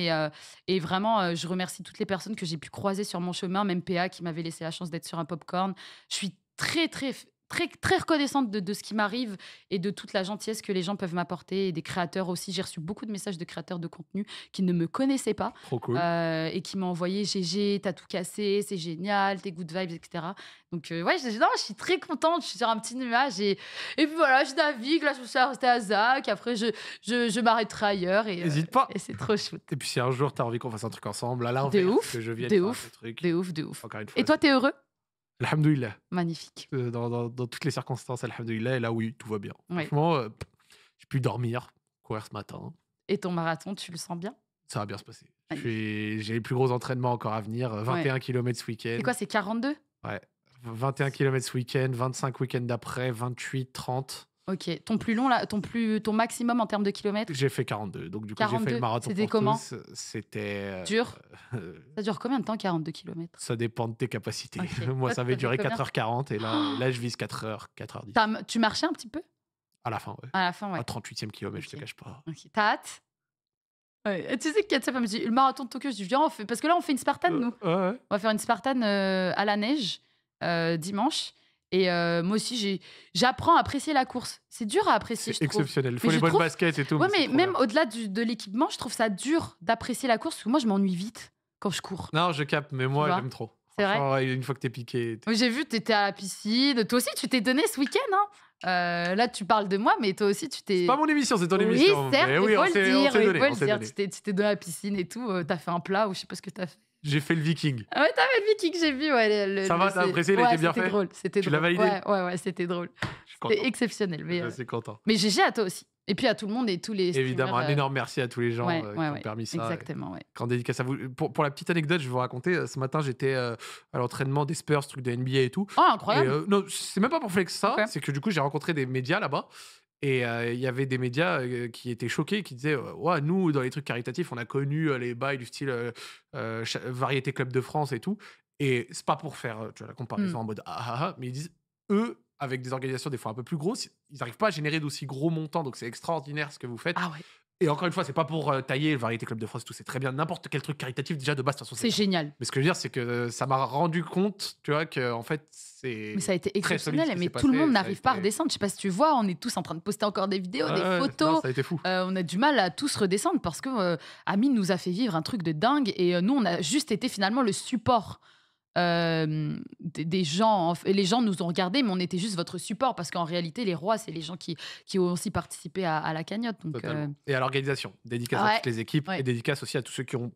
Et vraiment, je remercie toutes les personnes que j'ai pu croiser sur mon chemin, même PA qui m'avait laissé la chance d'être sur un popcorn. Je suis très, très, très, très reconnaissante de ce qui m'arrive et de toute la gentillesse que les gens peuvent m'apporter. Et des créateurs aussi. J'ai reçu beaucoup de messages de créateurs de contenu qui ne me connaissaient pas Trop cool. et qui m'ont envoyé GG, t'as tout cassé, c'est génial, tes good vibes, etc. Donc, ouais, non, je suis très contente. Je suis sur un petit nuage et puis voilà, je navigue. Là, je me suis restée à Zach. Après, je m'arrêterai ailleurs. N'hésite pas. Et c'est trop chouette. Et puis si un jour tu as envie qu'on fasse un truc ensemble, à De l'inverse, ouf, que je vienne de faire ouf, ce truc. de ouf, de ouf. Encore une fois, Et toi, t'es heureux? alhamdoulilah. Magnifique. Dans toutes les circonstances, alhamdoulilah. Et là, oui, tout va bien. Ouais. Franchement, j'ai pu dormir, courir ce matin. Et ton marathon, tu le sens bien? Ça va bien se passer. Magnifique. J'ai les plus gros entraînements encore à venir. 21 km ce week-end. C'est quoi, c'est 42? Ouais. 21 km ce week-end, 25 week-ends d'après, 28, 30. Ok. Ton plus long, là, ton maximum en termes de kilomètres? J'ai fait 42. Donc, du coup, j'ai fait 42. le marathon. C'était pour comment? tous. C'était. Dur? Ça dure combien de temps, 42 kilomètres? Ça dépend de tes capacités. Ok. Moi, Toi, ça avait t'as fait duré combien? 4h40 et là, je vise 4h, 4h10. Tu marchais un petit peu? À la fin, ouais. À la fin, ouais. À 38e kilomètre, je te Ok. cache pas. Ok. T'as hâte? Ouais. Et tu sais que Katia me dit le marathon de Tokyo, je dis viens, on fait... parce que là, on fait une Spartan, nous. Ouais. On va faire une Spartan à la neige dimanche. Et moi aussi, j'apprends à apprécier la course. C'est dur à apprécier, C'est je trouve. exceptionnel. Il Mais faut les je bonnes trouve- baskets et tout. Ouais, c'est mais trop même bien. au-delà de l'équipement, je trouve ça dur d'apprécier la course parce que moi, je m'ennuie vite quand je cours. Non, je capte, mais moi, vois j'aime trop. C'est vrai? Franchement, ouais, une fois que t'es piqué. Oui, j'ai vu, tu étais à la piscine. Toi aussi, tu t'es donné ce week-end. Hein. Là, tu parles de moi, mais toi aussi, tu t'es. C'est pas mon émission, c'est ton Oui, émission. certes, Mais il oui, faut on le s'est dire. donné. Il faut on le s'est dire. donné. Tu t'es donné à la piscine et tout. T'as fait un plat ou je sais pas ce que t'as fait. J'ai fait le viking. Ah ouais, t'as fait le viking, j'ai vu. Ouais, Ça va, t'as apprécié, il a été bien c'était fait drôle. C'était Tu l'as drôle. validé Ouais, c'était drôle. Je suis content. C'était exceptionnel. Je suis assez content. Mais GG à toi aussi. Et puis à tout le monde et tous les Évidemment, streamers, un énorme merci à tous les gens ouais, qui ouais, ont ouais. permis ça. Exactement, ouais. Grand dédicace à vous. Pour la petite anecdote, je vais vous raconter. Ce matin, j'étais à l'entraînement des Spurs, truc de NBA et tout. Oh, Et, incroyable. non, c'est même pas pour flex ça. Ok. C'est que du coup, j'ai rencontré des médias là-bas. Et il y avait des médias qui étaient choqués, qui disaient ouais, nous, dans les trucs caritatifs, on a connu les bails du style Variété Club de France et tout. Et c'est pas pour faire tu vois, la comparaison en mode mais ils disent eux, avec des organisations des fois un peu plus grosses, ils n'arrivent pas à générer d'aussi gros montants. Donc c'est extraordinaire ce que vous faites. Ah ouais, Et encore une fois, c'est pas pour tailler le Variété Club de France, tout c'est très bien. N'importe quel truc caritatif, déjà de base, de toute façon, c'est génial. Mais ce que je veux dire, c'est que ça m'a rendu compte, tu vois, que en fait, c'est. Mais ça a été très solide exceptionnel. ce qui Mais s'est tout le passé, monde ça a n'arrive pas à été- redescendre. Je sais pas si tu vois, on est tous en train de poster encore des vidéos, des Ouais, photos. non, ça a été fou. On a du mal à tous redescendre parce que Amine nous a fait vivre un truc de dingue et nous, on a juste été finalement le support des gens. Et les gens nous ont regardés, mais on était juste votre support parce qu'en réalité, les rois, c'est les gens qui ont aussi participé à la cagnotte. Donc, Totalement. Et à l'organisation. Dédicace à Ouais, toutes les équipes ouais. et dédicace aussi à tous ceux qui ont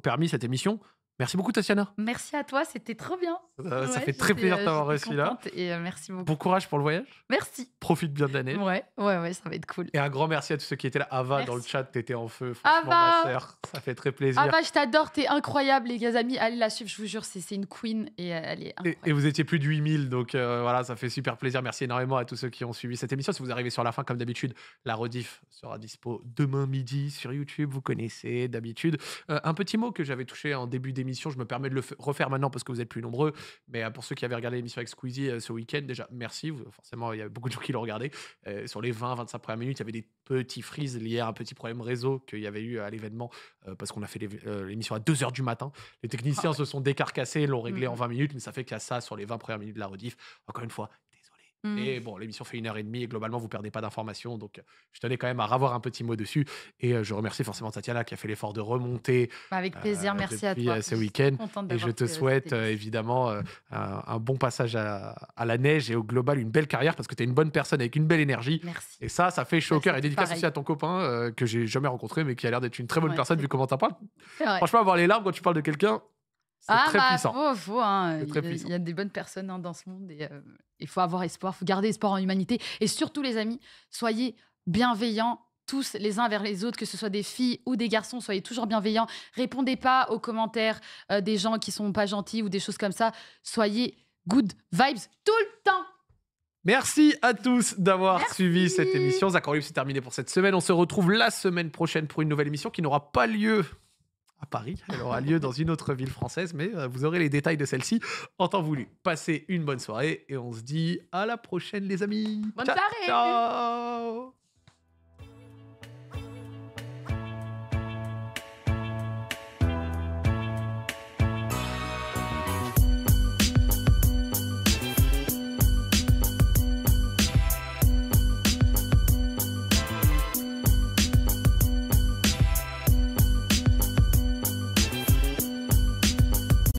permis cette émission. Merci beaucoup, Tatiana. merci à toi, c'était trop bien. Ça Ouais, fait très j'étais, plaisir de t'avoir j'étais reçu là. contente et merci beaucoup. Bon courage pour le voyage. Merci. Profite bien de l'année. Ouais, ça va être cool. Et un grand merci à tous ceux qui étaient là. Ava, dans le Merci. chat, t'étais en feu. Franchement, Ava. ma sœur, ça fait très plaisir. Ah bah, je t'adore, t'es incroyable, les gars amis. Allez la suivre, je vous jure, c'est une queen et elle est incroyable. Et vous étiez plus de 8000, donc voilà, ça fait super plaisir. Merci énormément à tous ceux qui ont suivi cette émission. Si vous arrivez sur la fin, comme d'habitude, la rediff sera dispo demain midi sur YouTube. Vous connaissez d'habitude. Un petit mot que j'avais touché en début d'émission, je me permets de le refaire maintenant parce que vous êtes plus nombreux. Mais pour ceux qui avaient regardé l'émission avec Squeezie ce week-end, déjà, merci. Forcément, il y a beaucoup de gens qui l'ont regardé. Sur les 20-25 premières minutes, il y avait des petits freezes liés à un petit problème réseau qu'il y avait eu à l'événement parce qu'on a fait l'émission à 2h du matin. Les techniciens se sont décarcassés, l'ont réglé en 20 minutes, mais ça fait qu'il y a ça sur les 20 premières minutes de la rediff. Encore une fois, désolé. Et bon, l'émission fait 1h30 et globalement, vous perdez pas d'informations. Donc, je tenais quand même à avoir un petit mot dessus. Et je remercie forcément Tatiana qui a fait l'effort de remonter Avec plaisir, merci à depuis toi. ce week-end. Contente Et d'avoir je te fait, souhaite cette émission. évidemment un bon passage à la neige et au global une belle carrière parce que tu es une bonne personne avec une belle énergie. Merci. Et ça fait chaud au cœur. Et c'est dédicace pareil. aussi à ton copain que j'ai jamais rencontré mais qui a l'air d'être une très bonne Ouais, personne c'est- vu comment tu parles. C'est vrai. Franchement, avoir les larmes quand tu parles de quelqu'un, c'est très puissant. Faut, hein. C'est très Il y a- puissant. il y a des bonnes personnes dans ce monde et il faut avoir espoir, il faut garder espoir en l'humanité. Et surtout, les amis, soyez bienveillants tous les uns vers les autres, que ce soit des filles ou des garçons, soyez toujours bienveillants. Répondez pas aux commentaires des gens qui sont pas gentils ou des choses comme ça. Soyez good vibes tout le temps. Merci à tous d'avoir Merci. suivi cette émission. Zach en Live, c'est terminé pour cette semaine. On se retrouve la semaine prochaine pour une nouvelle émission qui n'aura pas lieu à Paris. Elle aura lieu dans une autre ville française, mais vous aurez les détails de celle-ci en temps voulu. Passez une bonne soirée et on se dit à la prochaine, les amis. Bonne Ciao, soirée! ciao.